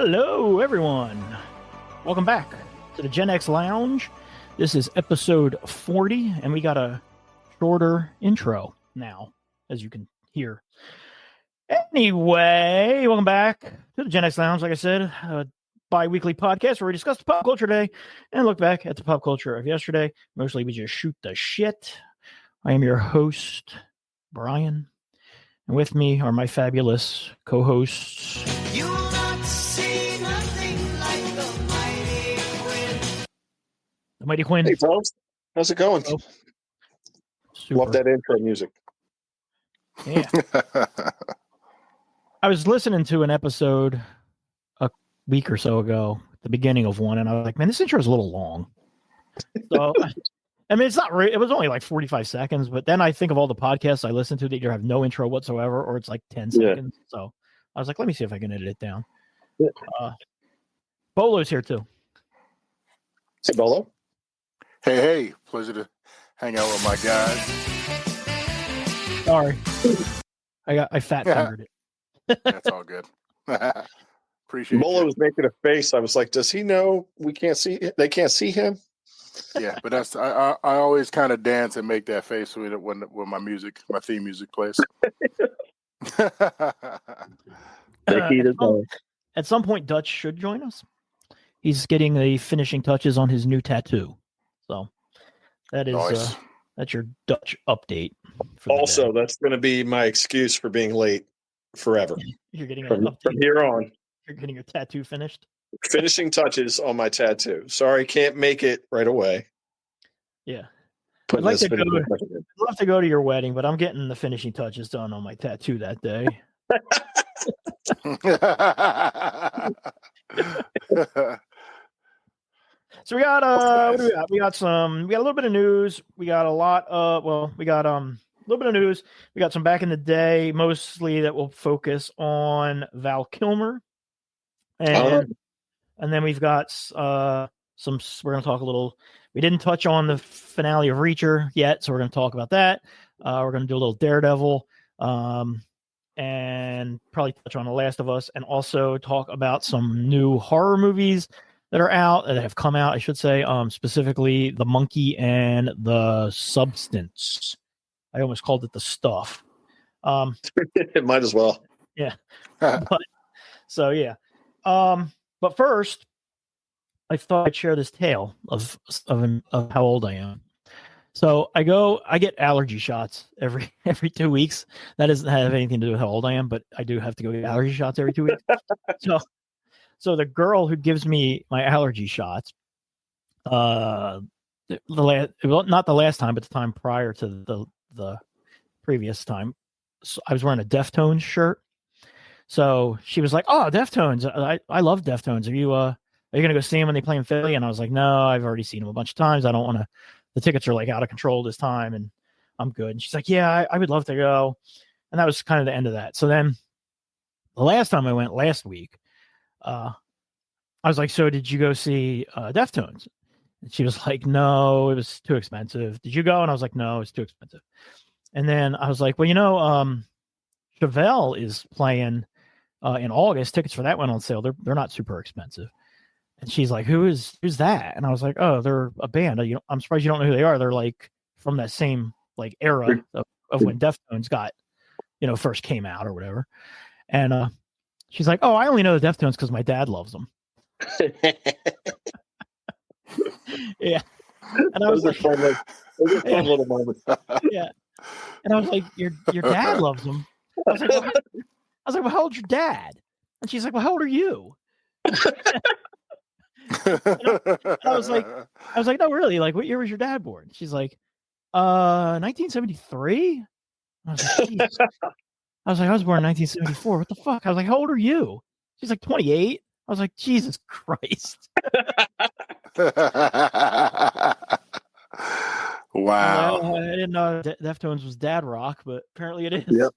Hello, everyone. Welcome back to the Gen X Lounge. This is episode 40, and we got a shorter intro now, as you can hear. Anyway, welcome back to the Gen X Lounge. Like I said, a bi-weekly podcast where we discuss the pop culture today and look back at the pop culture of yesterday. Mostly we just shoot the shit. I am your host, Brian, and with me are my fabulous co-hosts. You will not see nothing like the mighty Quinn. The mighty Quinn. Hey, folks. How's it going? Oh, super. Love that intro music. Yeah. I was listening to an episode a week or so ago, the beginning of one, and I was like, man, this intro is a little long. So, I mean, it's not it was only like 45 seconds, but then I think of all the podcasts I listen to that either have no intro whatsoever or it's like 10 seconds. Yeah. So I was like, let me see if I can edit it down. Yeah. Bolo's here too. Hey, Bolo. Hey. Pleasure to hang out with my guys. Sorry. I fat-fingered it. That's all good. Appreciate it. Bolo was making a face. I was like, does he know we can't see it? They can't see him? Yeah, but that's I always kind of dance and make that face when my theme music plays. At some point, Dutch should join us. He's getting the finishing touches on his new tattoo. So that is nice. That's your Dutch update. Also, that's going to be my excuse for being late forever. You're getting from here on. You're getting your tattoo finished. Finishing touches on my tattoo. Sorry, can't make it right away. Yeah. I'd love to go to your wedding, but I'm getting the finishing touches done on my tattoo that day. So we got what do we got? We got a little bit of news. We got a lot of we got a little bit of news. We got some back in the day, mostly that will focus on Val Kilmer. And then we've got we're going to talk a little. We didn't touch on the finale of Reacher yet, so we're going to talk about that. We're going to do a little Daredevil, and probably touch on The Last of Us, and also talk about some new horror movies that are out, that have come out, I should say, specifically The Monkey and The Substance. I almost called it The Stuff. It might as well. Yeah. But first, I thought I'd share this tale of how old I am. So I get allergy shots every 2 weeks. That doesn't have anything to do with how old I am, but I do have to go get allergy shots every 2 weeks. So the girl who gives me my allergy shots, not the last time, but the time prior to the previous time, so I was wearing a Deftones shirt. So she was like, "Oh, Deftones! I love Deftones. Are you gonna go see them when they play in Philly?" And I was like, "No, I've already seen them a bunch of times. I don't want to. The tickets are like out of control this time, and I'm good." And she's like, "Yeah, I would love to go." And that was kind of the end of that. So then, the last time I went last week, I was like, "So did you go see Deftones?" And she was like, "No, it was too expensive." "Did you go?" And I was like, "No, it's too expensive." And then I was like, "Well, Chevelle is playing in August. Tickets for that went on sale. They're not super expensive." And she's like, who's that? And I was like, "Oh, they're a band. I'm surprised you don't know who they are. They're like from that same like era of when Deftones got, first came out or whatever." And she's like, "Oh, I only know the Deftones because my dad loves them." Yeah. And I was like, fun little moments. Yeah. And I was like, your dad loves them. I was like, "Well, how old's your dad?" And she's like, "Well, how old are you?" And I was like, "No, really? Like, what year was your dad born?" She's like, 1973. I was like, "Geez." I was like, "I was born in 1974. What the fuck?" I was like, "How old are you?" She's like, 28. I was like, "Jesus Christ." Wow. I didn't know Deftones was dad rock, but apparently it is. Yep.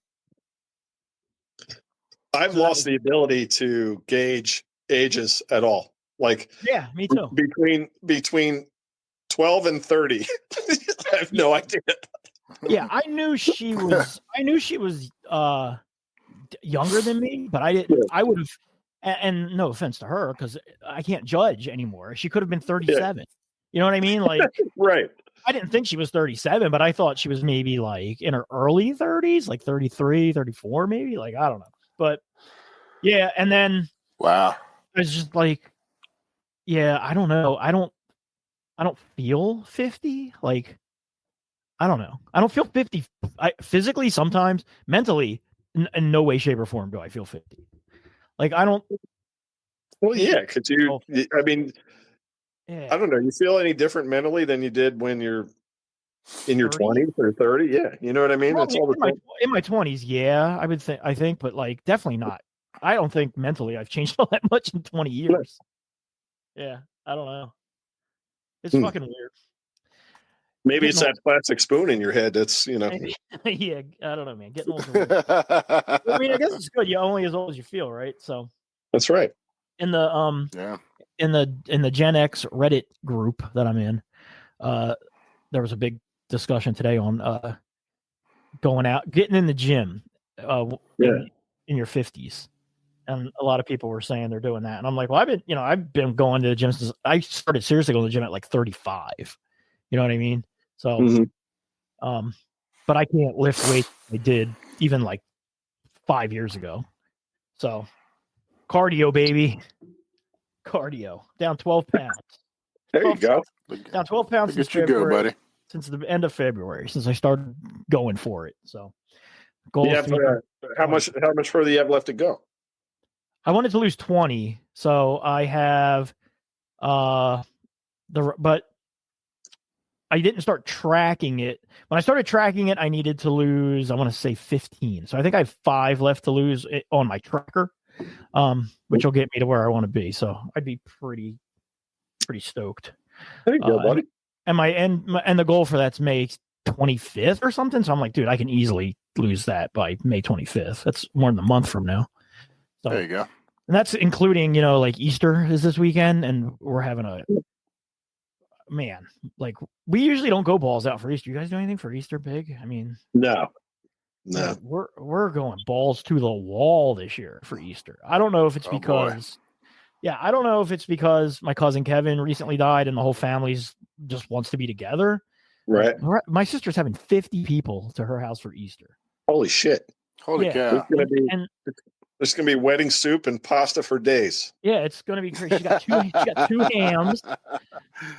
I've lost the ability to gauge ages at all. Like, yeah, me too. Between 12 and 30, I have no idea. Yeah, I knew she was younger than me, but I didn't. I would have and no offense to her, because I can't judge anymore. She could have been 37. Yeah. You know what I mean? Like, right. I didn't think she was 37, but I thought she was maybe like in her early 30s, like 33, 34, maybe. Like, I don't know. But yeah, and then wow. I was just like, yeah, I don't know. I don't feel 50. Like, I don't know. I don't feel 50 physically sometimes, mentally, in no way, shape, or form do I feel 50. Like, I don't. Well, yeah, because I mean, yeah. I don't know. You feel any different mentally than you did when you're in your 20s or 30? Yeah. You know what I mean? Well, It's all the same. In my 20s, yeah, I think, but like, definitely not. I don't think mentally I've changed all that much in 20 years. Yeah, I don't know. It's fucking weird. Maybe it's that plastic spoon in your head that's, you know. Yeah, I don't know, man. Getting old. I mean, I guess it's good. You're only as old as you feel, right? So that's right. In the in the Gen X Reddit group that I'm in, there was a big discussion today on going out, getting in the gym in your 50s. And a lot of people were saying they're doing that. And I'm like, well, I've been going to the gym since I started seriously going to the gym at like 35. You know what I mean? So, but I can't lift weight I did even like 5 years ago. So cardio, baby. Cardio. Down 12 pounds. There you go. Down 12 pounds since February, buddy. Since the end of February, since I started going for it. So goal how much further you have left to go? I wanted to lose 20. So I have but I didn't start tracking it. When I started tracking it, I needed to lose, I want to say 15. So I think I have 5 left to lose on my tracker, which will get me to where I want to be. So I'd be pretty stoked. There you go, buddy. And and the goal for that's May 25th or something. So I'm like, dude, I can easily lose that by May 25th. That's more than a month from now. So, there you go. And that's including, like Easter is this weekend, and we're having like we usually don't go balls out for Easter. You guys do anything for Easter big? I mean, no. We're going balls to the wall this year for Easter. I don't know if it's because I don't know if it's because my cousin Kevin recently died and the whole family's just wants to be together. Right. My sister's having 50 people to her house for Easter. Holy shit. Holy cow. There's going to be wedding soup and pasta for days. Yeah, it's going to be crazy. She got two hams.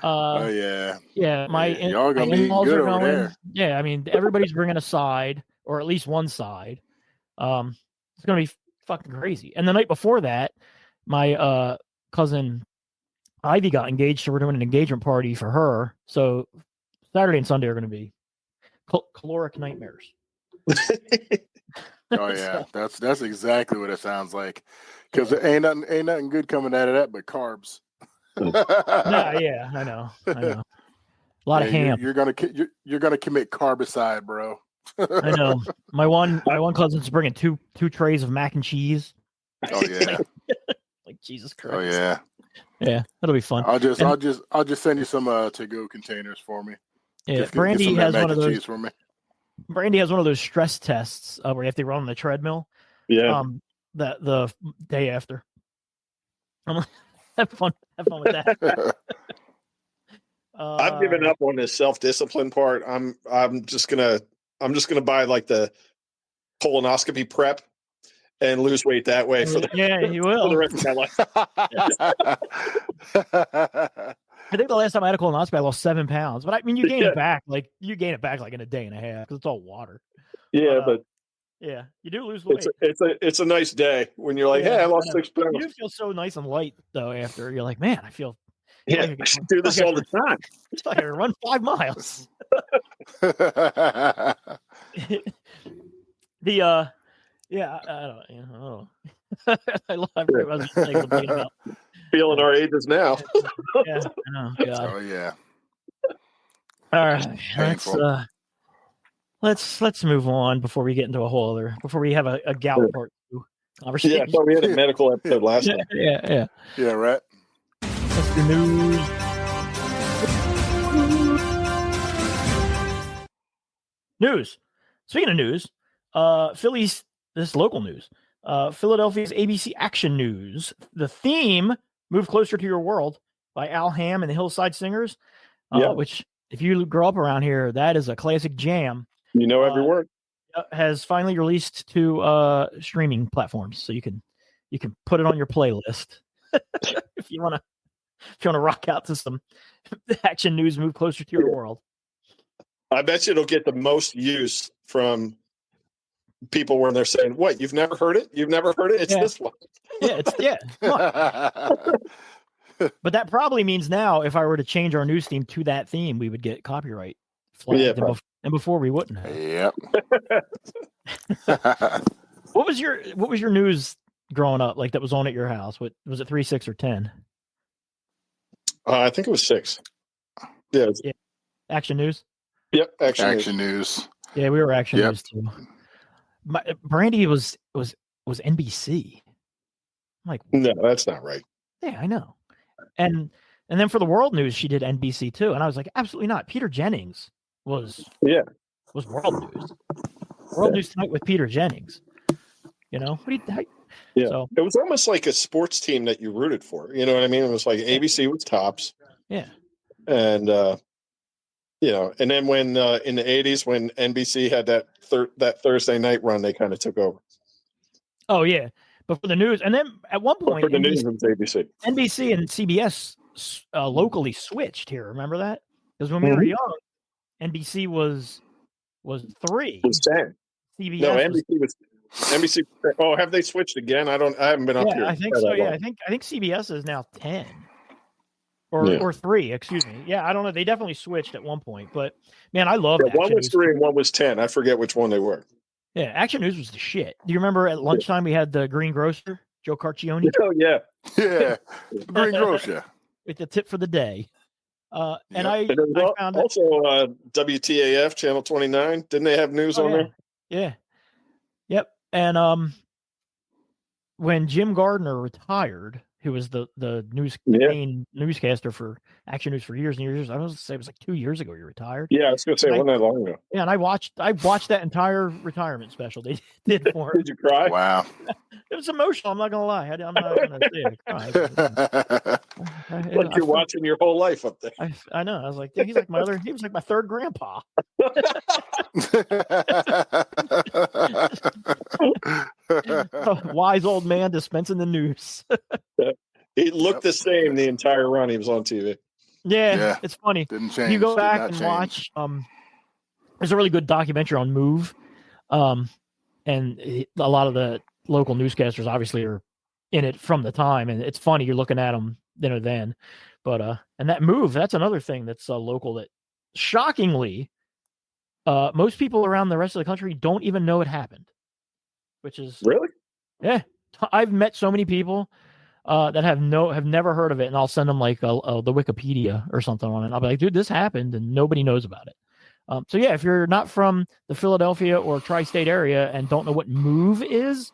Oh, yeah. Yeah, y'all going to be good over there. Yeah, I mean, everybody's bringing a side, or at least one side. It's going to be fucking crazy. And the night before that, my cousin Ivy got engaged, so we're doing an engagement party for her. So Saturday and Sunday are going to be caloric nightmares. Oh yeah, that's exactly what it sounds like. Because ain't nothing good coming out of that but carbs. Yeah, I know. A lot of ham. You're gonna commit carbicide, bro. I know. My one cousin's bringing two trays of mac and cheese. Oh yeah. Like Jesus Christ. Oh yeah. Yeah, that'll be fun. I'll just send you some to-go containers for me. Yeah, Brandy has one of those for me. Brandy has one of those stress tests where you have to run on the treadmill. Yeah. The day after. I'm like, have fun with that. I've given up on this self-discipline part. I'm just gonna buy like the colonoscopy prep and lose weight that way for you will. For the rest of my life. I think the last time I had a colonoscopy, I lost 7 pounds. But I mean, you gain it back. Like you gain it back like in a day and a half because it's all water. Yeah, but yeah, you do lose weight. It's a nice day when you're like, hey, I lost 6 pounds. You do feel so nice and light though. After you're like, man, I feel. Yeah, I should do this all the time. It's like I run 5 miles. Yeah, I don't know. I love about feeling our ages now. Yeah, I know. God. Oh yeah. All right, let's move on before we get into before we have a gout part 2 conversation. Yeah, I thought we had a medical episode last time. Yeah. Yeah, right. That's the news. News. Speaking of news, Phillies. This is local news. Philadelphia's ABC Action News. The theme, Move Closer to Your World, by Al Hamm and the Hillside Singers, which, if you grow up around here, that is a classic jam. You know every word. Has finally released to streaming platforms, so you can put it on your playlist if you want to rock out to some Action News, Move Closer to Your World. I bet you it'll get the most use from people when they're saying, "What? You've never heard it? You've never heard it? It's this one." But that probably means now, if I were to change our news theme to that theme, we would get copyright flagged, and before we wouldn't have. Yep. What was your news growing up like that was on at your house? What was it, 3, 6, or 10? I think it was 6. Yeah. Action News. Yep. Action News. Yeah, we were Action News too. Brandy was NBC. I'm like, no, that's not right. Yeah, I know. And then for the World News, she did NBC too, and I was like, absolutely not. Peter Jennings was World News. World News Tonight with Peter Jennings. You know, what do you think? Yeah, so, it was almost like a sports team that you rooted for. You know what I mean? It was like ABC was tops. Yeah, and and then when in the 80s when NBC had that Thursday night run, they kind of took over. Oh yeah, but for the news, and then at one point, for the news, it was NBC and CBS locally switched here. Remember that? Because when we were young, NBC was 3. It was 10. CBS. No, NBC was. NBC. Oh, have they switched again? I haven't been up here. I think so. Yeah, I think CBS is now 10 or 3. Excuse me. Yeah, I don't know. They definitely switched at one point, but man, I love that. One was 3 and one was 10. I forget which one they were. Yeah, Action News was the shit. Do you remember at lunchtime we had the Green Grocer, Joe Carcioni? Oh yeah, Green Grocer with the tip for the day. And I found also WTAF Channel 29. Didn't they have news on there? Yeah. Yep. And when Jim Gardner retired, who was the main newscaster for Action News for years and years, I was say it was like 2 years ago he retired. Yeah, I was going to say it wasn't that long ago. Yeah, and I watched that entire retirement special they did for him. Did you cry? Wow. It was emotional. I'm not gonna lie. I'm not gonna say I cried. Like you're watching your whole life up there. I know. I was like, he was like my third grandpa. Wise old man dispensing the news. He looked the same the entire run he was on TV. Yeah. It's funny. Didn't change. You go back and watch. There's a really good documentary on Move, and a lot of the local newscasters obviously are in it from the time, and it's funny. You're looking at them then, but and that Move, that's another thing that's local that shockingly, most people around the rest of the country don't even know it happened, which is really, I've met so many people that have never heard of it, and I'll send them like the Wikipedia or something on it. I'll be like, dude, this happened, and nobody knows about it. So yeah, if you're not from the Philadelphia or tri-state area and don't know what Move is,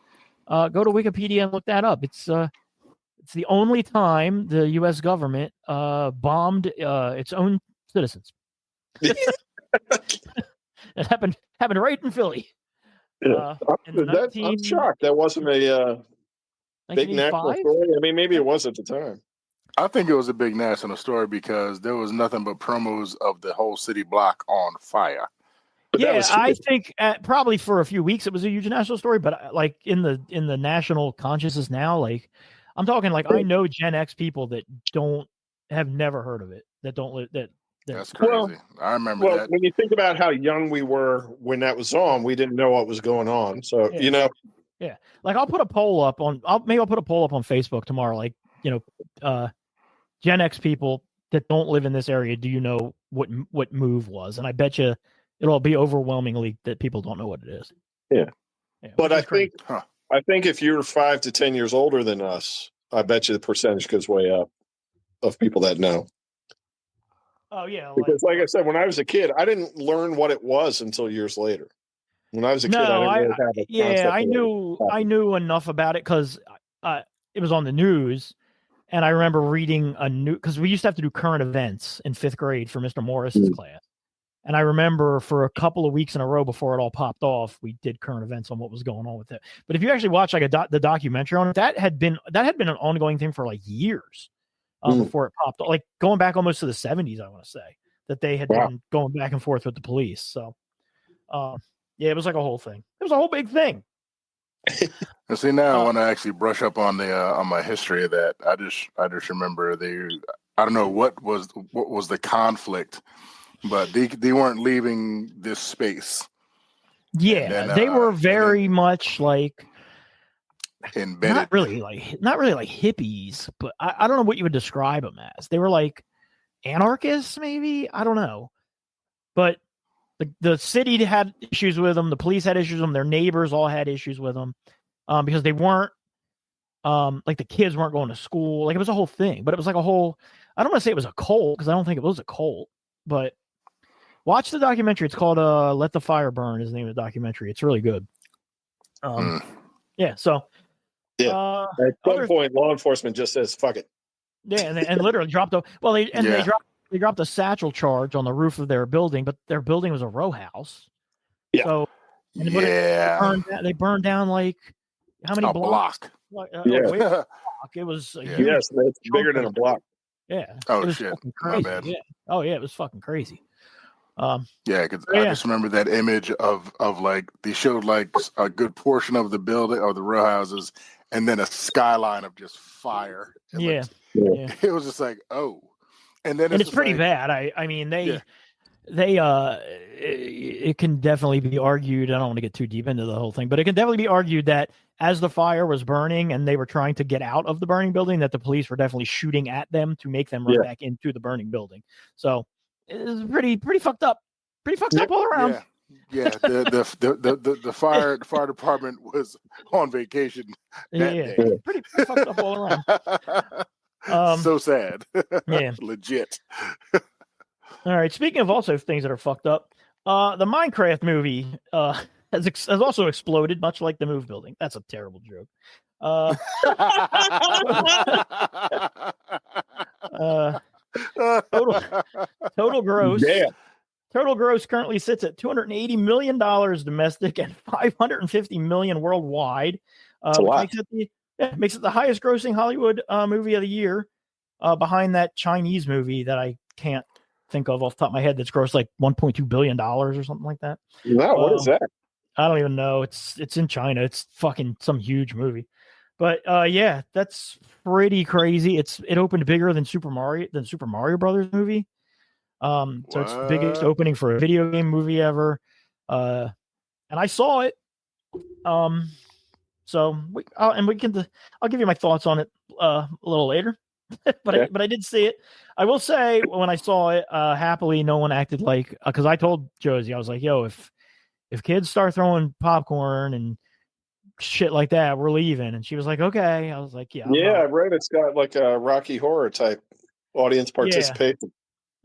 go to Wikipedia and look that up. It's the only time the U.S. government bombed its own citizens. It happened right in Philly. I'm shocked that wasn't a big national story. I mean, maybe it was at the time. I think it was a big national story because there was nothing but promos of the whole city block on fire. Yeah, I think probably for a few weeks it was a huge national story, but like in the national consciousness now, like I'm talking like I know Gen X people that have never heard of it, that don't live that. That's crazy. Well, I remember that. When you think about how young we were when that was on, we didn't know what was going on. So yeah, like I'll put a poll up on Facebook tomorrow. Like Gen X people that don't live in this area, do you know what Move was? And I bet you it'll be overwhelmingly that people don't know what it is. Yeah but I think if you're 5 to 10 years older than us, I bet you the percentage goes way up of people that know. Oh yeah, because like I said, when I was a kid, I didn't learn what it was until years later. When I was a kid, I didn't really have I knew enough about it because it was on the news. And I remember reading because we used to have to do current events in 5th grade for Mr. Morris's class. And I remember for a couple of weeks in a row before it all popped off, we did current events on what was going on with it. But if you actually watch like the documentary on it, that had been an ongoing thing for like years before it popped off, like going back almost to the 70s, I want to say, that they had been going back and forth with the police. So, yeah, it was like a whole thing. It was a whole big thing. And see, now I want to actually brush up on the on my history of that. I just remember I don't know what was the conflict, but they weren't leaving this space. Yeah, then, they were very much like embedded. Not really like hippies, but I don't know what you would describe them as. They were like anarchists, maybe. I don't know, but the city had issues with them. The police had issues with them. Their neighbors all had issues with them because they weren't like the kids weren't going to school. Like it was a whole thing, but it was like a whole. I don't want to say it was a cult because I don't think it was a cult, but watch the documentary. It's called "Let the Fire Burn" is the name of the documentary. It's really good. Yeah. So. Yeah. At some point, law enforcement just says "fuck it." Yeah, and literally dropped they dropped a satchel charge on the roof of their building, but their building was a row house. Yeah. So they burned down like how many blocks? Yeah. It was yes, it's bigger than a block. Yeah. Oh shit. My bad. Yeah. Oh yeah, it was fucking crazy. Yeah, because I just remember that image of like they showed like a good portion of the building or the row houses, and then a skyline of just fire. Yeah. It was just like, oh, and then it's pretty bad. I mean it can definitely be argued. I don't want to get too deep into the whole thing, but it can definitely be argued that as the fire was burning and they were trying to get out of the burning building, that the police were definitely shooting at them to make them run back into the burning building. So it was pretty fucked up. Pretty fucked up all around. Yeah. The fire department was on vacation that day. Pretty fucked up all around. So sad. Yeah. Legit. All right. Speaking of also things that are fucked up, the Minecraft movie has also exploded, much like the Move building. That's a terrible joke. Total gross. Yeah. Total gross currently sits at $280 million domestic and $550 million worldwide. Makes it the highest grossing Hollywood movie of the year, behind that Chinese movie that I can't think of off the top of my head that's grossed like $1.2 billion or something like that. No, what is that? I don't even know. It's in China. It's fucking some huge movie. But yeah, that's pretty crazy. It opened bigger than Super Mario Brothers movie. So it's the biggest opening for a video game movie ever. And I saw it. So I'll give you my thoughts on it a little later. but I did see it. I will say when I saw it, happily no one acted like, because I told Josie, I was like, yo, if kids start throwing popcorn and shit like that, we're leaving. And she was like, okay. I was like, yeah. I read it's got like a Rocky Horror type audience participation.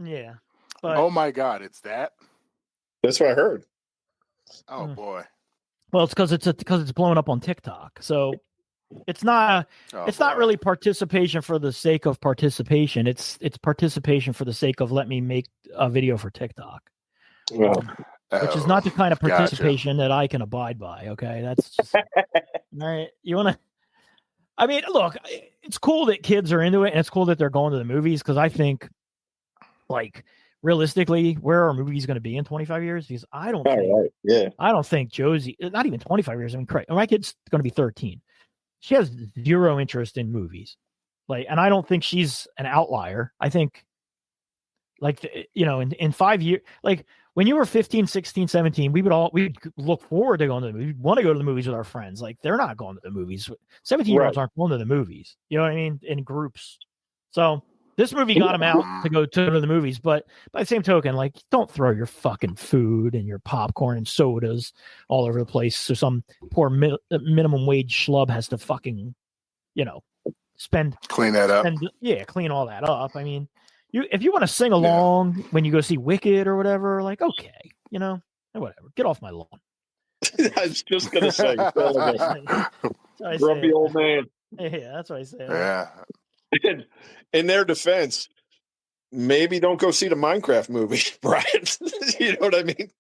Yeah. But, oh my God, it's that? That's what I heard. Oh boy. Well, it's because it's blowing up on TikTok. So it's not really participation for the sake of participation. It's participation for the sake of let me make a video for TikTok. Which is not the kind of participation that I can abide by. Okay. That's just, all right. You want to, I mean, look, it's cool that kids are into it and it's cool that they're going to the movies. Cause I think like realistically, where are movies going to be in 25 years? Because I don't think Josie, not even 25 years. I mean, my kid's going to be 13. She has zero interest in movies. Like, and I don't think she's an outlier. I think like, in 5 years, like, when you were 15, 16, 17, we'd look forward to going to the movies. We'd want to go to the movies with our friends. Like, they're not going to the movies. 17-year-olds aren't going to the movies. You know what I mean? In groups. So this movie got them out to go to the movies. But by the same token, like, don't throw your fucking food and your popcorn and sodas all over the place. So some poor minimum wage schlub has to fucking, clean that up. Clean all that up. I mean, if you want to sing along when you go see Wicked or whatever, like, okay, whatever, get off my lawn. I was just gonna say, grumpy old man. Yeah, that's what I say. Yeah. In their defense, maybe don't go see the Minecraft movie, Brian. You know what I mean?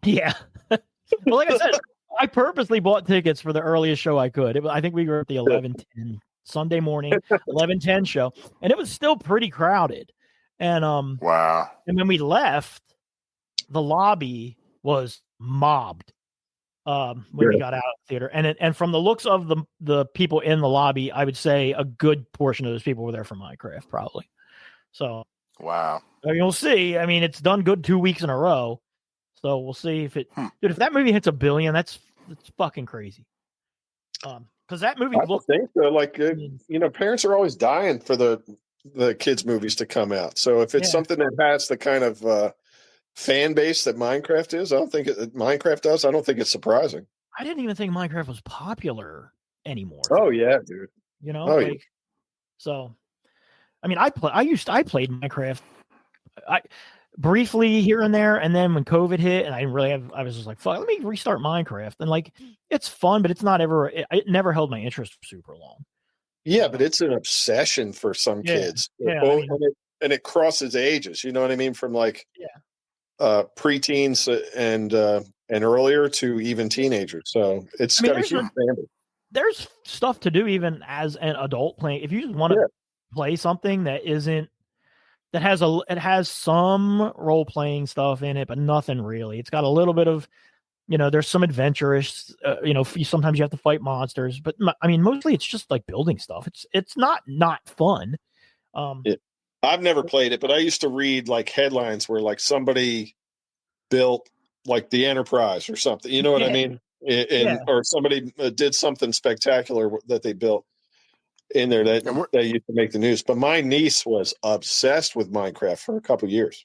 Yeah. Well, like I said, I purposely bought tickets for the earliest show I could. I think we were at the 11:10 Sunday morning, 11:10 show, and it was still pretty crowded. And Wow. and when we left, the lobby was mobbed. When we got out of the theater, and from the looks of the people in the lobby, I would say a good portion of those people were there for Minecraft, probably. So wow, I mean, we'll see. I mean, it's done good 2 weeks in a row, so we'll see if it. Dude, if that movie hits $1 billion, that's fucking crazy. Because that movie I think so. Like, parents are always dying for the kids' movies to come out. So if it's something that has the kind of fan base that Minecraft is, Minecraft does. I don't think it's surprising. I didn't even think Minecraft was popular anymore. Oh yeah, dude. So. I mean, I played Minecraft. Briefly here and there, and then when COVID hit, and I was just like, fuck, let me restart Minecraft. And like, it's fun, but it's not ever. It never held my interest for super long. Yeah, but it's an obsession for some kids. Yeah, and it crosses ages. You know what I mean? From like preteens and earlier to even teenagers. So it's got a huge family. There's stuff to do even as an adult playing. If you just want to play something that has some role playing stuff in it, but nothing really. It's got a little bit of, there's some adventurous, sometimes you have to fight monsters, but I mean, mostly it's just like building stuff. It's not fun. I've never played it, but I used to read like headlines where like somebody built like the Enterprise or something, you know what I mean? Or somebody did something spectacular that they built in there that used to make the news. But my niece was obsessed with Minecraft for a couple of years.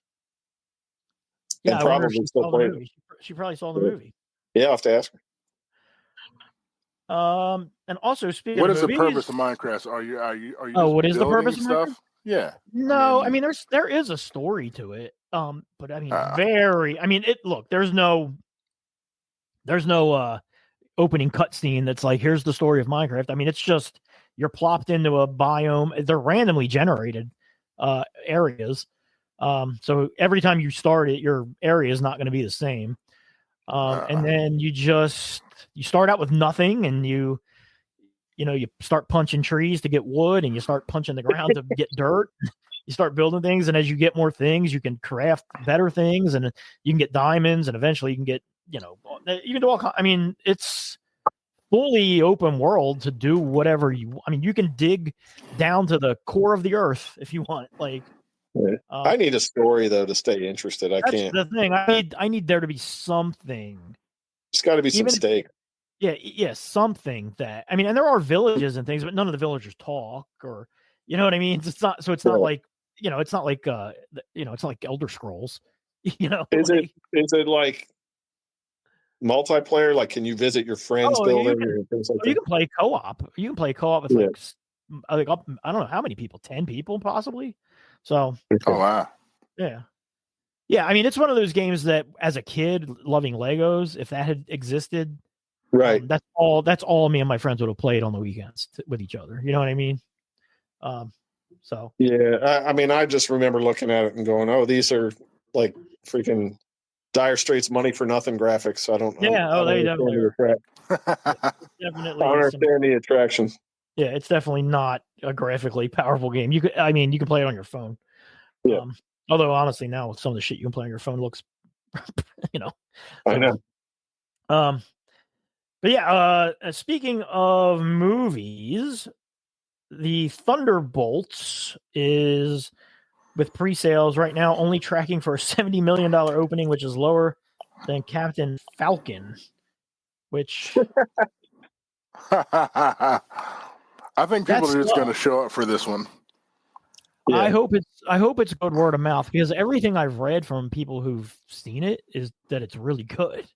Yeah, and probably still playing it. She probably saw the movie. Yeah, I'll have to ask her. And also speaking what of is movies, the purpose of Minecraft? Are you what is the purpose of stuff? Yeah. No, I mean there is a story to it. But I mean there's no opening cutscene that's like, here's the story of Minecraft. I mean, it's just you're plopped into a biome. They're randomly generated areas. So every time you start it, your area is not going to be the same. And then you start out with nothing, and you start punching trees to get wood, and you start punching the ground to get dirt. You start building things, and as you get more things, you can craft better things, and you can get diamonds, and eventually you can get, you can do all. I mean, it's fully open world to do whatever you can dig down to the core of the earth if you want. Like, I need a story though to stay interested. I can't. The thing I need there to be something. It's got to be some stake. Something that and there are villages and things, but none of the villagers talk, or you know what I mean. It's not like it's not like it's not like Elder Scrolls. Is it like multiplayer? Like, can you visit your friends' building and things like that? You can play co-op. You can play co-op with I don't know how many people, 10 people possibly. So wow. Yeah. I mean, it's one of those games that as a kid loving Legos, if that had existed, right. That's all me and my friends would have played on the weekends with each other. You know what I mean? So yeah, I just remember looking at it and going, "Oh, these are like freaking Dire Straits money for nothing graphics." I don't. Yeah. They definitely are. Definitely. I don't understand the attraction. Yeah, it's definitely not a graphically powerful game. You can play it on your phone. Yeah. Although honestly, now some of the shit you can play on your phone looks, I know. But yeah, speaking of movies, the Thunderbolts is with pre-sales right now, only tracking for a $70 million opening, which is lower than Captain Falcon, which I think people are just going to show up for this one. Yeah. I hope it's good word of mouth, because everything I've read from people who've seen it is that it's really good.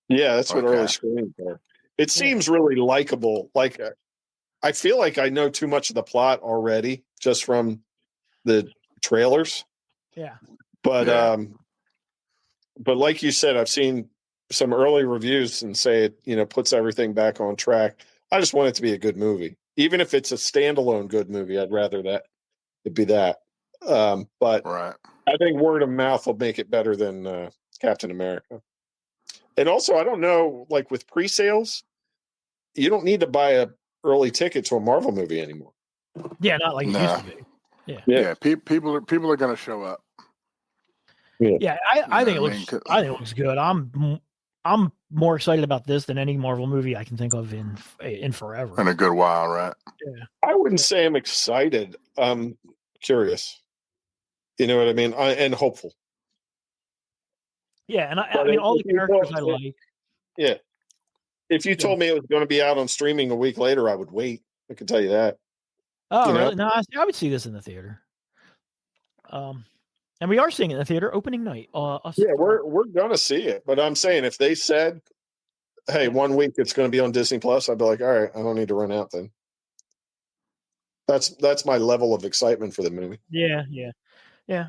Yeah, that's what early screenings are. It seems really likable. Like, I feel like I know too much of the plot already just from the trailers. Yeah. But like you said, I've seen some early reviews and say it, puts everything back on track. I just want it to be a good movie. Even if it's a standalone good movie, I'd rather that it be that. But Right. I think word of mouth will make it better than Captain America. And also, I don't know, like with pre-sales, you don't need to buy a early ticket to a Marvel movie anymore. Yeah, not like it used to be. Yeah. People are going to show up. Yeah, I think it looks good. I'm more excited about this than any Marvel movie I can think of in forever. In a good while, right? Yeah. I wouldn't say I'm excited. I'm curious. You know what I mean? And hopeful. Yeah, and I mean all the characters I like. Yeah. If you told me it was going to be out on streaming a week later, I would wait. I can tell you that. Oh, really? No, I would see this in the theater. And we are seeing it in the theater opening night. We're gonna see it, but I'm saying if they said, "Hey, 1 week it's going to be on Disney Plus," I'd be like, "All right, I don't need to run out then." That's my level of excitement for the movie. Yeah. It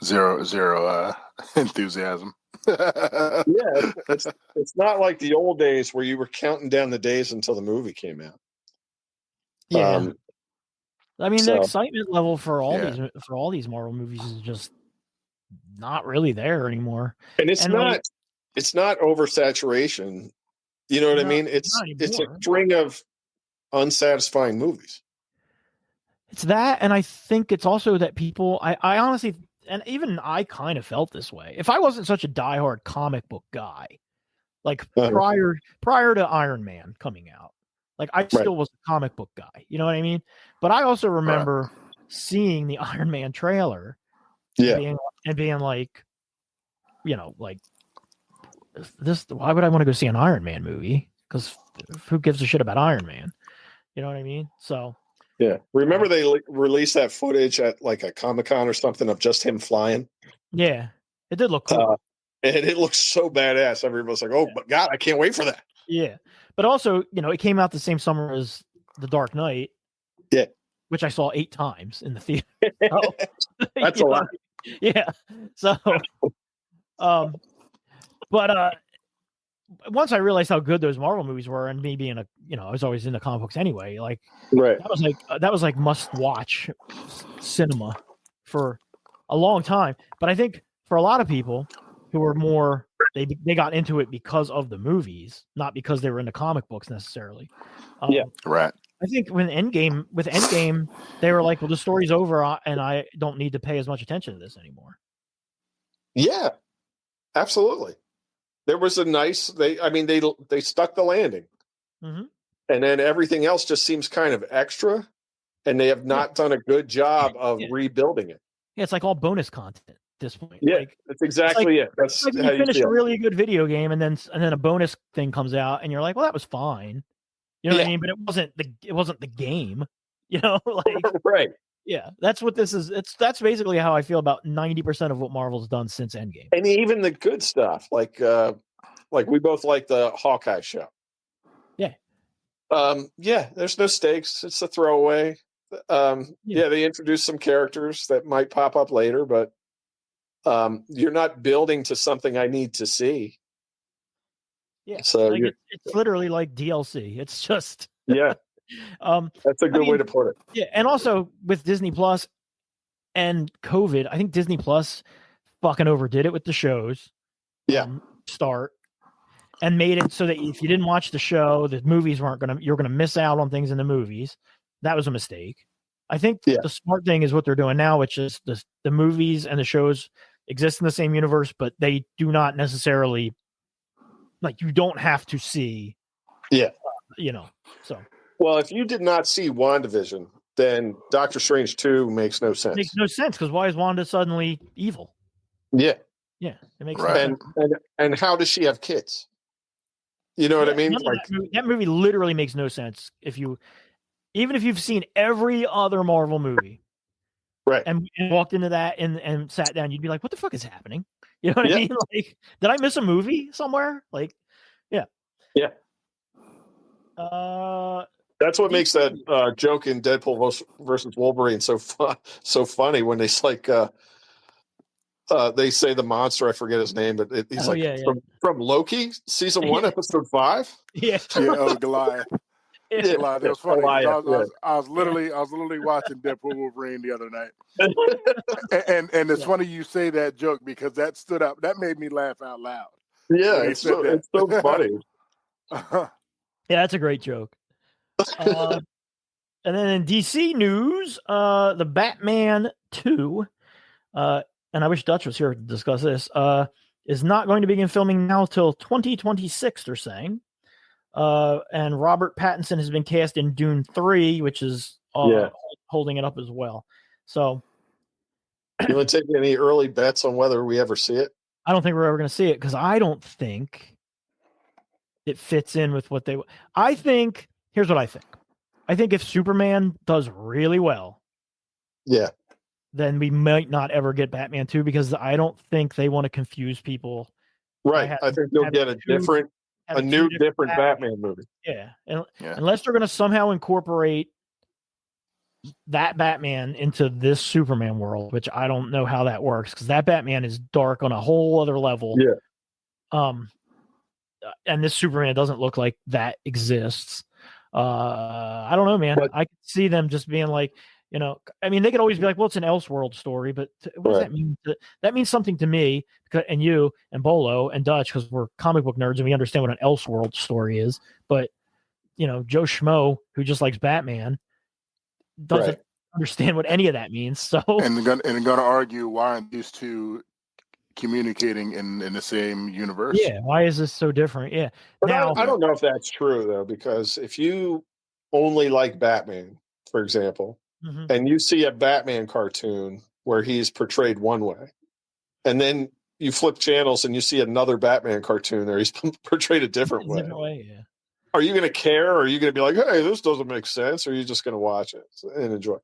was zero enthusiasm. It's not like the old days where you were counting down the days until the movie came out. Yeah. I mean, the excitement level for all these Marvel movies is just not really there anymore. And it's not oversaturation. You know what I mean? It's a string of unsatisfying movies. It's that, and I think it's also that people. I honestly, and even I kind of felt this way. If I wasn't such a diehard comic book guy, like prior to Iron Man coming out, like I still was a comic book guy. You know what I mean? But I also remember seeing the Iron Man trailer, and being like, you know, like this. Why would I want to go see an Iron Man movie? Because who gives a shit about Iron Man? You know what I mean? So. Yeah. Remember they released that footage at like a Comic-Con or something of just him flying? Yeah. It did look cool. And it looks so badass. Everybody's like, "Oh, but God, I can't wait for that." Yeah. But also, you know, it came out the same summer as The Dark Knight. Yeah. Which I saw 8 times in the theater. That's a lot. Yeah. So but once I realized how good those Marvel movies were, and me being I was always into comic books anyway, like that was like must watch cinema for a long time. But I think for a lot of people who were more, they got into it because of the movies, not because they were into comic books necessarily. Right. I think with Endgame, they were like, well, the story's over, and I don't need to pay as much attention to this anymore. Yeah, absolutely. There was a nice, they stuck the landing. Mm-hmm. And then everything else just seems kind of extra, and they have not done a good job of rebuilding it. Yeah, it's like all bonus content at this point. Yeah, like, that's exactly it. That's like you finish a really good video game, and then a bonus thing comes out, and you're like, well, that was fine. You know what I mean? But it wasn't the game. You know, like right. Yeah, that's what this is. That's basically how I feel about 90% of what Marvel's done since Endgame. And even the good stuff, like we both like the Hawkeye show. Yeah. There's no stakes. It's a throwaway. They introduce some characters that might pop up later, but you're not building to something I need to see. Yeah. So like it's literally like DLC. It's just that's a good way to put it. Yeah, and also with Disney Plus and COVID, I think Disney Plus fucking overdid it with the shows. Start and made it so that if you didn't watch the show, the movies you're gonna miss out on things in the movies. That was a mistake. I think the smart thing is what they're doing now, which is the movies and the shows exist in the same universe, but they do not necessarily, like, you don't have to see. So. Well, if you did not see WandaVision, then Doctor Strange 2 makes no sense. Makes no sense, because why is Wanda suddenly evil? Yeah. Yeah, it makes sense. And how does she have kids? You know what I mean? Like that movie literally makes no sense even if you've seen every other Marvel movie. Right. And walked into that and sat down, you'd be like, what the fuck is happening? You know what I mean? Like, did I miss a movie somewhere? Like, yeah. Yeah. That's what makes that joke in Deadpool versus Wolverine so funny when they they say the monster, I forget his name, but he's from Loki, season 1, episode 5. Yeah. Goliath. It was funny. Goliath, I was literally watching Deadpool Wolverine the other night, and it's funny you say that joke because that stood up. That made me laugh out loud. Yeah, it's so funny. Yeah, that's a great joke. And then in DC news, the Batman 2, and I wish Dutch was here to discuss this, is not going to begin filming now till 2026, they're saying. And Robert Pattinson has been cast in Dune 3, which is holding it up as well. So, you want to take any early bets on whether we ever see it? I don't think we're ever going to see it because I don't think it fits in with what they. I think here's what I think. I think if Superman does really well, then we might not ever get Batman 2 because I don't think they want to confuse people. Right. I think they'll get a new different Batman movie. Yeah. Unless they're going to somehow incorporate that Batman into this Superman world, which I don't know how that works because that Batman is dark on a whole other level. Yeah. And this Superman doesn't look like that exists. I don't know, man. But I could see them just being like, I mean, they could always be like, well, it's an Elseworld story, but what does that mean? That means something to me and you and Bolo and Dutch because we're comic book nerds and we understand what an Elseworld story is. But, Joe Schmo, who just likes Batman, doesn't understand what any of that means. So and going to argue why aren't these two communicating in the same universe? Yeah, why is this so different? Yeah. But now I don't know if that's true though, because if you only like Batman, for example, and you see a Batman cartoon where he's portrayed one way, and then you flip channels and you see another Batman cartoon there, he's portrayed a different way. Yeah. Are you going to care, or are you going to be like, "Hey, this doesn't make sense," or are you just going to watch it and enjoy?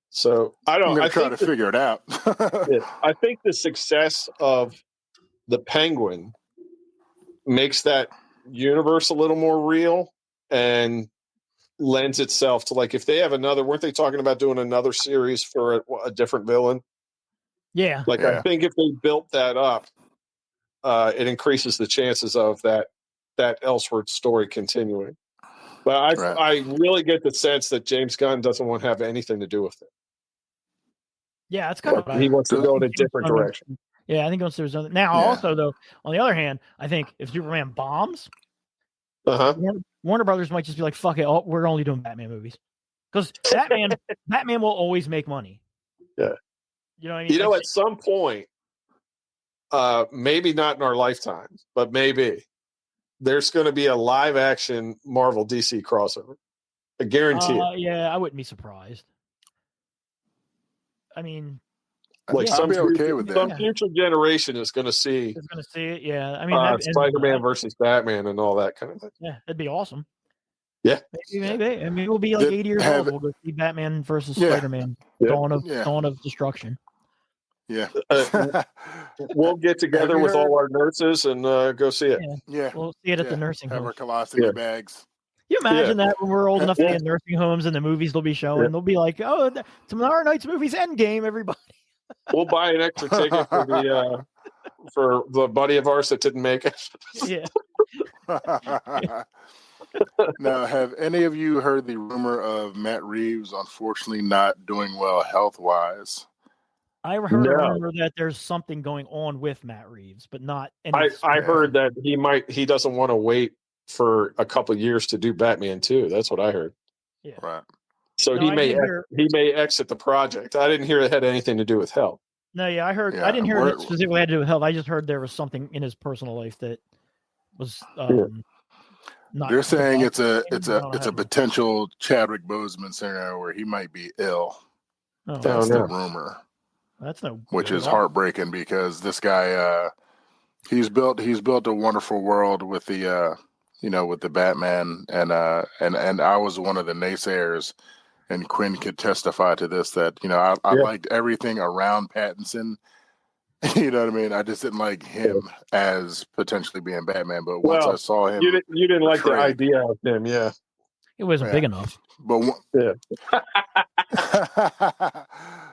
So I don't. I'm try to figure it out. I think the success of the Penguin makes that universe a little more real and lends itself to, like, if they have another. Weren't they talking about doing another series for a different villain? Yeah. I think if they built that up, it increases the chances of that Elseworld story continuing. But I really get the sense that James Gunn doesn't want to have anything to do with it. Yeah, it's kind of he wants to go in a different direction. Yeah, I think there's other. Now, also though, on the other hand, I think if Superman bombs, Warner Brothers might just be like, "Fuck it, we're only doing Batman movies," because Batman will always make money. Yeah, you know what I mean. At some point, maybe not in our lifetime, but maybe there's going to be a live action Marvel DC crossover. I guarantee it. Yeah, I wouldn't be surprised. I mean, I'll be okay with that. Some future generation is going to see. Is going to see it. Yeah, I mean, Spider-Man versus Batman and all that kind of thing. Yeah, that'd be awesome. Yeah, maybe. I mean, we'll be like 80 years old. We'll go see Batman versus Spider-Man, Dawn of Destruction. Yeah, we'll get together with all our nurses and go see it. Yeah, we'll see it at the nursing home. Have our colostomy bags. You imagine that when we're old enough to be in nursing homes and the movies they'll be showing, they'll be like, "Oh, tomorrow night's movie's Endgame, everybody." We'll buy an extra ticket for the buddy of ours that didn't make it. Yeah. Now, have any of you heard the rumor of Matt Reeves unfortunately not doing well health-wise? I heard a rumor that there's something going on with Matt Reeves, but not any. I heard that he doesn't want to wait for a couple of years to do Batman 2. That's what I heard. Yeah. Right. So he may exit the project. I didn't hear it had anything to do with health. No, yeah, I heard. I didn't hear it specifically had to do with health. I just heard there was something in his personal life that was not. They're saying it's a potential Chadwick Boseman scenario where he might be ill. Oh, that's the rumor. That's which is heartbreaking because this guy he's built a wonderful world with the with the Batman and I was one of the naysayers, and Quinn could testify to this that I liked everything around Pattinson. You know what I mean? I just didn't like him as potentially being Batman. But once I saw him, you didn't like the idea of him, It wasn't big enough. But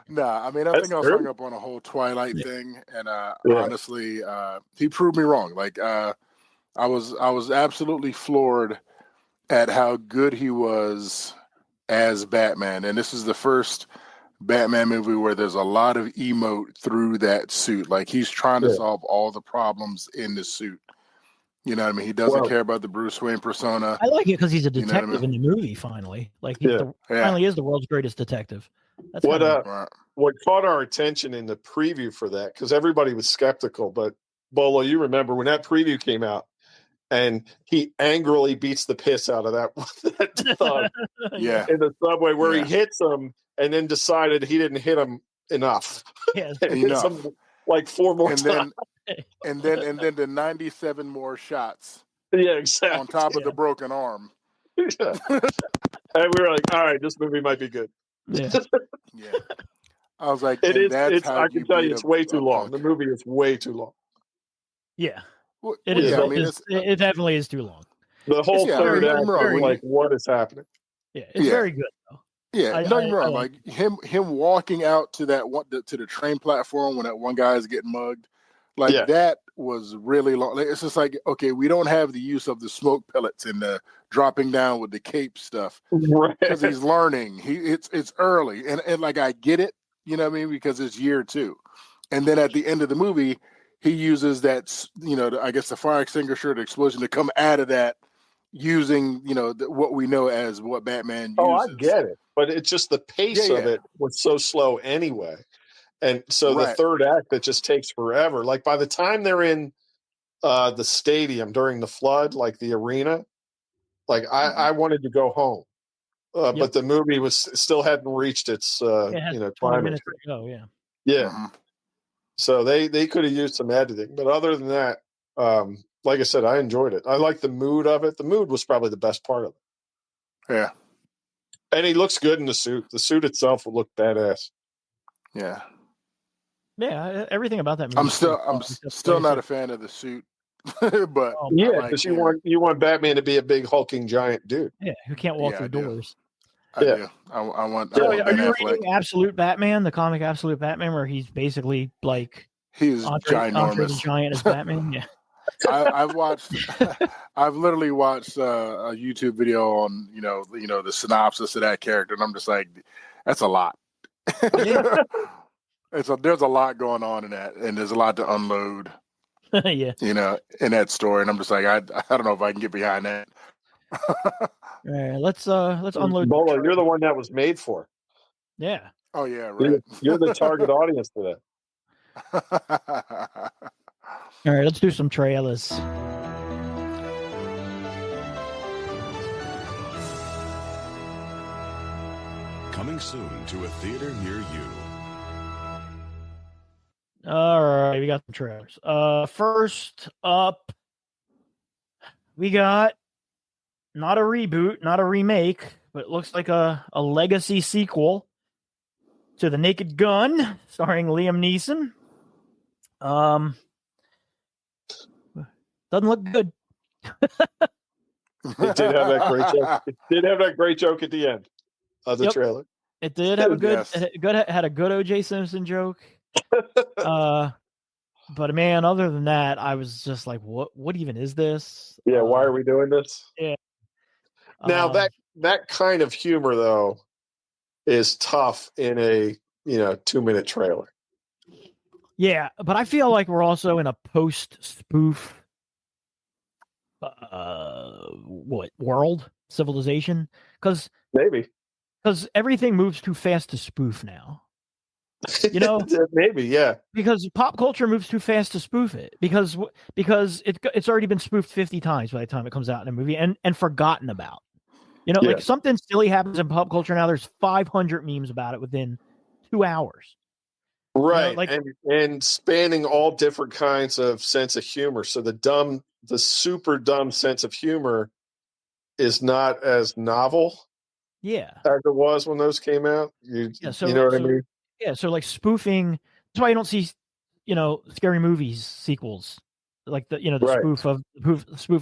nah, I mean, I think I was hung up on a whole Twilight thing, and honestly, he proved me wrong. Like, I was absolutely floored at how good he was as Batman. And this is the first Batman movie where there's a lot of emote through that suit. Like he's trying to solve all the problems in the suit. You know what I mean? He doesn't care about the Bruce Wayne persona. I like it because he's a detective I mean? in the movie. Finally, like he finally is the world's greatest detective. That's what caught our attention in the preview for that, because everybody was skeptical, but Bolo, you remember when that preview came out, and he angrily beats the piss out of that thug in the subway where he hits him, and then decided he didn't hit him enough. Yeah, hits him like 4 more times. And then the 97 more shots. Yeah, exactly. On top of the broken arm. Yeah. And we were like, all right, this movie might be good. Yeah. Yeah. I was like, I can tell you it's way too long. The movie is way too long. Yeah. It is. It definitely is too long. The whole third act, like, what is happening? Yeah, it's very good though. Yeah, don't get me wrong. Like him walking out to to the train platform when that one guy is getting mugged, like that was really long. It's just like, okay, we don't have the use of the smoke pellets and the dropping down with the cape stuff because he's learning. It's early and like I get it, you know what I mean, because it's year 2, and then at the end of the movie, he uses that, I guess the fire extinguisher, the explosion to come out of that. Using, what we know as what Batman uses. Oh, I get it. But it's just the pace of it was so slow anyway. And so the third act, that just takes forever. Like by the time they're in the stadium during the flood, like the arena, like I wanted to go home. But the movie still hadn't reached its, climax. Yeah. Yeah. So they could have used some editing. But other than that, like I said, I enjoyed it. I like the mood of it. The mood was probably the best part of it. Yeah. And he looks good in the suit. The suit itself will look badass. Yeah. Yeah, everything about that movie. I'm still not a fan of the suit. But because you want Batman to be a big hulking giant dude. Yeah, who can't walk through doors. I do. I want are you reading Absolute Batman, the comic Absolute Batman, where he's basically like he's ginormous. Andre the Giant as Batman? Yeah. I've literally watched a YouTube video on the synopsis of that character, and I'm just like, that's a lot. There's a lot going on in that, and there's a lot to unload. Yeah, in that story, and I'm just like, I don't know if I can get behind that. All right, let's unload. Bolo, you're the one that was made for. Yeah. Oh yeah, right. You're the target audience for that. All right, let's do some trailers. Coming soon to a theater near you. All right, we got some trailers. First up, we got not a reboot, not a remake, but it looks like a legacy sequel to The Naked Gun, starring Liam Neeson. Doesn't look good. It did have that great joke. It did have that great joke at the end of the trailer. It did have had a good O.J. Simpson joke. But man, other than that, I was just like, what even is this? Yeah, why are we doing this? Yeah. Now that kind of humor though is tough in a 2-minute trailer. Yeah, but I feel like we're also in a post-spoof civilization, because everything moves too fast to spoof now. Maybe, yeah. Because pop culture moves too fast to spoof it. Because it's already been spoofed 50 times by the time it comes out in a movie and forgotten about. Like something silly happens in pop culture now. There's 500 memes about it within 2 hours. Right, and spanning all different kinds of sense of humor. So the super dumb sense of humor is not as novel, as it was when those came out. You know what I mean? Yeah, so like spoofing. That's why you don't see, scary movies sequels, like the spoof of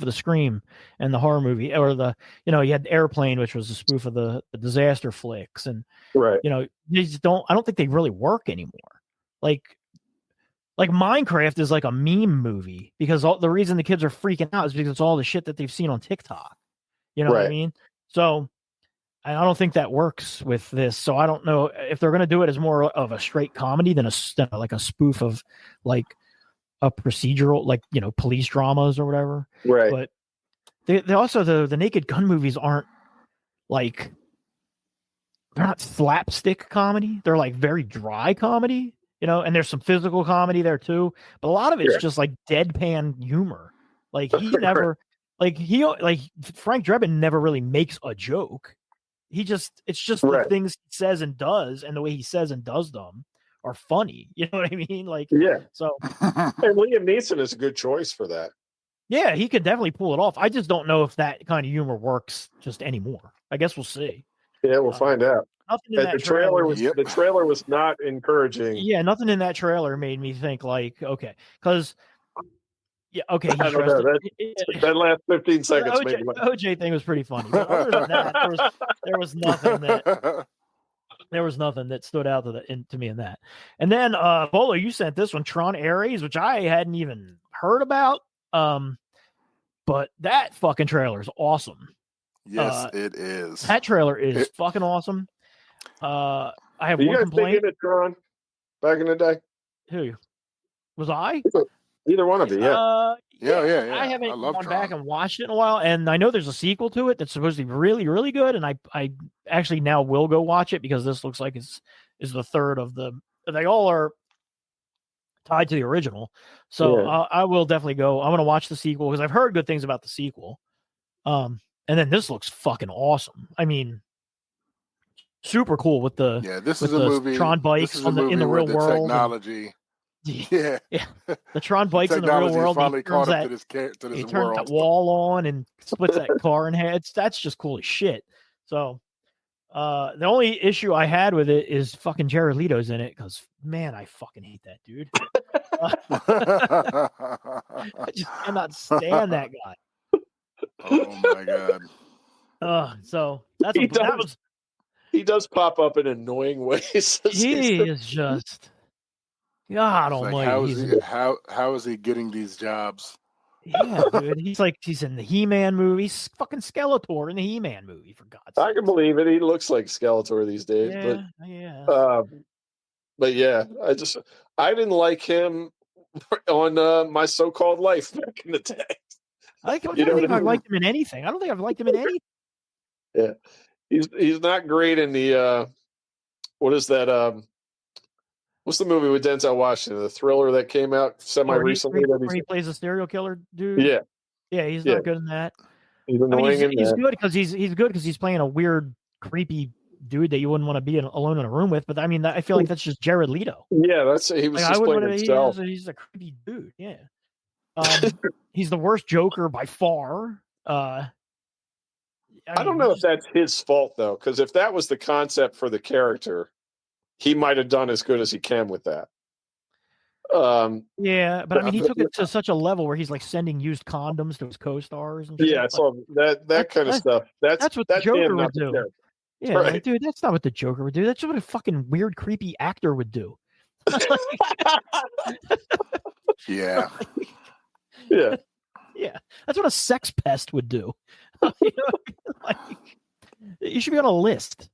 the Scream and the horror movie, or you had Airplane, which was a spoof of the disaster flicks, and they just don't. I don't think they really work anymore. Like Minecraft is like a meme movie because the reason the kids are freaking out is because it's all the shit that they've seen on TikTok. You know what I mean? So I don't think that works with this. So I don't know if they're going to do it as more of a straight comedy than like a spoof of like a procedural, like, you know, police dramas or whatever. Right. But they also, the Naked Gun movies aren't like, they're not slapstick comedy. They're like very dry comedy, you know, and there's some physical comedy there too. But a lot of it's just like deadpan humor. Like he never, like Frank Drebin never really makes a joke. It's just the things he says and does, and the way he says and does them are funny. You know what I mean? Like, so. And Liam Neeson is a good choice for that. Yeah, he could definitely pull it off. I just don't know if that kind of humor works just anymore. I guess we'll see. Yeah, we'll find out. Nothing in that the trailer was not encouraging. Yeah, nothing in that trailer made me think like, okay, because okay, I don't know. That last 15 seconds made me OJ thing was pretty funny. But other than that, there was nothing that stood out to me in that. And then Bolo, you sent this one, Tron Ares, which I hadn't even heard about. But that fucking trailer is awesome. Yes, it is. That trailer is fucking awesome. I have one complaint. You guys Tron back in the day? Who was I? Either one of you, yeah. Yeah. I haven't gone back and watched it in a while, and I know there's a sequel to it that's supposed to be really, really good, and I actually now will go watch it because this looks like is the third of the. They all are tied to the original, so I will definitely go. I'm going to watch the sequel because I've heard good things about the sequel. And then this looks fucking awesome. I mean, super cool with the this is a movie. Tron bikes in the real world. Technology. Yeah. The Tron bikes in the real world. Finally caught up to this he turns that wall on and splits that car in half. That's just cool as shit. So, the only issue I had with it is fucking Jared Leto's in it because, man, I fucking hate that dude. I just cannot stand that guy. Oh my god. So he does pop up in annoying ways. He is just God almighty. How is he getting these jobs? Yeah, dude. He's in the He-Man movie. He's fucking Skeletor in the He-Man movie, for God's sake. I can believe it. He looks like Skeletor these days. But yeah, I didn't like him on My So-Called Life back in the day. I don't think I've liked him in anything. I don't think I've liked him in anything. Yeah. He's not great in the what is that? What's the movie with Denzel Washington? The thriller that came out semi-recently. Where he plays a serial killer dude. Yeah, he's not good in that. He's annoying. He's good because he's playing a weird, creepy dude that you wouldn't want to be alone in a room with. But I mean, I feel like that's just Jared Leto. Yeah, he was just playing himself. He's a creepy dude. Yeah. He's the worst Joker by far. I don't know if that's his fault though, because if that was the concept for the character, he might have done as good as he can with that. Yeah, but I mean, he took it to such a level where he's like sending used condoms to his co-stars. And shit. So that kind of stuff. That's what the Joker would do. Character. Yeah, right. Like, dude, that's not what the Joker would do. That's what a fucking weird, creepy actor would do. Yeah. Yeah. Yeah. That's what a sex pest would do. You know, like, you should be on a list.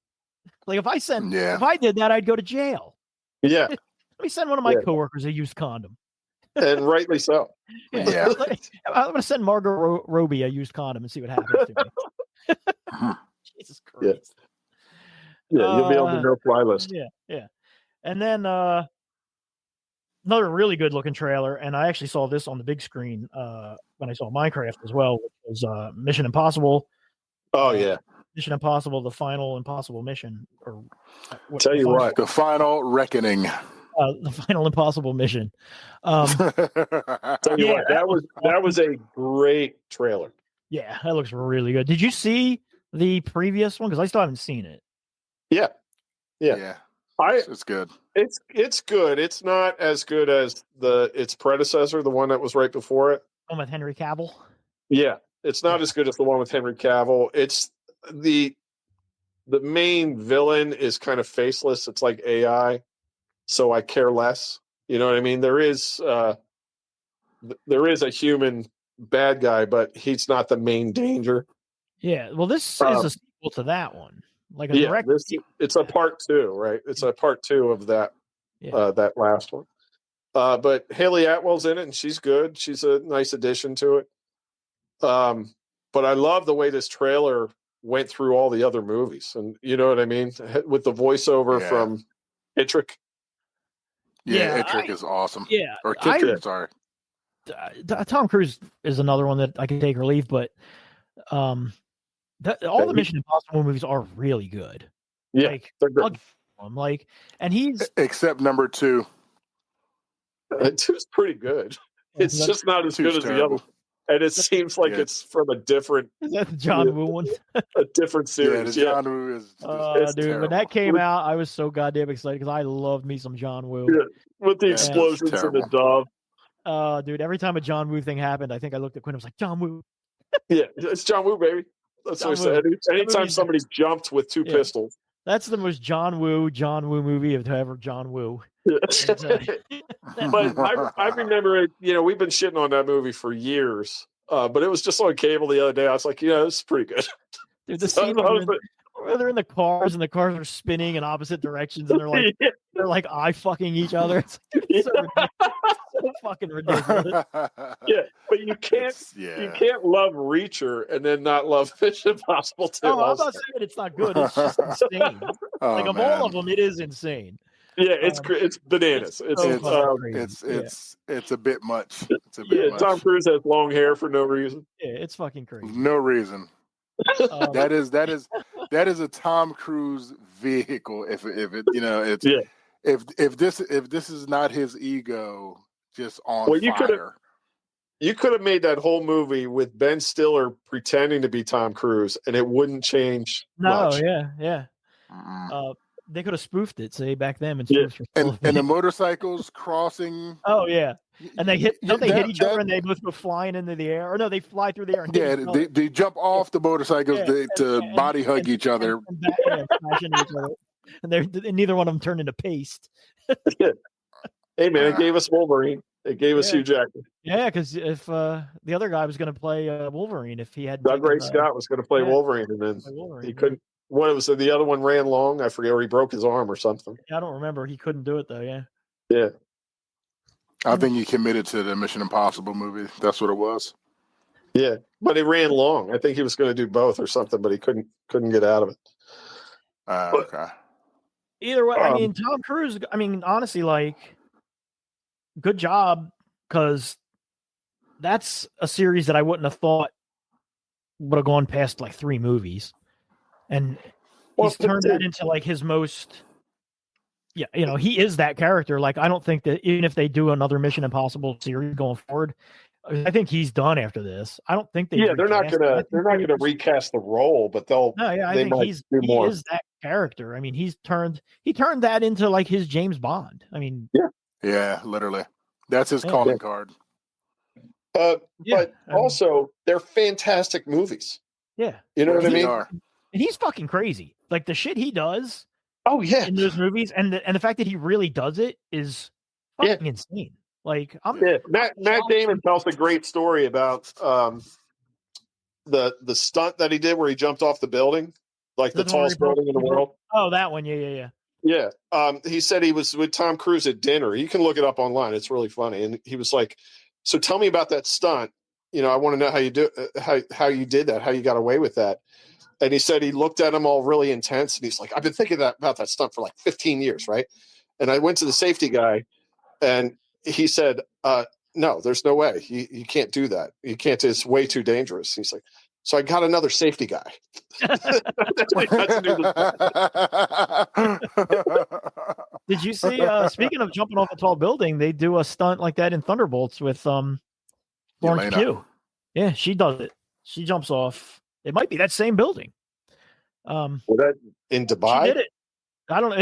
Like if I did that, I'd go to jail. Yeah. Let me send one of my coworkers a used condom. And rightly so. Yeah. I'm going to send Margot Robbie a used condom and see what happens to me. Jesus Christ. Yeah, you'll be on the no-fly list. Yeah. And then another really good-looking trailer, and I actually saw this on the big screen when I saw Minecraft as well, which was Mission Impossible. Oh, yeah. Mission Impossible, the final Impossible mission. Tell you what. The Final Reckoning. The final Impossible mission. Tell you what, that was a great trailer. Yeah, that looks really good. Did you see the previous one? Because I still haven't seen it. Yeah. It's good. It's good. It's not as good as its predecessor, the one that was right before it. One with Henry Cavill. Yeah, it's not as good as the one with Henry Cavill. It's the main villain is kind of faceless. It's like AI, so I care less. You know what I mean? There is a human bad guy, but he's not the main danger. Yeah. Well, this is a sequel to that one. Like a direct. It's a part 2, right? It's a part 2 of that that last one. But Haley Atwell's in it, and she's good. She's a nice addition to it. But I love the way this trailer went through all the other movies, and you know what I mean, with the voiceover from Ittrick. Yeah, Ittrick is awesome. Yeah, or Kittrick, sorry. Tom Cruise is another one that I can take or leave, but all the Mission Impossible movies are really good. Yeah, like, they're good. And he's except number 2. 2's pretty good. It's just not as good as the other. And it seems like it's from a different. Is that the John Woo one? A different series. Yeah, the John Woo is. Dude, terrible. When that came out, I was so goddamn excited because I loved me some John Woo. Yeah, with the explosions and the dove. Dude, every time a John Woo thing happened, I think I looked at Quinn. I was like, John Woo. Yeah, it's John Woo, baby. That's what I said. Anytime somebody jumped with 2 pistols. That's the most John Woo movie of ever John Woo. Yeah. But I remember it. We've been shitting on that movie for years. But it was just on cable the other day. I was like, this is pretty good. Dude, the scene where they're in the cars and the cars are spinning in opposite directions and they're like eye fucking each other. It's so fucking ridiculous. Yeah, but you can't love Reacher and then not love Mission Impossible 2. No, I'm not saying it's not good. It's just insane. Of all of them, it is insane. Yeah, it's bananas. It's a bit much. It's a bit much. Tom Cruise has long hair for no reason. Yeah, it's fucking crazy. No reason. That is a Tom Cruise vehicle. If this is not his ego just on fire. You could have made that whole movie with Ben Stiller pretending to be Tom Cruise, and it wouldn't change much. Yeah. They could have spoofed it, say back then, and the motorcycles crossing. Oh yeah, and they hit. Don't they hit each other and they both go flying into the air? Or no, they fly through the air. And they jump off the motorcycles to body hug each other. Smash into each other. And neither one of them turned into paste. Hey man, it gave us Wolverine. It gave us Hugh Jackman. Yeah, because if the other guy was going to play Wolverine, if he had Doug Ray Scott was going to play Wolverine, and then he couldn't. What was it? The other one ran long. I forget, or he broke his arm or something. I don't remember. He couldn't do it though. Yeah. I think he committed to the Mission Impossible movie. That's what it was. Yeah, but it ran long. I think he was going to do both or something, but he couldn't get out of it. Okay. Either way, I mean, Tom Cruise. I mean, honestly, good job, because that's a series that I wouldn't have thought would have gone past 3 movies. And he's turned that into his most, he is that character. I don't think that even if they do another Mission Impossible series going forward, I think he's done after this. I don't think they're not gonna recast the role, but they'll. No, yeah, I think he is that character. I mean, he turned that into his James Bond. I mean, yeah, literally, that's his calling card. But also, they're fantastic movies. Yeah, you know what I mean. And he's fucking crazy. The shit he does. Oh yeah, in those movies, and the fact that he really does it is fucking insane. Matt Damon tells a great story about the stunt that he did where he jumped off the building, the tallest building in the world. Oh, that one, yeah. Yeah. He said he was with Tom Cruise at dinner. You can look it up online. It's really funny. And he was like, "So tell me about that stunt. I want to know how you do how you did that, how you got away with that." And he said he looked at him all really intense, and he's like, "I've been thinking about that stunt for 15 years, right?" And I went to the safety guy, and he said, "No, there's no way. You can't do that. You can't. It's way too dangerous." He's like, "So I got another safety guy." Did you see? Speaking of jumping off a tall building, they do a stunt like that in Thunderbolts with Florence Pugh. Yeah, she does it. She jumps off. It might be that same building. That in Dubai? She did it. I don't know.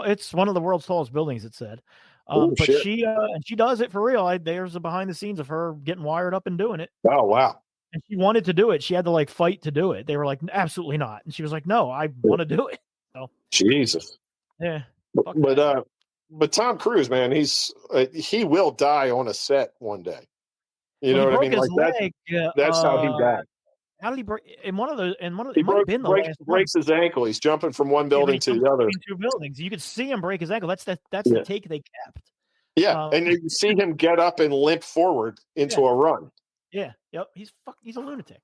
It's one of the world's tallest buildings, it said. But shit. She does it for real. There's a behind the scenes of her getting wired up and doing it. Oh wow. And she wanted to do it. She had to fight to do it. They were like, absolutely not. And she was like, no, I want to do it. So Jesus. Yeah. But Tom Cruise, man, he will die on a set one day. You know what I mean? That's how he died. How did he break in one of the? In one of He it might have been the last one. breaks his ankle. He's jumping from one Yeah, building to the other. between two buildings. You could see him break his ankle. That's the Yeah. take they kept. Yeah, and you see him get up and limp forward into a run. Yeah, yep. He's a lunatic.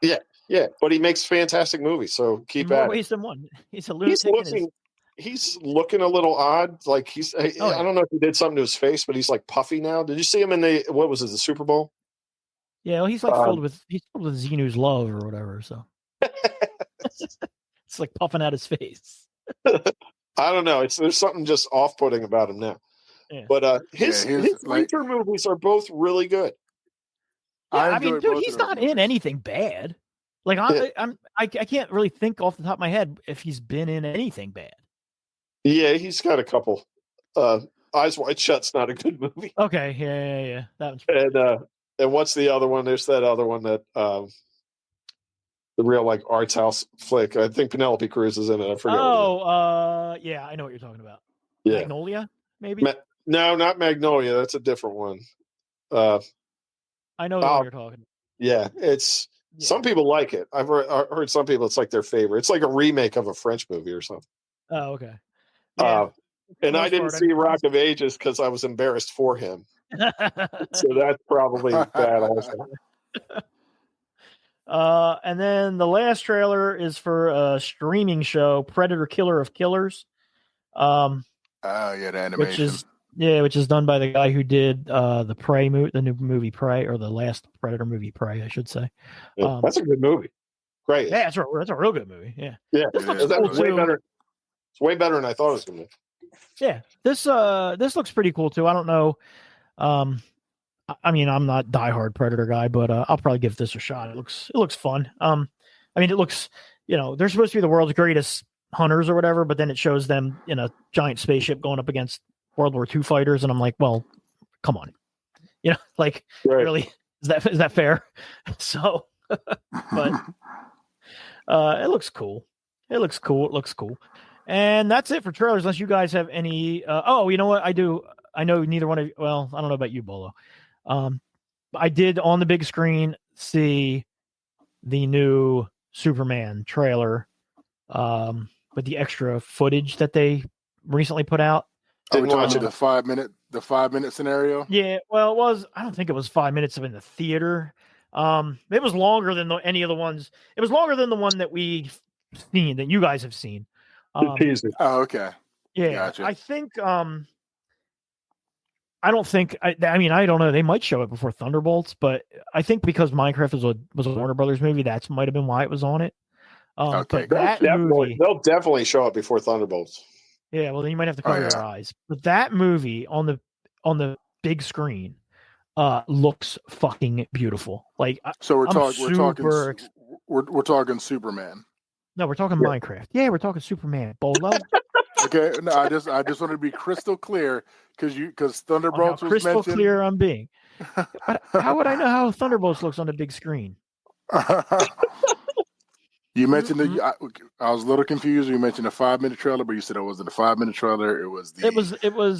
Yeah, but he makes fantastic movies. So keep in more at ways it. than one. He's a lunatic. He's looking a little odd. Like I don't know if he did something to his face, but he's like puffy now. Did you see him in the the Super Bowl? Yeah, well, he's like filled with Xenu's love or whatever. So it's like puffing out his face. I don't know. There's something just off-putting about him now. Yeah. But his winter movies are both really good. Yeah, I mean, dude, he's not in anything bad. Like I can't really think off the top of my head if he's been in anything bad. Yeah, he's got a couple. Eyes Wide Shut's not a good movie. Okay, yeah. That one's and what's the other one? There's that other one that the real like arts house flick. I think Penelope Cruz is in it. I forget. Yeah, I know what you're talking about. Yeah. Magnolia, maybe. No, not Magnolia. That's a different one. I know what you're talking about. Yeah, some people like it. I've heard some people it's like their favorite. It's like a remake of a French movie or something. Oh, okay. Yeah. And I didn't see Rock of Ages because I was embarrassed for him. So that's probably bad also. And then the last trailer is for a streaming show, Predator Killer of Killers. The animation. Which is done by the guy who did the Prey movie, the new movie Prey, or the last Predator movie Prey, I should say. That's a good movie. Great. Yeah, that's a real good movie. Yeah. This looks way better. It's way better than I thought it was going to be. Yeah, this looks pretty cool too. I don't know. I mean, I'm not diehard Predator guy, but I'll probably give this a shot. It looks fun. I mean, it looks, they're supposed to be the world's greatest hunters or whatever, but then it shows them in a giant spaceship going up against World War II fighters, and I'm like, well, come on, really, is that fair? So, but it looks cool. It looks cool. And that's it for trailers, unless you guys have any. You know what? I do. I know neither one of you. Well, I don't know about you, Bolo. I did on the big screen see the new Superman trailer, with the extra footage that they recently put out. Didn't watch it. The 5 minute scenario. Yeah, well, it was. I don't think it was 5 minutes in the theater. It was longer than any of the ones. It was longer than the one that we've seen, that you guys have seen. Okay. Yeah, gotcha. I think. I don't think. I mean, I don't know. They might show it before Thunderbolts, but I think because Minecraft was a Warner Brothers movie, that might have been why it was on it. Okay, but they'll definitely show it before Thunderbolts. Yeah, well, then you might have to cover your eyes. But that movie on the big screen looks fucking beautiful. Like, so we're talking Superman. No, we're talking Minecraft. Yeah, we're talking Superman. Bolo. Okay, no, I just want to be crystal clear because Thunderbolts was crystal mentioned. Clear I'm being. How would I know how Thunderbolts looks on the big screen? You mentioned I was a little confused. You mentioned a 5 minute trailer, but you said it wasn't a 5 minute trailer. It was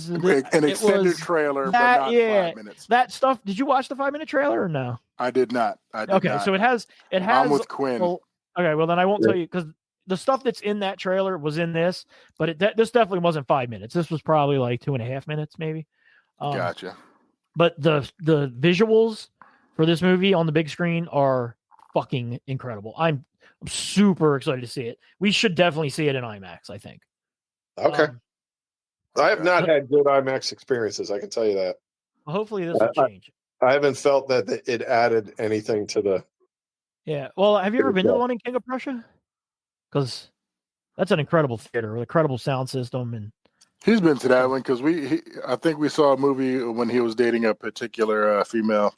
an extended trailer, but not 5 minutes. That stuff. Did you watch the 5 minute trailer or no? I did not. So it has. I'm with Quinn. Okay, well then I won't tell you, because the stuff that's in that trailer was in this, but this definitely wasn't 5 minutes. This was probably like 2.5 minutes, maybe. Gotcha. But the visuals for this movie on the big screen are fucking incredible. I'm super excited to see it. We should definitely see it in IMAX, I think. Okay. I have not had good IMAX experiences, I can tell you that. Well, hopefully this will change. I haven't felt that it added anything to the... Yeah. Well, have you ever been to the one in King of Prussia? Because that's an incredible theater with an incredible sound system. And he's been to that one because I think we saw a movie when he was dating a particular female.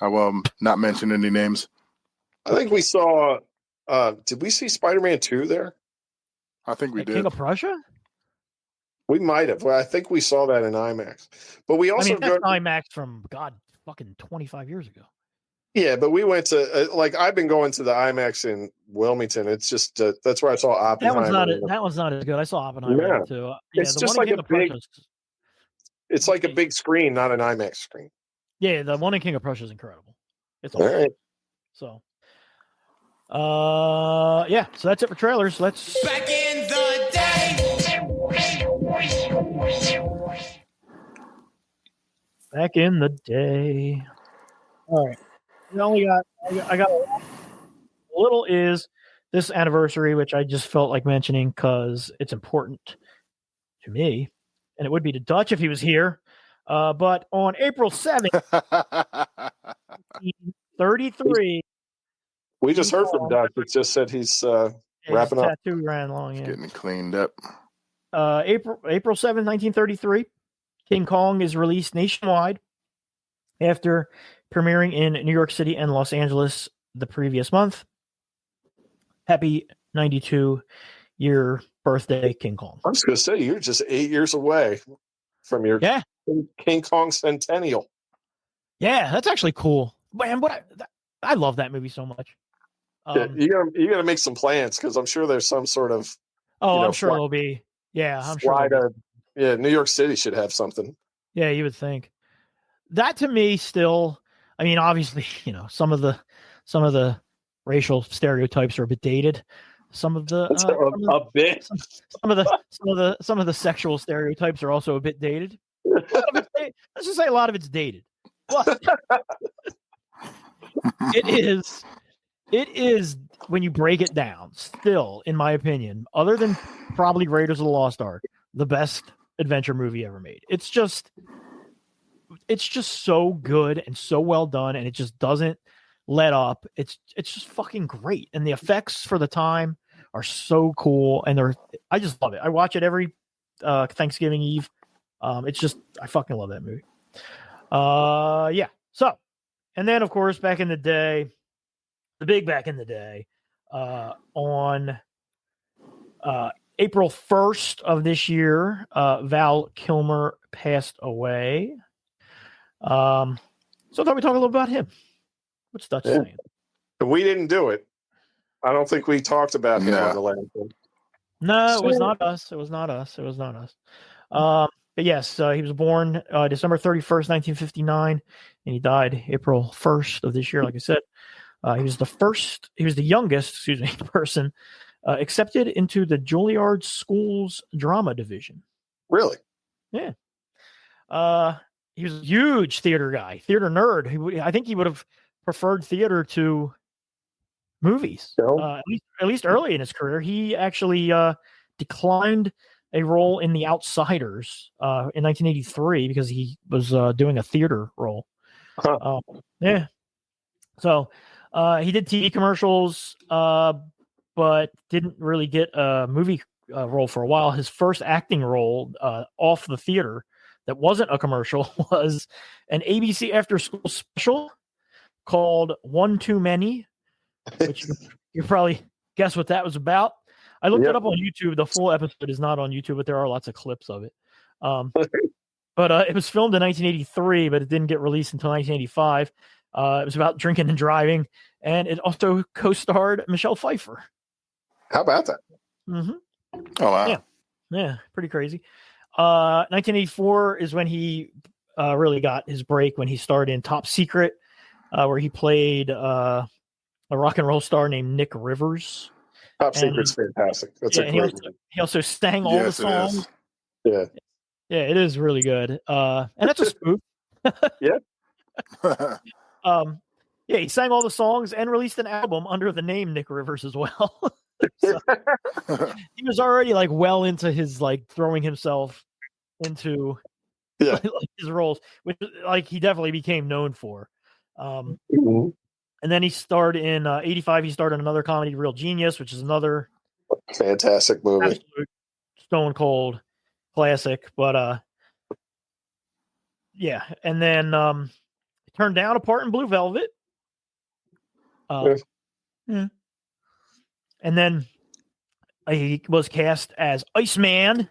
I will not mention any names. I think we saw... did we see Spider-Man 2 there? I think we did. King of Prussia? We might have. Well, I think we saw that in IMAX. But we also... that's IMAX from, fucking 25 years ago. Yeah, but we went to... I've been going to the IMAX in Wilmington. It's just... that's where I saw Oppenheimer. That one's not as good. I saw Oppenheimer too. It's just like a big... It's like a big screen, not an IMAX screen. Yeah, the one in King of Prussia is incredible. It's all right. So... Yeah, so that's it for trailers. Let's Back in the day. back in the day. All right. We only got I got a little is this anniversary, which I just felt like mentioning because it's important to me, and it would be to Dutch if he was here. But on April 7th, 1933, We just heard from Doc. It just said he's wrapping his up. tattoo ran long. Yeah. Getting cleaned up. April 7th, 1933, King Kong is released nationwide after premiering in New York City and Los Angeles the previous month. Happy 92-year birthday, King Kong. I was going to say, you're just 8 years away from your King Kong centennial. Yeah, that's actually cool. Man, I love that movie so much. You got to make some plans because I'm sure there's some sort of. I'm sure there'll be. Yeah, I'm sure. New York City should have something. Yeah, you would think. That to me still. I mean, obviously, some of the racial stereotypes are a bit dated. Some of the some of the sexual stereotypes are also a bit dated. Let's just say a lot of it's dated. But it is when you break it down, still, in my opinion, other than probably Raiders of the Lost Ark, the best adventure movie ever made. It's just so good and so well done, and it just doesn't let up. It's just fucking great, and the effects for the time are so cool, and I just love it. I watch it every Thanksgiving Eve. I fucking love that movie. Yeah. So, and then of course back in the day, on April 1st of this year, Val Kilmer passed away. So I thought we'd talk a little about him. What's Dutch saying? We didn't do it. I don't think we talked about him on the last one. No, it was not us. But yes, he was born December 31st, 1959, and he died April 1st of this year, like I said. He was the youngest, person accepted into the Juilliard School's drama division. Really? Yeah. He was a huge theater guy, theater nerd. I think he would have preferred theater to movies. At least early in his career. He actually declined a role in The Outsiders in 1983 because he was doing a theater role. Huh. Yeah. So he did TV commercials, but didn't really get a movie role for a while. His first acting role off the theater that wasn't a commercial was an ABC after-school special called One Too Many, which you probably guess what that was about. I looked it up on YouTube. The full episode is not on YouTube, but there are lots of clips of it. But it was filmed in 1983, but it didn't get released until 1985. It was about drinking and driving, and it also co-starred Michelle Pfeiffer. How about that? Mm-hmm. Oh, wow. Yeah, pretty crazy. 1984 is when he really got his break, when he starred in Top Secret, where he played a rock and roll star named Nick Rivers. Top Secret's fantastic. That's a great movie. He also sang all the songs. Yeah, it is really good. And that's a spoof. Yeah. He sang all the songs and released an album under the name Nick Rivers as well. So, he was already well into his throwing himself into his roles, which he definitely became known for. And then he starred in 85. He starred in another comedy, Real Genius, which is another fantastic movie, absolute stone cold classic. But and then he turned down a part in Blue Velvet. And then he was cast as Iceman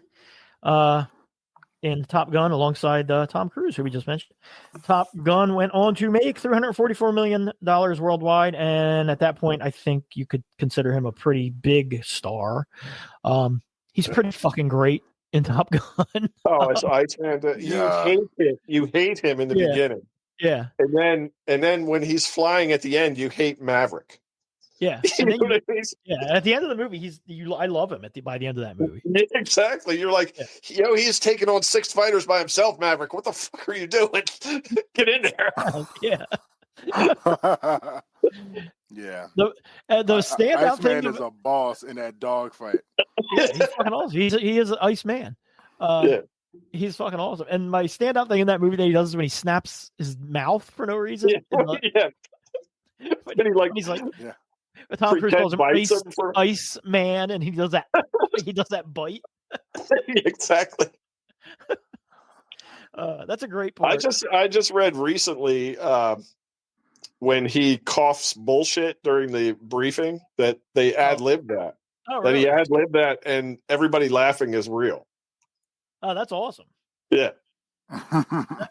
in Top Gun alongside Tom Cruise, who we just mentioned. Top Gun went on to make $344 million worldwide, and at that point, I think you could consider him a pretty big star. He's pretty fucking great in Top Gun. It's Iceman. You hate him in the beginning. Yeah. And then when he's flying at the end, you hate Maverick. Yeah, and then at the end of the movie, I love him by the end of that movie. Yeah, exactly. You're like, he's taking on 6 fighters by himself, Maverick. What the fuck are you doing? Get in there. Yeah. Yeah. The standout thing Iceman is a boss in that dogfight. Yeah, he's fucking awesome. He is Iceman. Yeah. He's fucking awesome. And my standout thing in that movie that he does is when he snaps his mouth for no reason. Yeah. He's like, Tom Cruise calls him Ice Man, and he does that. He does that bite. Exactly. That's a great part. I just read recently when he coughs bullshit during the briefing that they ad-libbed that. Oh, that really? he ad-libbed that, and everybody laughing is real. Oh, that's awesome. Yeah.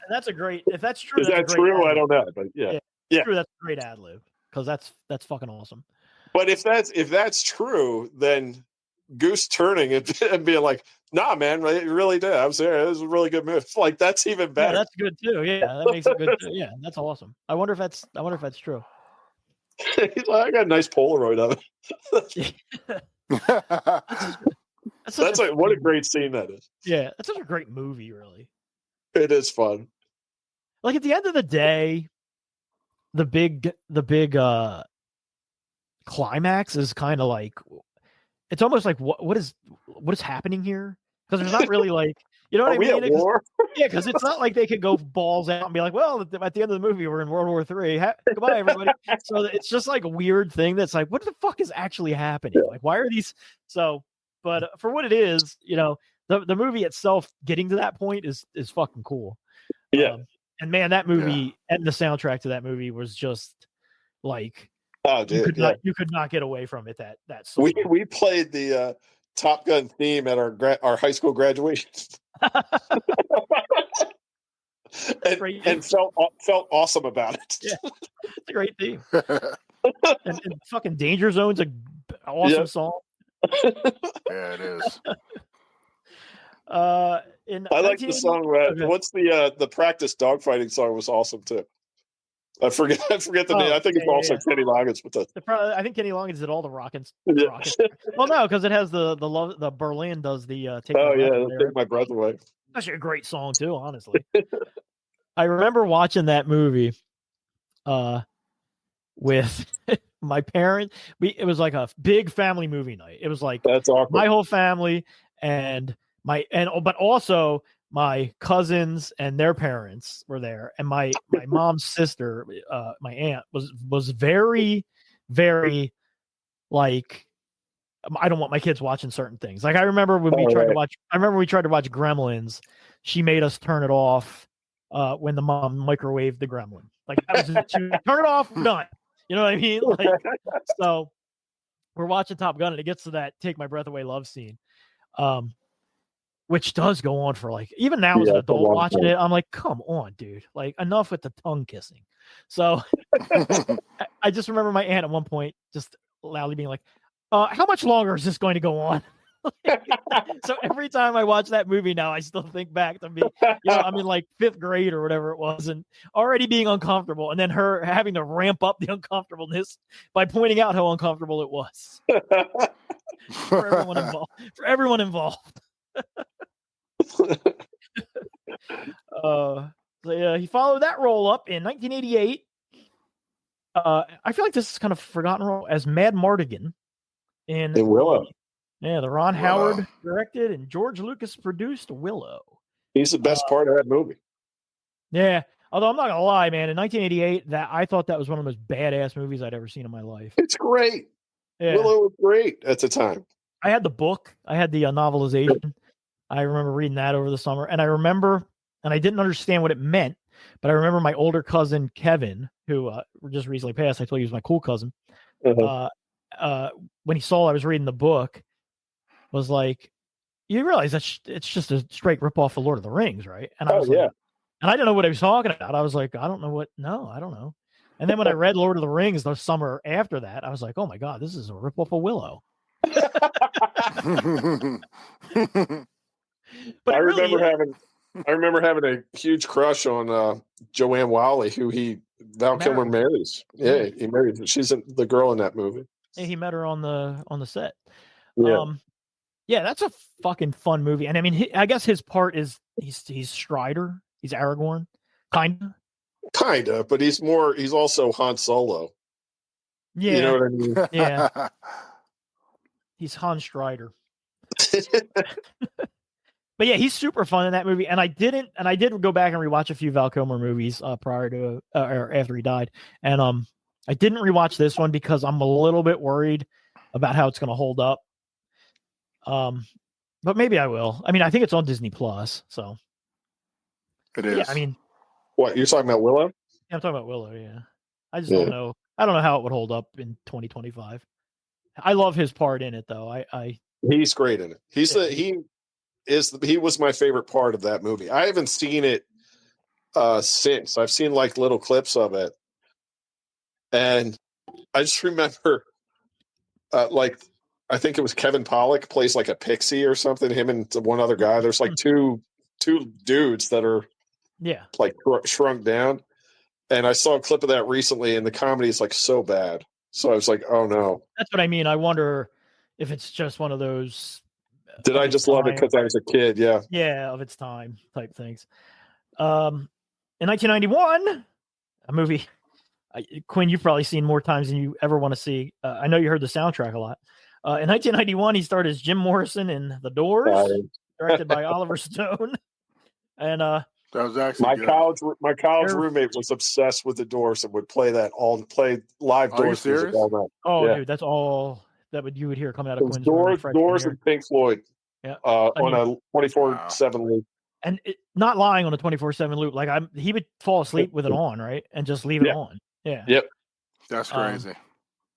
That's a great. If that's true, is that true? I don't know, but yeah. True, that's a great ad-lib because that's fucking awesome. But if that's true, then Goose turning and being like, "Nah, man, it really did. I was there. It was a really good move." Like that's even better. Yeah, that's good too. Yeah, that makes it good too. Yeah, that's awesome. I wonder if that's true. He's like, I got a nice Polaroid of it. What a great scene that is. Yeah, that's such a great movie. Really, it is fun. Like at the end of the day, the big climax is kind of like, it's almost like what is happening here, because there's not really like, you know what I mean? At war? Yeah, because it's not like they could go balls out and be like, well, at the end of the movie we're in World War III. Goodbye, everybody. So it's just like a weird thing that's like, what the fuck is actually happening? Like, why are these so? But for what it is, the movie itself getting to that point is fucking cool. Yeah. And man, that movie and the soundtrack to that movie was just like, oh, dude, you could not get away from it. That song. We played the Top Gun theme at our high school graduation, and felt awesome about it. Yeah, it's a great theme. and fucking Danger Zone's an awesome song. Yeah, it is. I like the song. What's the practice dogfighting song was awesome too. I forget the name. I think it's also Kenny Loggins. I think Kenny Loggins did all the rockets. Well, no, because it has the Berlin does the take. Take my breath away. Actually, a great song too. Honestly, I remember watching that movie, with my parents. It was like a big family movie night. It was like that's awkward. My whole family but also my cousins and their parents were there, and my mom's sister, my aunt, was very, very like, I don't want my kids watching certain things. Like I remember when we tried to watch Gremlins, she made us turn it off when the mom microwaved the gremlin. Like that was turn it off, done. You know what I mean? Like, so we're watching Top Gun and it gets to that take my breath away love scene. Which does go on for like, even now as an adult watching it, I'm like, come on, dude. Like, enough with the tongue kissing. So I just remember my aunt at one point just loudly being like, how much longer is this going to go on? So every time I watch that movie now, I still think back to me, I'm in like 5th grade or whatever it was, and already being uncomfortable, and then her having to ramp up the uncomfortableness by pointing out how uncomfortable it was for everyone involved. He followed that role up in 1988. I feel like this is kind of forgotten role as Mad Mardigan in Willow. Yeah, the Ron Howard directed and George Lucas produced Willow. He's the best part of that movie. Yeah, although I'm not gonna lie, man, in 1988, I thought that was one of the most badass movies I'd ever seen in my life. It's great. Yeah. Willow was great at the time. I had the book. I had the novelization. I remember reading that over the summer, and I didn't understand what it meant, but I remember my older cousin Kevin, who just recently passed. I told you he was my cool cousin. When he saw I was reading the book, was like, "You realize that it's just a straight ripoff of Lord of the Rings, right?" And I was like, and I didn't know what he was talking about. I was like, I don't know. And then when I read Lord of the Rings the summer after that, I was like, oh my God, this is a ripoff of Willow. But I remember having a huge crush on Joanne Whalley, who Val Kilmer marries. Yeah, he married. She's the girl in that movie. He met her on the set. Yeah. Yeah, that's a fucking fun movie. And I mean, I guess his part is he's Strider, he's Aragorn, Kinda, but he's also Han Solo. Yeah, you know what I mean. Yeah, he's Han Strider. But yeah, he's super fun in that movie. And I did go back and rewatch a few Val Kilmer movies prior to or after he died. And I didn't rewatch this one because I'm a little bit worried about how it's going to hold up. But maybe I will. I mean, I think it's on Disney Plus, so it is. Yeah, I mean, what you're talking about, Willow? Yeah, I'm talking about Willow. Yeah, I just don't know. I don't know how it would hold up in 2025. I love his part in it, though. He's great in it. He was my favorite part of that movie. I haven't seen it since. I've seen like little clips of it, and I just remember, like, I think it was Kevin Pollak plays like a pixie or something. Him and one other guy. There's like two dudes that are like shrunk down. And I saw a clip of that recently, and the comedy is like so bad. So I was like, oh no. That's what I mean. I wonder if it's just one of those. Did I just love it because I was a kid? Yeah. Yeah, of its time type things. In 1991, a movie, Quinn, you've probably seen more times than you ever want to see. I know you heard the soundtrack a lot. In 1991, he starred as Jim Morrison in The Doors, directed by Oliver Stone. And that was actually my college roommate was obsessed with The Doors and would play live Doors music all night. Oh, yeah. Dude, that's all you would hear coming out of Quinn's Doors and Pink Floyd. Yeah, on a 24/7 loop. And not lying on a 24/7 loop. Like he would fall asleep with it on, right, and just leave it on. Yeah. Yep. That's crazy.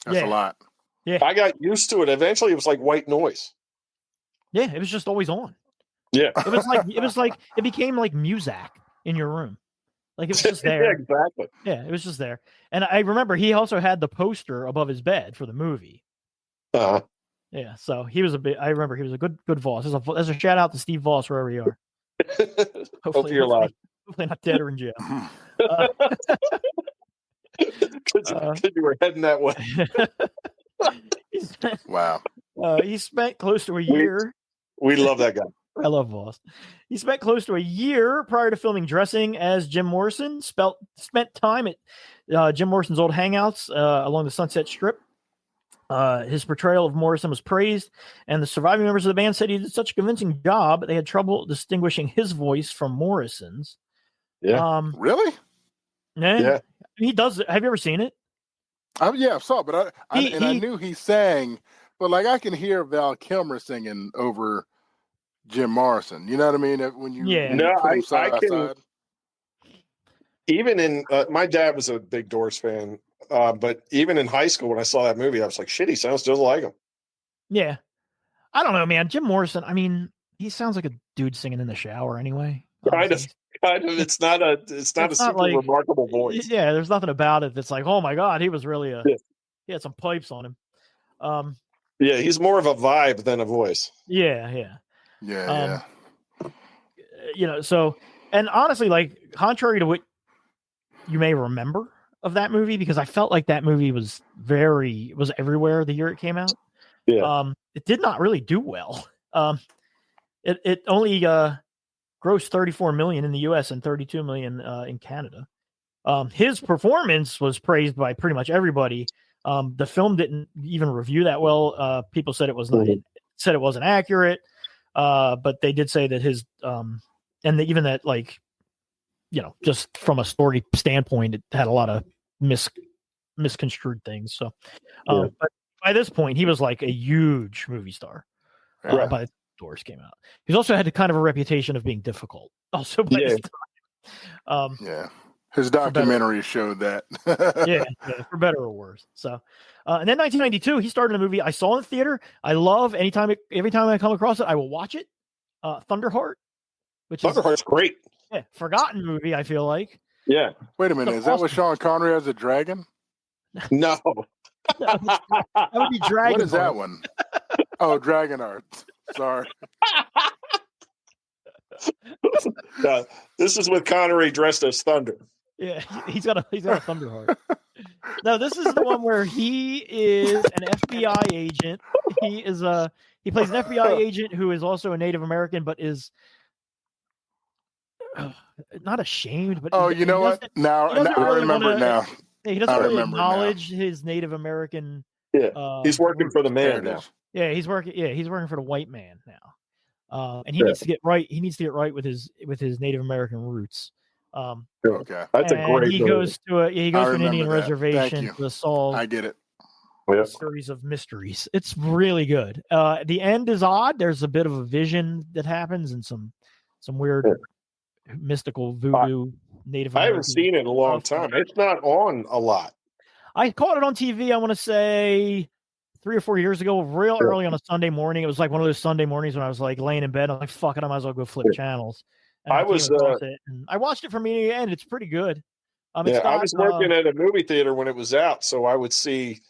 That's a lot. Yeah. I got used to it. Eventually, it was like white noise. Yeah, it was just always on. Yeah. It became like Muzak in your room. Like it was just there. Yeah, exactly. Yeah, it was just there. And I remember he also had the poster above his bed for the movie. Uh-huh. Yeah, so he was I remember he was a good Voss. There's a shout out to Steve Voss wherever you are. Hopefully you're alive. Hopefully not dead or in jail. Because you were heading that way. Wow. He spent close to a year. We love that guy. I love Voss. He spent close to a year prior to filming Dressing as Jim Morrison. Spent time at Jim Morrison's old hangouts along the Sunset Strip. His portrayal of Morrison was praised, and the surviving members of the band said he did such a convincing job they had trouble distinguishing his voice from Morrison's. Yeah. Really? Yeah. He does. Have you ever seen it? Yeah, I saw it, but I knew he sang, but like I can hear Val Kilmer singing over Jim Morrison. You know what I mean? When you put them side by side. Even in my dad was a big Doors fan. But even in high school, when I saw that movie, I was like, shit, he sounds just like him. Yeah. I don't know, man. Jim Morrison, I mean, he sounds like a dude singing in the shower anyway. Kind of. It's not a super remarkable voice. Yeah, there's nothing about it that's like, oh my God, he was really he had some pipes on him. Yeah, he's more of a vibe than a voice. Yeah. So, and honestly, like, contrary to what you may remember of that movie, because I felt like that movie was everywhere the year it came out. Yeah. It did not really do well. It only grossed $34 million in the US and $32 million in Canada. His performance was praised by pretty much everybody. The film didn't even review that well. People said it was said it wasn't accurate. But they did say that his even that, like, just from a story standpoint, it had a lot of misconstrued things. So, but by this point, he was like a huge movie star. By the Doors came out, he's also had kind of a reputation of being difficult. Also, by this time. His documentary showed that. For better or worse. So, and then 1992, he started a movie I saw in the theater. I love every time I come across it, I will watch it. Thunderheart, Thunderheart's great. Yeah, forgotten movie, I feel like. Yeah. Wait a minute. Is that with Sean Connery as a dragon? No. That would be Dragon. What is that one? Oh, Dragonheart. Sorry. This is with Connery dressed as Thunder. Yeah, he's got a Thunderheart. No, this is the one where he is an FBI agent. He plays an FBI agent who is also a Native American, but is not ashamed. But Oh, you know what? Now I remember now. He doesn't really acknowledge his Native American. Yeah, he's working for the man now. Yeah, he's working. Yeah, he's working for the white man now. And he needs to get right. He needs to get right with his Native American roots. Okay, that's a great. He goes to an Indian reservation to solve. I get it. A series of mysteries. It's really good. The end is odd. There's a bit of a vision that happens and some weird mystical voodoo Native American. I haven't seen it in a long time. It's not on a lot. I caught it on TV, I want to say 3 or 4 years ago, real early on a Sunday morning. It was like one of those Sunday mornings when I was like laying in bed. I'm like, fuck it, I might as well go flip channels. And I watched it from beginning to end. It's pretty good. I was working at a movie theater when it was out, so I would see,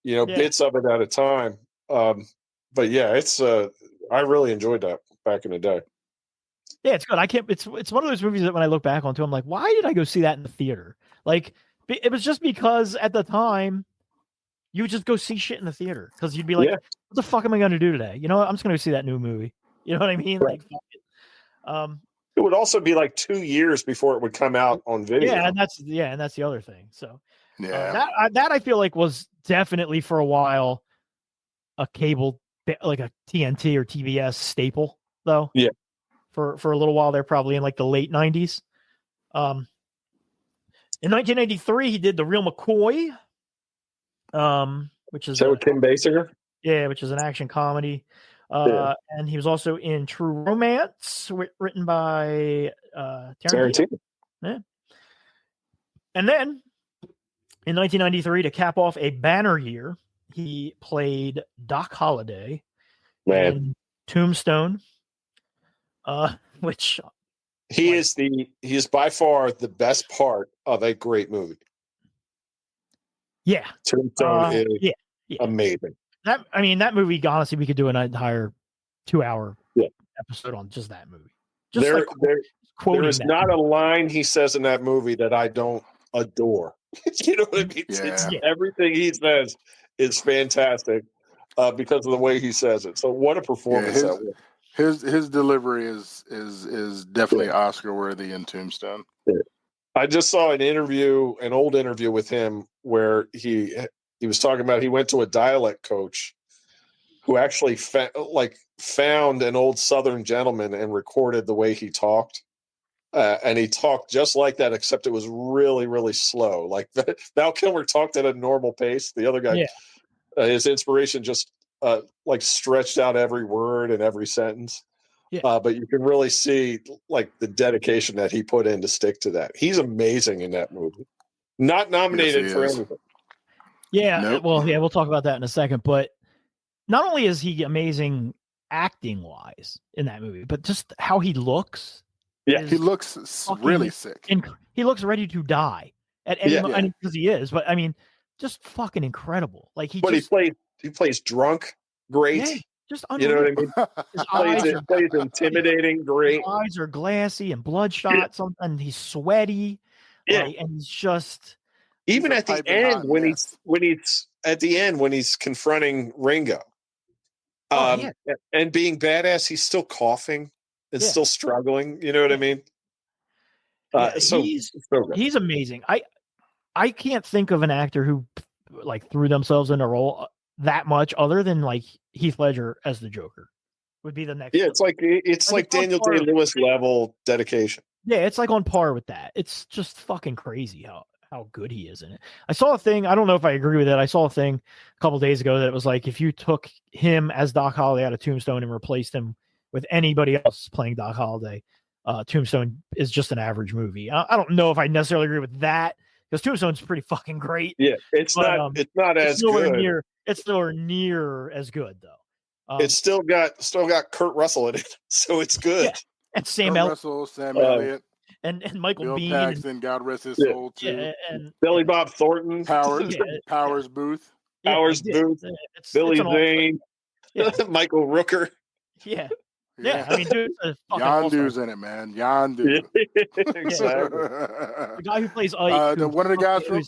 bits of it at a time. But yeah, it's I really enjoyed that back in the day. Yeah, it's good. It's one of those movies that when I look back onto, I'm like, why did I go see that in the theater? Like, it was just because at the time you would just go see shit in the theater because you'd be like, what the fuck am I going to do today? You know what? I'm just going to go see that new movie. You know what I mean? Right. Like, fuck it. It would also be like 2 years before it would come out on video. Yeah, and that's the other thing. So that I feel like was definitely for a while a cable, like a TNT or TBS staple, though. Yeah. For a little while there, probably in like the late 90s. In 1993, he did The Real McCoy, which is Kim Basinger. Yeah, which is an action comedy. And he was also in True Romance, written by Tarantino. Yeah. And then in 1993, to cap off a banner year, he played Doc Holliday in Tombstone, which he is by far the best part of a great movie. Yeah, Tombstone is amazing. That movie, honestly, we could do an entire 2-hour episode on just that movie. There is not a line he says in that movie that I don't adore. You know what I mean? Yeah. Everything he says is fantastic because of the way he says it. So what a performance that was. His delivery is definitely Oscar worthy in Tombstone. Yeah. I just saw an old interview with him where he was talking about he went to a dialect coach who actually found an old Southern gentleman and recorded the way he talked. And he talked just like that, except it was really, really slow. Like Val Kilmer talked at a normal pace. The other guy, his inspiration just stretched out every word and every sentence. Yeah. But you can really see like the dedication that he put in to stick to that. He's amazing in that movie. Not nominated for anything. Yeah, nope. Well, we'll talk about that in a second. But not only is he amazing acting wise in that movie, but just how he looks. Yeah, he looks really sick. And he looks ready to die at any moment, because he is. But I mean, just fucking incredible. Like he plays drunk, great. Yeah, just you know what I mean. He plays intimidating, great. His eyes are glassy and bloodshot. Something he's sweaty. Yeah, and he's just even at the end when he's confronting Ringo, and being badass, he's still coughing. It's still struggling. You know what I mean? He's amazing. I can't think of an actor who like threw themselves in a role that much other than like Heath Ledger as the Joker would be the next. Yeah, it's like Daniel Day-Lewis level dedication. Yeah, it's like on par with that. It's just fucking crazy how good he is in it. I saw a thing. I don't know if I agree with it. I saw a thing a couple days ago that it was like if you took him as Doc Holliday out of Tombstone and replaced him with anybody else playing Doc Holliday, Tombstone is just an average movie. I don't know if I necessarily agree with that because Tombstone's pretty fucking great. Yeah, it's not as good. It's nowhere near as good though. It's still got Kurt Russell in it, so it's good. Yeah. And Sam Elliott, and Michael Bill Biehn, Paxton, God rest his soul too. And Billy Bob Thornton, Powers Booth, Billy Zane, Michael Rooker. Yeah. I mean, dude, Yondu's in it, man. Yondu. Exactly. The guy who plays Ike. One of the guys from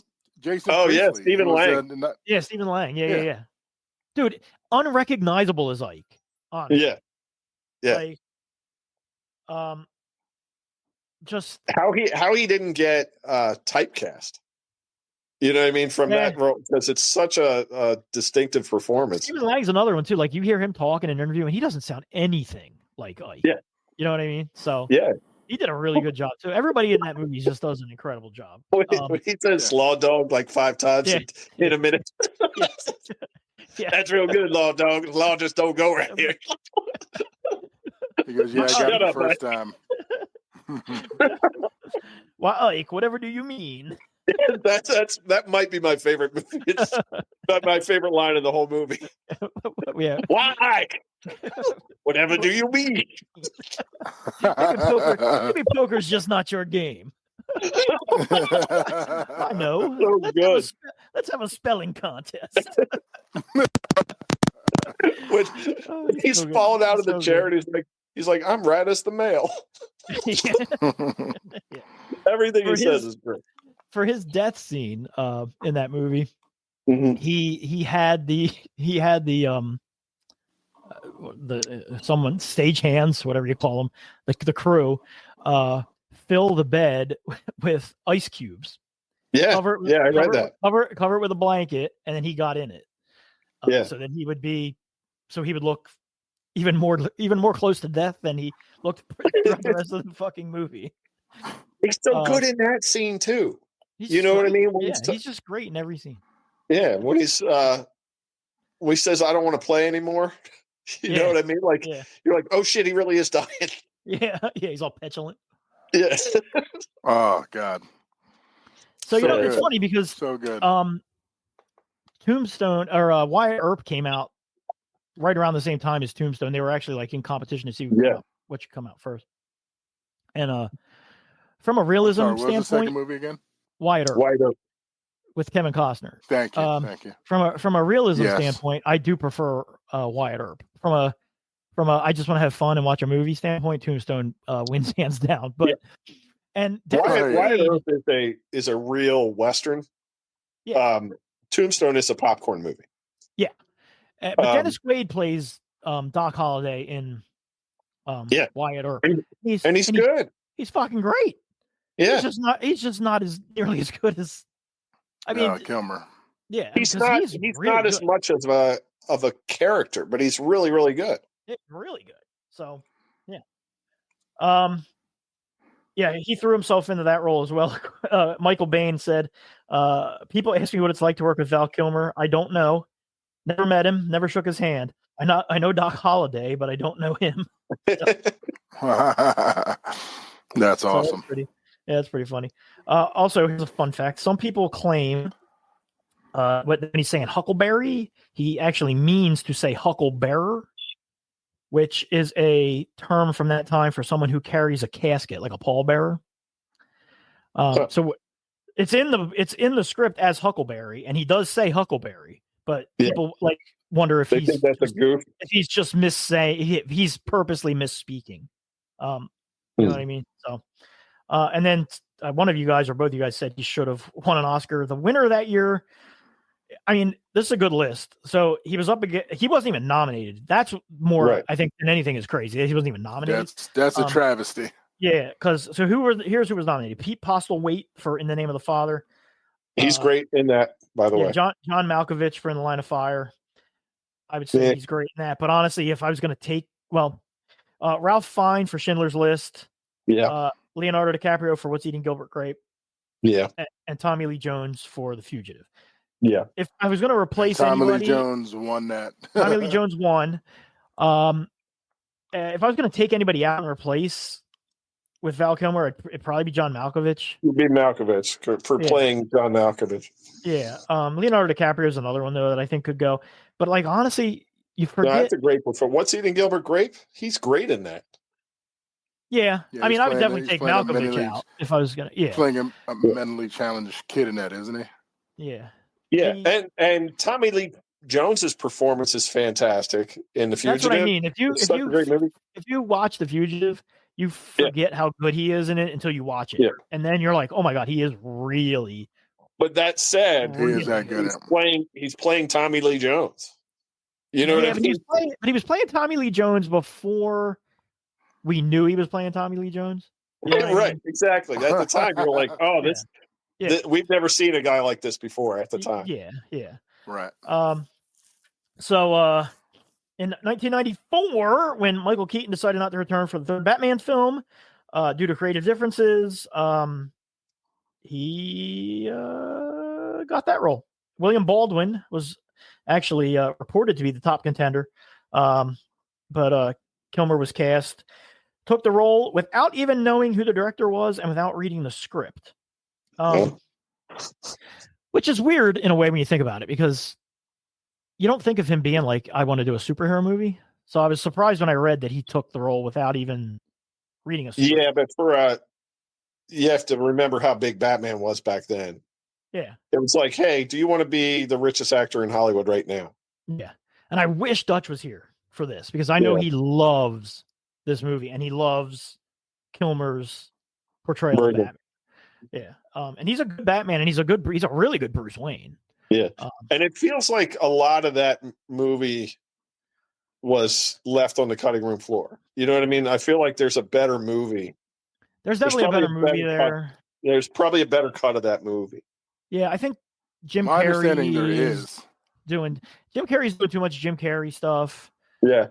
Jason. Oh, yeah, Priestley. Stephen He was, Lang. Yeah, Stephen Lang. Yeah. Yeah. Dude, unrecognizable as Ike. Honestly. Yeah. Like, just How he didn't get typecast. You know what I mean? From that role, because it's such a distinctive performance. Stephen Lang's another one too. Like you hear him talk in an interview, and he doesn't sound anything like Ike. Yeah. You know what I mean? So Yeah. he did a really good job too. Everybody in that movie just does an incredible job. He says "law dog" like 5 times in a minute. Yeah. That's real good, law dog. Law just don't go right here. He goes, "Yeah, I got it the first time." Well, Ike, whatever do you mean? That might be my favorite movie. It's not my favorite line in the whole movie. Yeah. Why? Whatever do you mean? Maybe poker's just not your game. I know. So good. Let's have a spelling contest. When he's so falling out of so the chair and he's like, I'm right as the mail. Yeah. Everything he says is great. For his death scene in that movie, Mm-hmm. he had the someone stagehands, whatever you call them, the crew, fill the bed with ice cubes. I read that. Cover it with a blanket, and then he got in it. So then he would look even more close to death than he looked throughout the rest of the fucking movie. He's so good in that scene too. You know what I mean? He's just great in every scene. Yeah, when he says, "I don't want to play anymore," you know what I mean? Like you're like, "Oh shit, he really is dying." Yeah, he's all petulant. Yeah. Oh God. So you know, it's funny because so good. Tombstone or Wyatt Earp came out right around the same time as Tombstone. They were actually like in competition to see what should come out first. And from a realism What was the standpoint, second movie again? Wyatt Earp with Kevin Costner. Thank you. From a realism standpoint, I do prefer Wyatt Earp. From a I just want to have fun and watch a movie standpoint, Tombstone wins hands down. But and Wyatt Earp is a real Western. Yeah. Tombstone is a popcorn movie. Yeah. But Dennis Quaid plays Doc Holliday in Wyatt Earp. He's good. He's fucking great. Yeah. He's just not as nearly as good as Kilmer. Yeah. He's not as much of a character, but he's really, really good. Yeah, really good. So he threw himself into that role as well. Michael Bain said, people ask me what it's like to work with Val Kilmer. I don't know. Never met him, never shook his hand. I know Doc Holliday, but I don't know him. That's awesome. That's pretty funny. Also, here's a fun fact. Some people claim when he's saying huckleberry, he actually means to say hucklebearer, which is a term from that time for someone who carries a casket, like a pallbearer. So it's in the script as huckleberry, and he does say huckleberry, but people wonder if he's that's a goof. If he's just he's purposely misspeaking. You know what I mean? So, and then one of you guys or both of you guys said he should have won an Oscar. The winner that year, I mean, this is a good list. So he was up again. He wasn't even nominated. That's more, I think, than anything is crazy. He wasn't even nominated. That's a travesty. Yeah, because here's who was nominated: Pete Postlethwaite for In the Name of the Father. He's great in that, by the way. John Malkovich for In the Line of Fire. I would say he's great in that. But honestly, if I was going to take, Ralph Fiennes for Schindler's List. Yeah. Leonardo DiCaprio for What's Eating Gilbert Grape. Yeah. And Tommy Lee Jones for The Fugitive. Yeah. If I was going to replace Tommy Lee Jones won that. Tommy Lee Jones won. If I was going to take anybody out and replace with Val Kilmer, it'd probably be John Malkovich. It'd be Malkovich for playing John Malkovich. Yeah. Leonardo DiCaprio is another one, though, that I think could go. But, honestly, you forget. No, that's a great one. For What's Eating Gilbert Grape, he's great in that. Yeah. I mean, I would definitely take Malkovich out if I was going to. Yeah. Playing a mentally challenged kid in that, isn't he? Yeah. Yeah. And Tommy Lee Jones's performance is fantastic in The Fugitive. That's what I mean. If you watch The Fugitive, you forget how good he is in it until you watch it. Yeah. And then you're like, oh my God, he is really, But that said, He is that good. he's playing Tommy Lee Jones. You know what I mean? He was playing Tommy Lee Jones before we knew he was playing Tommy Lee Jones. You know Right, exactly. At the time, you're like, "Oh, we've never seen a guy like this before." At the time, yeah, right. So in 1994, when Michael Keaton decided not to return for the third Batman film due to creative differences, he got that role. William Baldwin was actually reported to be the top contender, but Kilmer was cast, took the role without even knowing who the director was and without reading the script, which is weird in a way when you think about it, because you don't think of him being like, I want to do a superhero movie. So I was surprised when I read that he took the role without even reading a script. Yeah, but you have to remember how big Batman was back then. Yeah. It was like, hey, do you want to be the richest actor in Hollywood right now? Yeah. And I wish Dutch was here for this, because I know he loves this movie and he loves Kilmer's portrayal of Batman. Yeah. And he's a good Batman, and he's a really good Bruce Wayne. Yeah. And it feels like a lot of that movie was left on the cutting room floor. You know what I mean? I feel like there's a better movie. There's definitely a better movie there. There's probably a better cut of that movie. Yeah, I think Jim My Carrey understanding there is. Jim Carrey's doing too much Jim Carrey stuff. Yeah.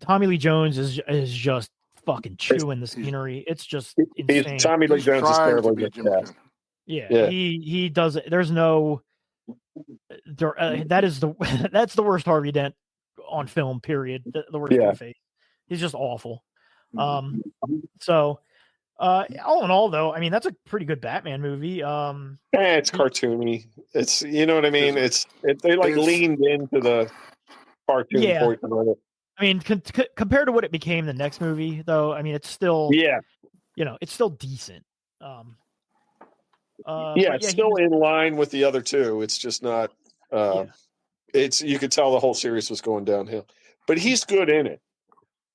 Tommy Lee Jones is just fucking chewing the scenery. It's just insane. Tommy Lee Jones is terrible. Yeah, he does it. There's no that's the worst Harvey Dent on film, period. The worst face. He's just awful. So all in all, though, I mean, that's a pretty good Batman movie. It's cartoony. It's, you know what I mean? They leaned into the cartoon portion of it. I mean, compared to what it became the next movie, though, I mean, it's still it's still decent. It's still in line with the other two. It's just not. It's, you could tell the whole series was going downhill, but he's good in it.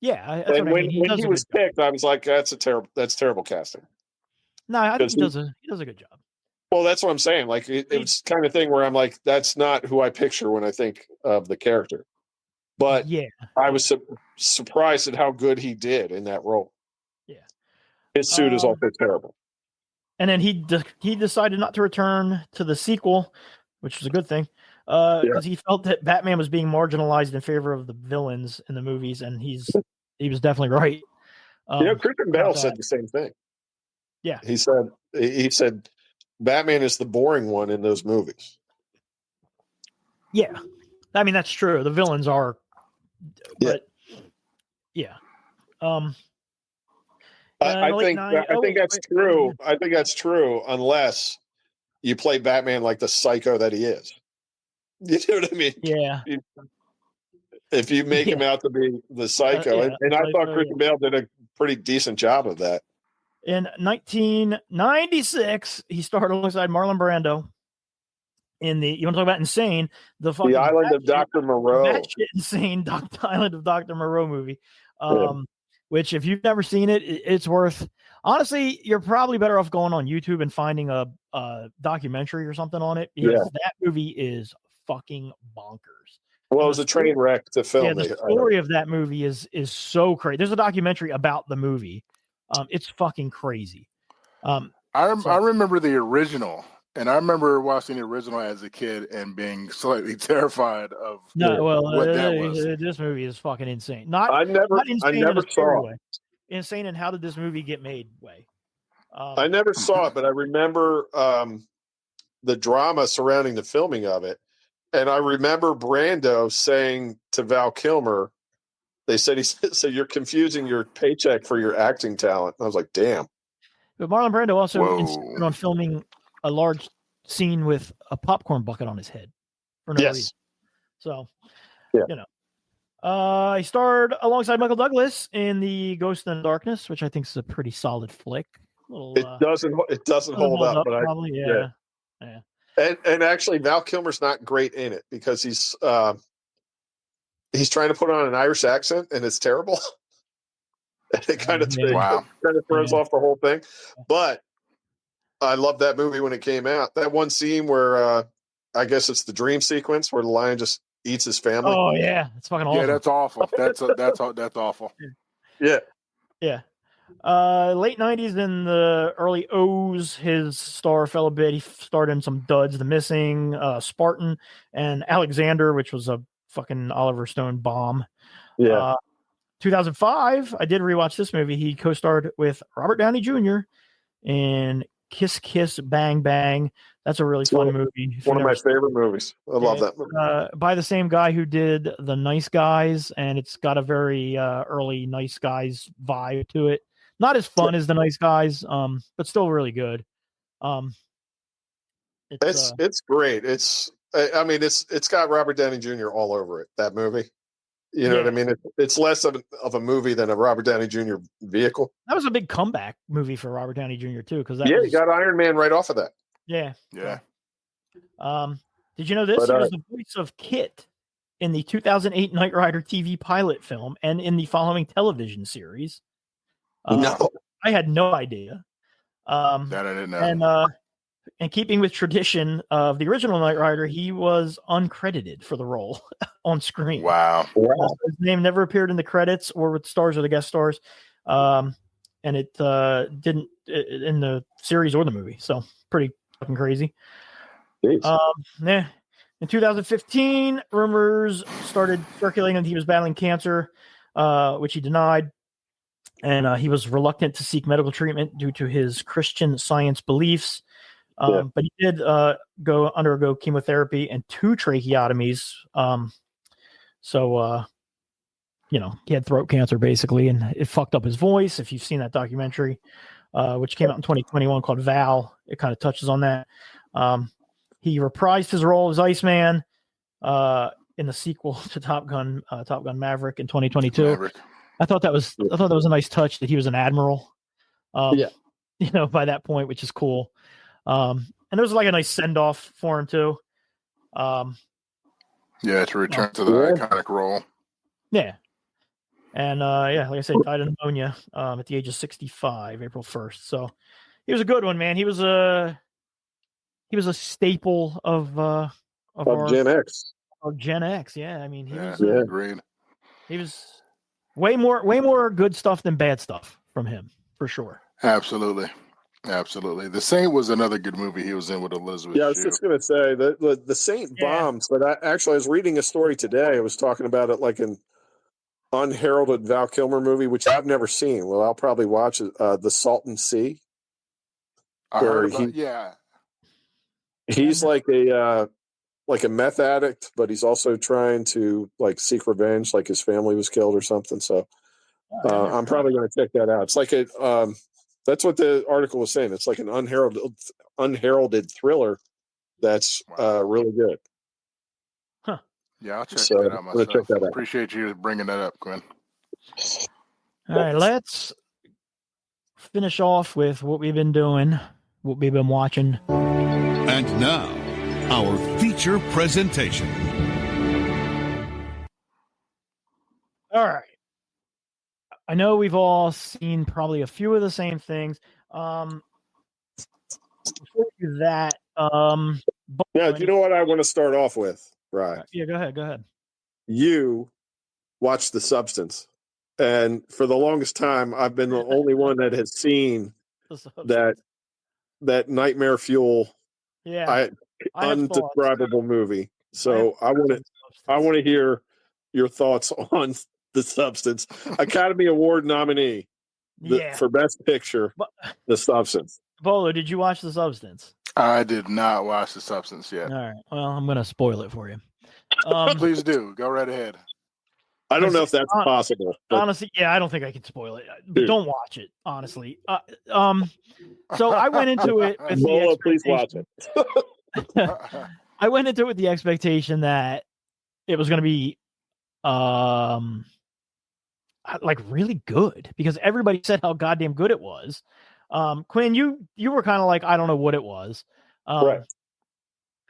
Yeah, and when he was picked, I was like, that's terrible casting. No, I think he does a good job. Well, that's what I'm saying. Like it was kind of thing where I'm like, that's not who I picture when I think of the character. But I was surprised at how good he did in that role. Yeah, his suit is also terrible. And then he decided not to return to the sequel, which was a good thing, because he felt that Batman was being marginalized in favor of the villains in the movies, and he was definitely right. Christian Bale said the same thing. Yeah, he said Batman is the boring one in those movies. Yeah, I mean that's true. The villains are, but I think that's true. I think that's true unless you play Batman like the psycho that he is. You know what I mean? Yeah. If you make him out to be the psycho, and I thought Christian Bale did a pretty decent job of that. In 1996, he starred alongside Marlon Brando in you want to talk about insane? The Island of Dr. Moreau. Insane Island of Dr. Moreau movie. Which, if you've never seen it, it's worth. Honestly, you're probably better off going on YouTube and finding a documentary or something on it, because that movie is fucking bonkers. Well, it was a train wreck to film. Yeah, the story of that movie is so crazy. There's a documentary about the movie. It's fucking crazy. I remember the original, and I remember watching the original as a kid and being slightly terrified of what that was. This movie is fucking insane. I never saw it. Insane, and how did this movie get made? I never saw it, but I remember the drama surrounding the filming of it, and I remember Brando saying to Val Kilmer, he said, "You're confusing your paycheck for your acting talent." And I was like, "Damn." But Marlon Brando also insisted on filming a large scene with a popcorn bucket on his head for no reason. So, he starred alongside Michael Douglas in The Ghost in the Darkness, which I think is a pretty solid flick. It doesn't hold up, but probably, yeah. And actually, Val Kilmer's not great in it because he's trying to put on an Irish accent, and it's terrible. And it kind of throws off the whole thing. But I love that movie when it came out. That one scene where I guess it's the dream sequence where the lion just eats his family. Oh yeah, it's fucking awesome. Yeah, that's awful. That's awful. Yeah. Yeah. Late 90s and the early O's, his star fell a bit. He starred in some duds, The Missing, Spartan, and Alexander, which was a fucking Oliver Stone bomb. Yeah. 2005, I did rewatch this movie. He co-starred with Robert Downey Jr. in Kiss Kiss Bang Bang. That's a really fun movie. One of my favorite movies. I love that movie. By the same guy who did The Nice Guys, and it's got a very early Nice Guys vibe to it. Not as fun as The Nice Guys, but still really good. It's great. It's got Robert Downey Jr. all over it. That movie. You know what I mean? It's less of a movie than a Robert Downey Jr. vehicle. That was a big comeback movie for Robert Downey Jr. too, because he got Iron Man right off of that. Yeah. Yeah. Did you know this? He was the voice of Kit in the 2008 Knight Rider TV pilot film and in the following television series. No, I had no idea. That I didn't know. And keeping with tradition of the original Knight Rider, he was uncredited for the role on screen. Wow. His name never appeared in the credits or with stars or the guest stars. And it didn't in the series or the movie. So pretty fucking crazy. Yeah. In 2015, rumors started circulating that he was battling cancer, which he denied. And he was reluctant to seek medical treatment due to his Christian Science beliefs. But he did undergo chemotherapy and 2 tracheotomies. So he had throat cancer basically, and it fucked up his voice. If you've seen that documentary, which came out in 2021 called Val, it kind of touches on that. He reprised his role as Iceman in the sequel to Top Gun Maverick in 2022. Maverick. I thought that was a nice touch that he was an admiral. By that point, which is cool. And there was like a nice send off for him too. To return to the iconic role. Yeah. And like I said, died of pneumonia at the age of 65, April 1st. So he was a good one, man. He was a staple of our Gen X. Of Gen X, yeah. I mean, he was great. He was way more good stuff than bad stuff from him, for sure. Absolutely. The Saint was another good movie he was in with Elizabeth. Yeah, I was just going to say the Saint bombs, but I was reading a story today. I was talking about it like an unheralded Val Kilmer movie, which I've never seen. Well, I'll probably watch it, The Salton Sea. I heard about, he's like a meth addict, but he's also trying to like seek revenge, like his family was killed or something. So I'm probably going to check that out. It's like that's what the article was saying. It's like an unheralded thriller that's really good. Huh. Yeah, I'll check that out myself. Check that out. Appreciate you bringing that up, Quinn. All right, let's finish off with what we've been doing, what we've been watching. And now, our feature presentation. All right. I know we've all seen probably a few of the same things. Before we do that, do you know what I want to start off with? Right. Yeah, go ahead. You watched The Substance. And for the longest time, I've been the only one that has seen that nightmare fuel, undescribable movie. So I want to hear your thoughts on The Substance, Academy Award nominee for Best Picture, The Substance. Bolo, did you watch The Substance? I did not watch The Substance yet. All right. Well, I'm going to spoil it for you. Please do. Go right ahead. I don't know if that's possible. Honestly, I don't think I can spoil it. But don't watch it, honestly. So I went into it with Bolo, please watch it. I went into it with the expectation that it was going to be like really good because everybody said how goddamn good it was. Quinn, you were kind of like, I don't know what it was. Right.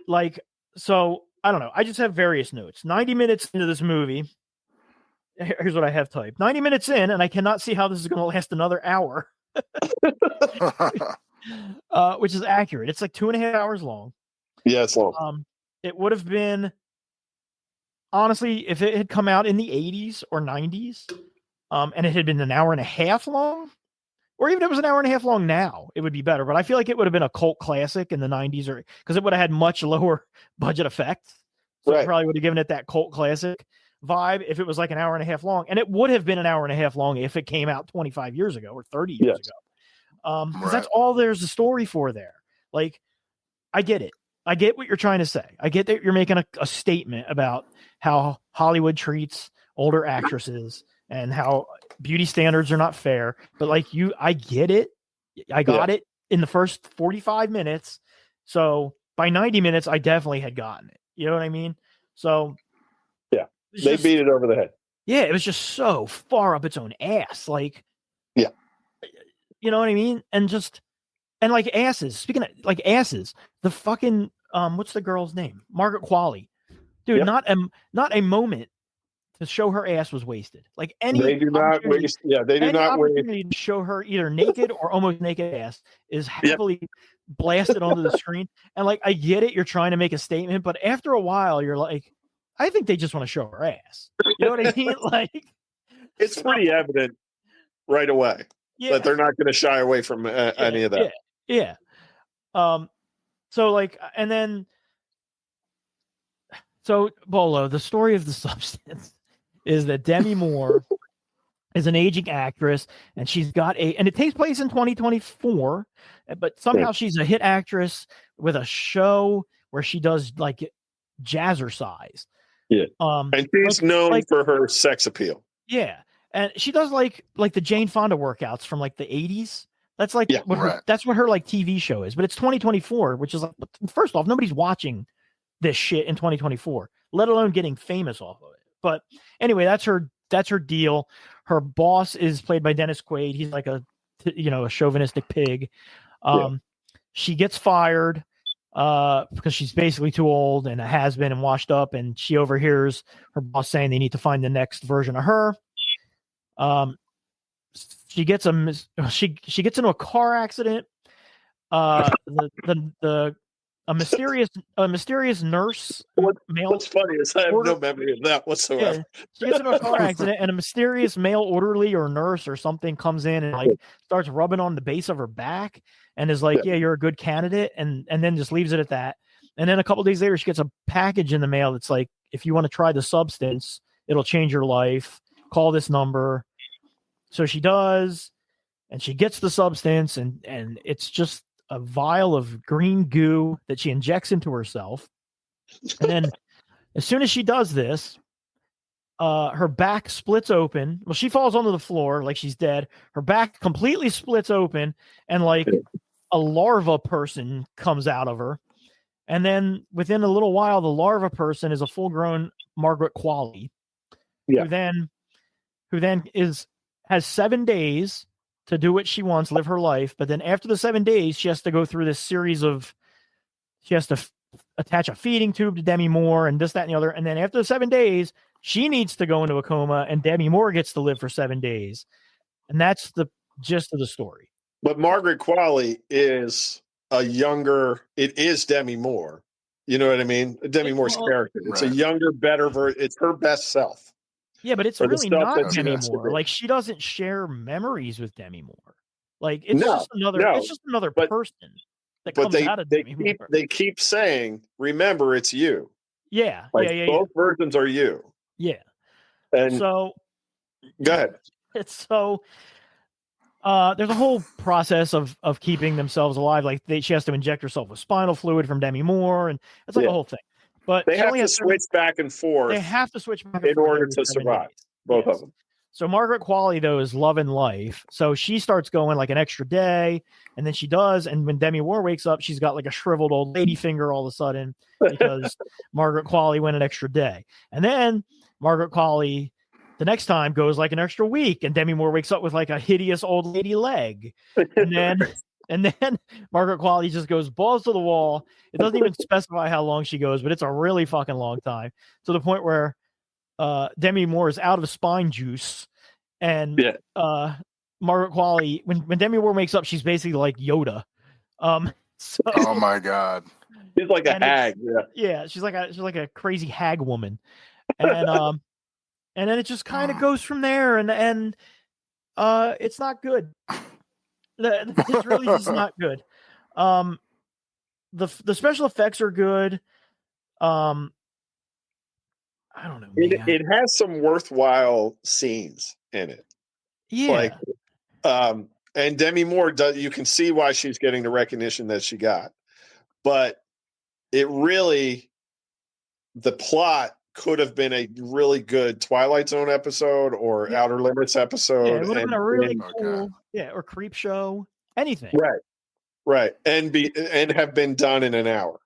Like, so I don't know. I just have various notes. 90 minutes into this movie. Here's what I have typed. 90 minutes in, and I cannot see how this is going to last another hour. which is accurate. It's like 2.5 hours long. Yeah, it's long. It would have been, honestly, if it had come out in the 80s or 90s, and it had been an hour and a half long, or even if it was an hour and a half long now, it would be better. But I feel like it would have been a cult classic in the 90s, or because it would have had much lower budget effects. So it probably would have given it that cult classic vibe if it was like an hour and a half long. And it would have been an hour and a half long if it came out 25 years ago or 30 years ago. Because that's all there's a story for there. Like, I get it. I get what you're trying to say. I get that you're making a statement about how Hollywood treats older actresses and how beauty standards are not fair. But like I get it. I got it in the first 45 minutes. So by 90 minutes, I definitely had gotten it. You know what I mean? So yeah, they beat it over the head. Yeah, it was just so far up its own ass. Like, yeah, you know what I mean? And like asses. Speaking of like asses, the fucking what's the girl's name? Margaret Qualley. Dude, not a moment to show her ass was wasted. Like they do not waste. Yeah, they do not waste. To show her either naked or almost naked ass is heavily blasted onto the screen. And like, I get it, you're trying to make a statement, but after a while, you're like, I think they just want to show her ass. You know what I mean? Like, it's pretty evident right away that they're not going to shy away from any of that. Yeah. So like, and then, so Bolo, the story of The Substance is that Demi Moore is an aging actress, and she's got and it takes place in 2024, but somehow she's a hit actress with a show where she does like jazzercise. Yeah. And she's known for her sex appeal. Yeah. And she does like the Jane Fonda workouts from like the 80s. That's like that's what her like TV show is. But it's 2024, which is like, first off, nobody's watching this shit in 2024, let alone getting famous off of it. But anyway, that's her deal. Her boss is played by Dennis Quaid. He's like a chauvinistic pig. She gets fired because she's basically too old and has been and washed up, and she overhears her boss saying they need to find the next version of her. She gets into a car accident. A mysterious nurse. What's funny is I have no memory of that whatsoever. Yeah, she gets into a car accident, and a mysterious male orderly or nurse or something comes in and like starts rubbing on the base of her back and is like, "Yeah, you're a good candidate," and then just leaves it at that. And then a couple of days later, she gets a package in the mail that's like, "If you want to try the substance, it'll change your life. Call this number." So she does, and she gets the substance, and it's just a vial of green goo that she injects into herself. And then as soon as she does this, her back splits open. Well, she falls onto the floor like she's dead. Her back completely splits open, and like a larva person comes out of her. And then within a little while, the larva person is a full-grown Margaret Qualley, who then has 7 days to do what she wants, live her life. But then after the 7 days, she has to go through this series of, she has to attach a feeding tube to Demi Moore and this, that, and the other. And then after the 7 days, she needs to go into a coma, and Demi Moore gets to live for 7 days. And that's the gist of the story. But Margaret Qualley is it is Demi Moore. You know what I mean? Demi Moore's character. It's a younger, better version. It's her best self. Yeah, but it's really not Demi Moore. Like, she doesn't share memories with Demi Moore. Like, it's just another person that comes out of Demi Moore. They keep saying, "Remember, it's you." Yeah, both versions are you. Yeah. And so, go ahead. It's so. There's a whole process of keeping themselves alive. Like, she has to inject herself with spinal fluid from Demi Moore, and it's like a whole thing. But they have to switch back and forth. They have to switch back in order to survive. Both of them. So Margaret Qualley, though, is loving life. So she starts going like an extra day, and then she does. And when Demi Moore wakes up, she's got like a shriveled old lady finger all of a sudden because Margaret Qualley went an extra day. And then Margaret Qualley, the next time, goes like an extra week, and Demi Moore wakes up with like a hideous old lady leg. And then Margaret Qualley just goes balls to the wall. It doesn't even specify how long she goes, but it's a really fucking long time, to the point where Demi Moore is out of spine juice. And Margaret Qualley, when Demi Moore wakes up, she's basically like Yoda. So Oh my God. She's like a And it's- hag. Yeah. yeah, she's like a crazy hag woman, and then it just kind of goes from there, and it's not good. It's really just not good. The special effects are good. I don't know, man. It has some worthwhile scenes in it. Yeah, Like, and Demi Moore does. You can see why she's getting the recognition that she got, but it really, the plot could have been a really good Twilight Zone episode or Yeah. Outer Limits episode. yeah, it would have been a really and- cool, or Creep Show, anything. right, and have been done in an hour.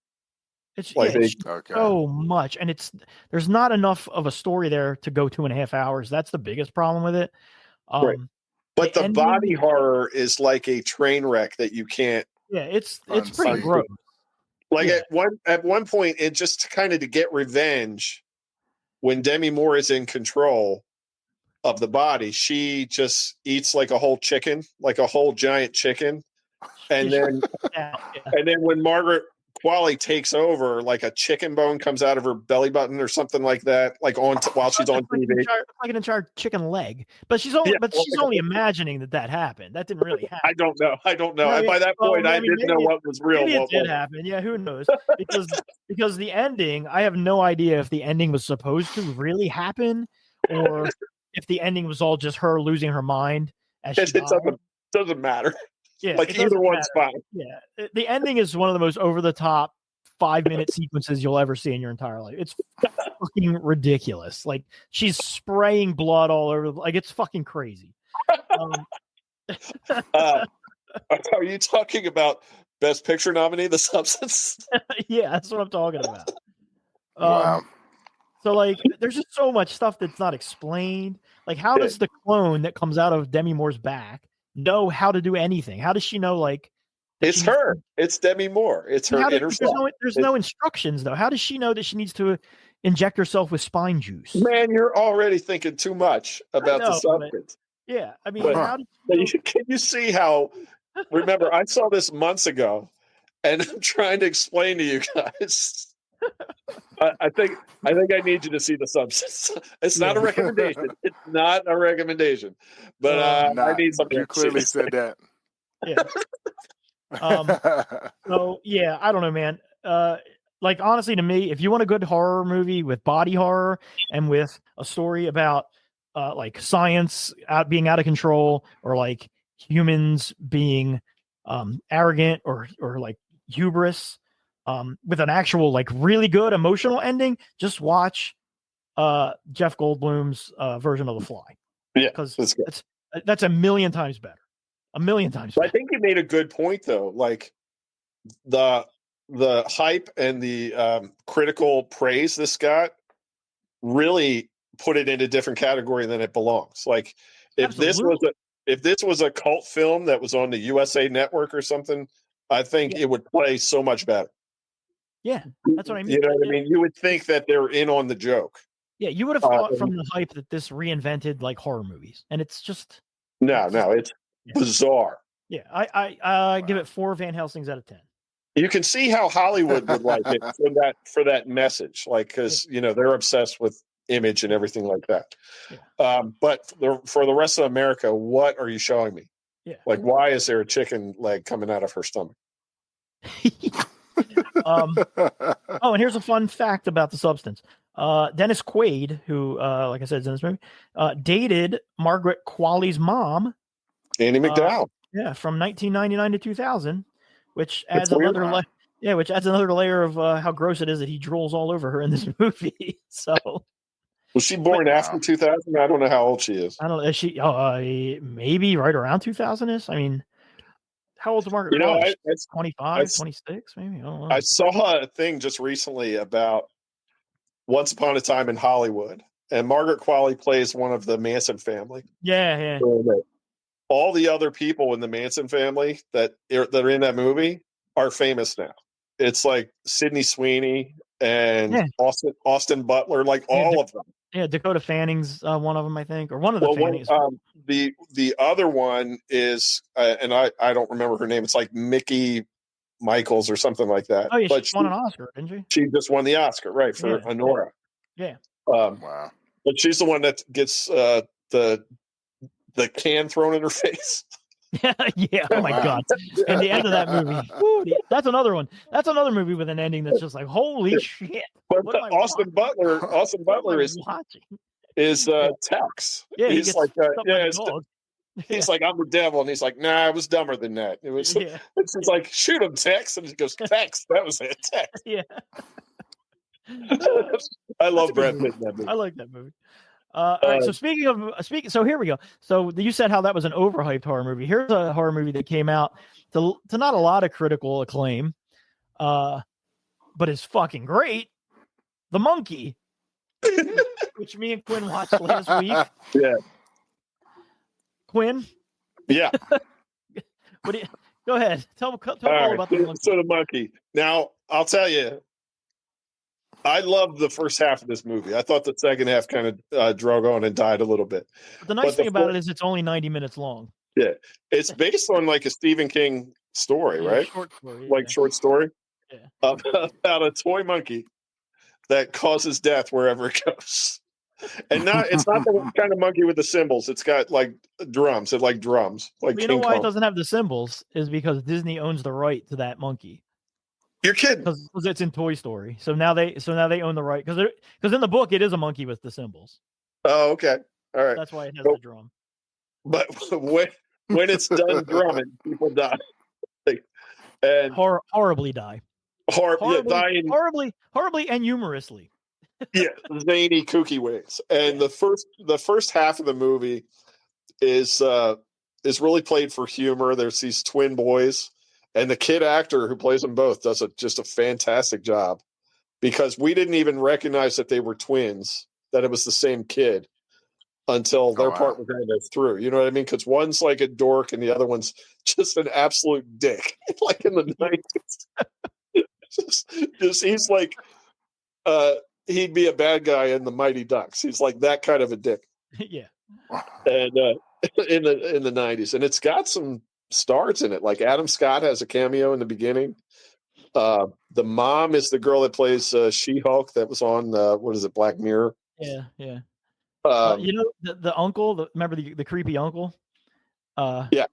It's Like it's Okay. so much, and there's not enough of a story there to go 2.5 hours. That's the biggest problem with it. Right. But the ending- body horror is like a train wreck that you can't. Yeah, it's Unsee. pretty gross. Like Yeah. at one point, it just kind of to get revenge when Demi Moore is in control of the body, she just eats like a whole chicken, like a whole giant chicken, and then Yeah. and then when Margaret Qualley takes over, like a chicken bone comes out of her belly button or something like that, like while she's on Like TV. like an entire chicken leg, but she's only imagining that happened. That didn't really happen. I don't know. Yeah, By that point, I mean, didn't know what was real. Maybe it what did wasn't. happen. Yeah, who knows? Because the ending, I have no idea if the ending was supposed to really happen or if the ending was all just her losing her mind as she died. Doesn't matter. Yeah, Like it either doesn't one's matter. fine. Yeah, the ending is one of the most over the top 5-minute sequences you'll ever see in your entire life. It's fucking ridiculous. Like she's spraying blood all over. Like it's fucking crazy. Are you talking about Best Picture nominee, The Substance? Yeah, that's what I'm talking about. Wow. So like, there's just so much stuff that's not explained. Like, how does the clone that comes out of Demi Moore's back know how to do anything? How does she know? Like, It's her. It's Demi Moore. It's her inner self. There's no instructions though. How does she know that she needs to inject herself with spine juice? Man, you're already thinking too much about the substance. Yeah, I mean, But- Can you see how? Remember, I saw this months ago, and I'm trying to explain to you guys. I think I need you to see The Substance. It's not a recommendation. It's not a recommendation, but I need something. You clearly said that. Yeah. So yeah, I don't know, man. Like honestly, to me, if you want a good horror movie with body horror and with a story about like science being out of control, or like humans being arrogant or like hubris, with an actual like really good emotional ending, just watch Jeff Goldblum's version of The Fly. Yeah, because that's that's a million times better. A million times better. I think you made a good point though. Like the hype and the critical praise this got really put it in a different category than it belongs. Like if this was a cult film that was on the USA Network or something, I think it would play so much better. Yeah, that's what I mean. You know what I mean? You would think that they're in on the joke. Yeah, you would have thought from the hype that this reinvented like horror movies, and it's just it's bizarre. Yeah, I give it 4 Van Helsings out of 10. You can see how Hollywood would like it for that message, like because they're obsessed with image and everything like that. Yeah. But for the rest of America, what are you showing me? Yeah, like why is there a chicken leg coming out of her stomach? And here's a fun fact about The Substance. Dennis Quaid, who, like I said, is in this movie, dated Margaret Qualley's mom, Annie McDowell. From 1999 to 2000, which adds another layer of how gross it is that he drools all over her in this movie. So, was she born after 2000? I don't know how old she is. I don't know. Is she? Maybe right around 2000 is. I mean, how old's Margaret? It's 25, 26, maybe. I don't know. I saw a thing just recently about Once Upon a Time in Hollywood, and Margaret Qualley plays one of the Manson family. Yeah. All the other people in the Manson family that are in that movie are famous now. It's like Sydney Sweeney and Austin Butler, like all of them. Yeah, Dakota Fanning's one of them, I think, or one of the Fannings. The other one is, and I don't remember her name. It's like Mickey Michaels or something like that. Oh yeah, but she won an Oscar, didn't she? She just won the Oscar, right, for Honora. Yeah. Wow. But she's the one that gets the can thrown in her face. Yeah. Oh my God. And the end of that movie. Woo, that's another one. That's another movie with an ending that's just like, holy shit. But What am I Austin Butler watching? is Tex. Yeah, he he's gets like, stuck like a dog. He's like, I'm the devil, and he's like, nah, I was dumber than that. It was. Yeah. It's just like, shoot him, Tex, and he goes, Tex. That was it, Tex. Yeah. I love Brad Pitt in that movie. I like that movie. All right. So so here we go. So you said how that was an overhyped horror movie. Here's a horror movie that came out to not a lot of critical acclaim, but is fucking great. The Monkey, which me and Quinn watched last week. Yeah. Quinn. Yeah. What do you? Go ahead. Tell all right. about the Monkey. So the Monkey. Now I'll tell you, I loved the first half of this movie. I thought the second half kind of drug on and died a little bit. But the nice thing about it is it's only 90 minutes long. Yeah, it's based on like a Stephen King story, right? Short story. Short story. Yeah. About a toy monkey that causes death wherever it goes. And it's not the kind of monkey with the cymbals. It's got like drums. It like drums. Like you know why it doesn't have the cymbals is because Disney owns the right to that monkey. You're kidding? Because it's in Toy Story. So now they own the right because in the book it is a monkey with the cymbals. Oh, okay. All right. That's why it has the drum. But when it's done drumming, people die. And horribly die. Horribly and humorously. Yeah, zany, kooky ways. And the first half of the movie is really played for humor. There's these twin boys, and the kid actor who plays them both does just a fantastic job, because we didn't even recognize that they were twins, that it was the same kid, until their part was kind of through. You know what I mean? Because one's like a dork and the other one's just an absolute dick, like in the 90s. just he's like he'd be a bad guy in the Mighty Ducks. He's like that kind of a dick. Yeah. And in the 90s, and it's got some stars in it. Like Adam Scott has a cameo in the beginning. The mom is the girl that plays She-Hulk that was on Black Mirror. Yeah. The uncle, remember the creepy uncle? Yeah.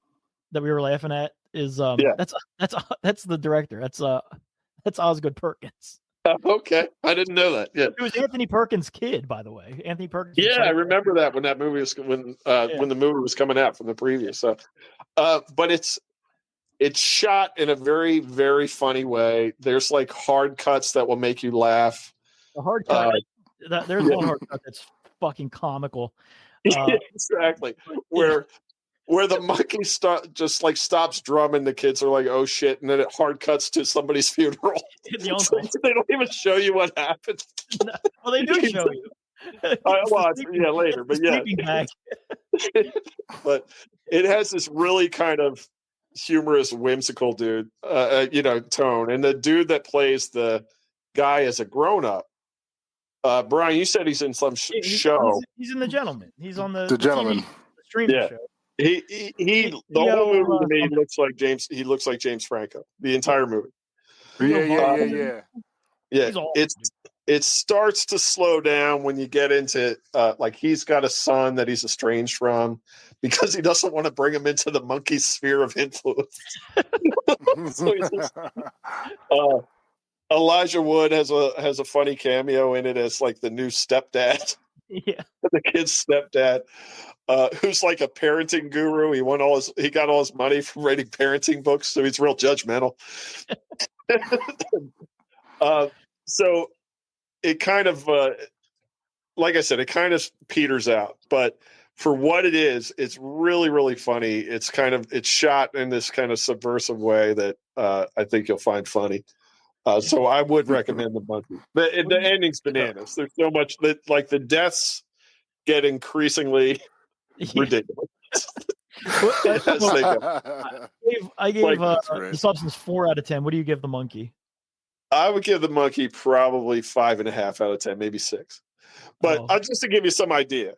That we were laughing at is that's the director. That's Osgood Perkins. Okay, I didn't know that. Yeah, it was Anthony Perkins' kid, by the way. Anthony Perkins. Yeah, I remember that when that movie was when the movie was coming out from the preview. So, but it's shot in a very, very funny way. There's like hard cuts that will make you laugh. A hard cut. There's one hard cut that's fucking comical. Exactly. Where the monkey just like stops drumming, the kids are like, "Oh shit!" and then it hard cuts to somebody's funeral. So they don't even show you what happened. No, well, they do show you. Later, but yeah. But it has this really kind of humorous, whimsical tone, and the dude that plays the guy as a grown up. Brian, you said he's in some show. He's in The Gentleman. He's on the Gentleman streaming show. The whole movie to me looks like James. He looks like James Franco. The entire movie. Yeah. It starts to slow down when you get into like he's got a son that he's estranged from because he doesn't want to bring him into the monkey sphere of influence. Elijah Wood has a funny cameo in it as like the new stepdad. Yeah, the kid's stepdad. Who's like a parenting guru. He got all his money from writing parenting books, so he's real judgmental. So it kind of, like I said, it kind of peters out. But for what it is, it's really, really funny. It's shot in this kind of subversive way that I think you'll find funny. So I would recommend The Monkey. The ending's bananas. There's so much that like the deaths get increasingly ridiculous. I gave The Substance 4 out of 10. What do you give The Monkey? I would give The Monkey probably 5.5 out of 10, maybe 6. But just to give you some idea,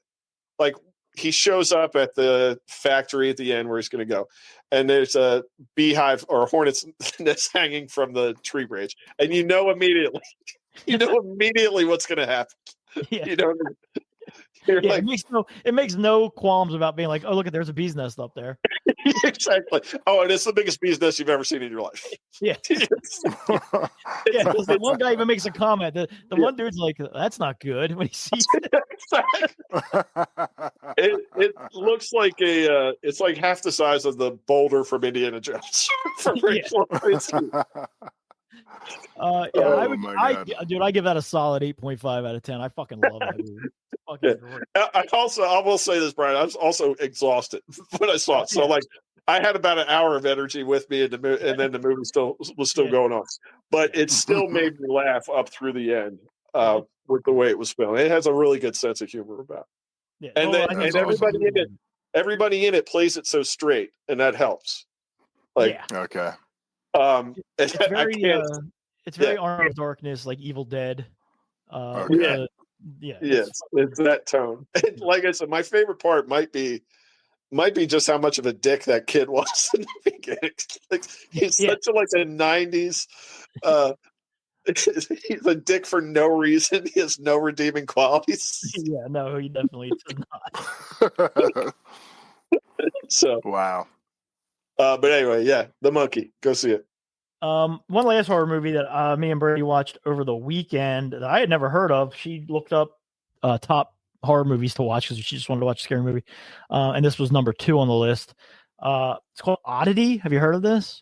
like he shows up at the factory at the end where he's going to go, and there's a beehive or a hornet's nest hanging from the tree branch, and you know immediately what's going to happen. Yeah. You know, you're Yeah, like, it makes no qualms about being like, oh, look, there's a bee's nest up there. exactly. Oh, and it's the biggest bee's nest you've ever seen in your life. Yeah. Yeah, because the one guy even makes a comment. The one dude's like, that's not good when he sees it. It looks like it's like half the size of the boulder from Indiana Jones. Dude, I give that a solid 8.5 out of 10. I fucking love that movie. Fucking great. I will say this, Brian. I was also exhausted when I saw it. So like, I had about an hour of energy with me, and then the movie was still going on, but it still made me laugh up through the end with the way it was filmed. It has a really good sense of humor about it. And everybody in it plays it so straight, and that helps. Like, okay. It's very Army of Darkness, like Evil Dead. It's that tone. Like I said, my favorite part might be just how much of a dick that kid was in the beginning. Like, he's such a 90s. He's a dick for no reason. He has no redeeming qualities. Yeah, no, he definitely does not. So wow. But anyway, The Monkey. Go see it. One last horror movie that me and Brady watched over the weekend that I had never heard of. She looked up top horror movies to watch because she just wanted to watch a scary movie. And this was number 2 on the list. It's called Oddity. Have you heard of this?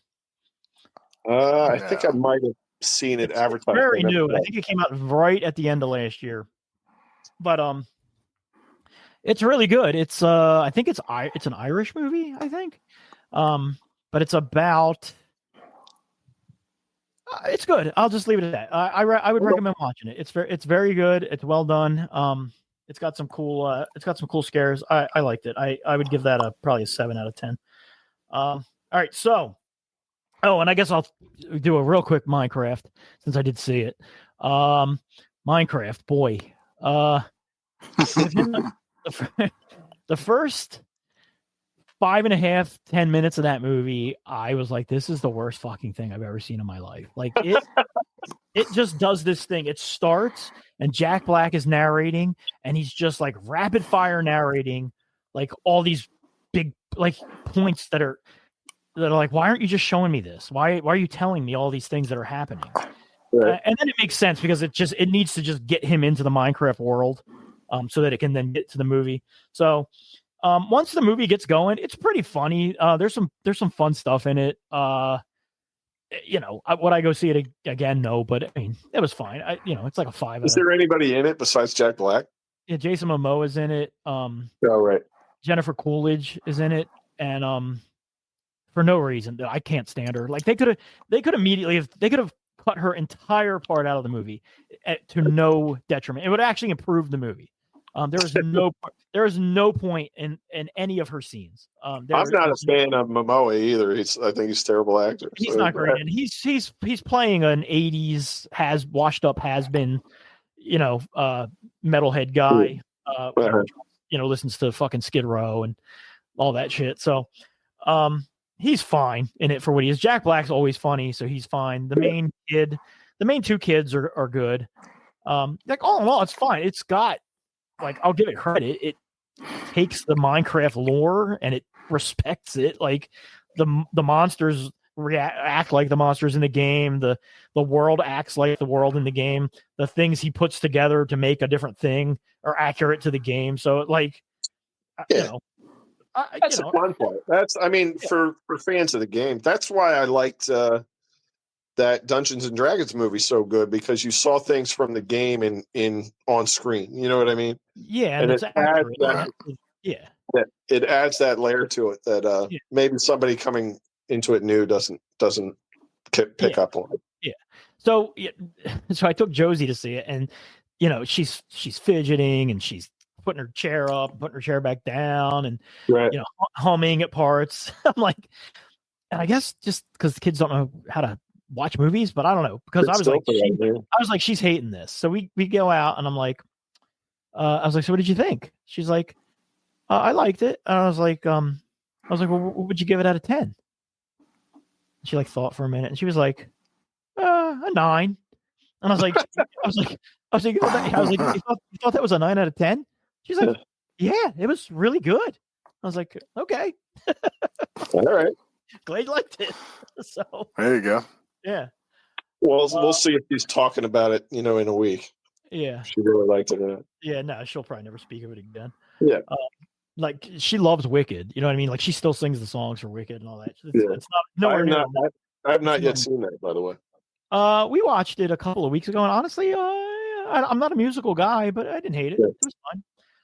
I think I might have seen it advertised. It's very new. I think it came out right at the end of last year. But it's really good. It's I think it's an Irish movie, I think. But it's about it's good. I'll just leave it at that. I would recommend watching it. It's very good. It's well done. It's got some cool scares. I liked it. I would give that probably a 7 out of 10. All right, so and I guess I'll do a real quick Minecraft since I did see it. Minecraft, boy. The first 5.5, 10 minutes of that movie, I was like, this is the worst fucking thing I've ever seen in my life. Like, it just does this thing. It starts and Jack Black is narrating and he's just like rapid fire narrating like all these big like points that are like, why aren't you just showing me this? Why are you telling me all these things that are happening? Right. And then it makes sense because it needs to just get him into the Minecraft world so that it can then get to the movie. So once the movie gets going, it's pretty funny. There's some fun stuff in it. Would I go see it again? No, but I mean, it was fine. It's like a 5. Is there anybody in it besides Jack Black? Yeah, Jason Momoa is in it. Right. Jennifer Coolidge is in it, and for no reason, I can't stand her. Like they could have cut her entire part out of the movie to no detriment. It would actually improve the movie. There is no point in any of her scenes. I'm not a fan of Momoa either. I think he's a terrible actor. He's not great, and he's playing an 80s washed up has-been, metalhead guy. Listens to fucking Skid Row and all that shit. So, he's fine in it for what he is. Jack Black's always funny, so he's fine. The main 2 kids are good. Like all in all, it's fine. It's got, like, I'll give it credit. It takes the Minecraft lore and it respects it. Like the monsters act like the monsters in the game. The world acts like the world in the game. The things he puts together to make a different thing are accurate to the game. So like, that's the fun part. For fans of the game, that's why I liked that Dungeons and Dragons movie so good, because you saw things from the game in on screen. You know what I mean? Yeah, and it's accurate. It adds that layer to it that maybe somebody coming into it new doesn't pick up on it. Yeah. So I took Josie to see it, and she's fidgeting and she's putting her chair up, putting her chair back down, and humming at parts. I'm like, and I guess just because the kids don't know how to watch movies, but I don't know, because I was like, she's hating this. So we go out, and I'm like, I was like, so what did you think? She's like, I liked it. And I was like, well, what would you give it out of 10? She like thought for a minute, and she was like, a 9. And I was like, you thought that was a 9 out of 10? She's like, yeah, it was really good. I was like, okay. All right. Glad you liked it. So there you go. Yeah. Well, we'll see if he's talking about it, in a week. Yeah. She really liked it. Yeah, no, she'll probably never speak of it again. Yeah. Like she loves Wicked. You know what I mean? Like she still sings the songs for Wicked and all that. It's not nowhere near. I have not yet seen that, by the way. We watched it a couple of weeks ago, and honestly, I'm not a musical guy, but I didn't hate it. Yeah. It was fine.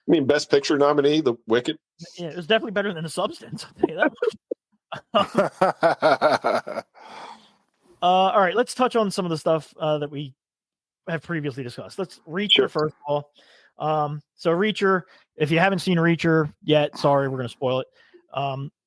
I mean, Best Picture nominee, The Wicked. Yeah, it was definitely better than The Substance. I'll tell you that. All right, let's touch on some of the stuff that we have previously discussed. Let's Reacher first of all. So Reacher, if you haven't seen Reacher yet, sorry, we're going to spoil it.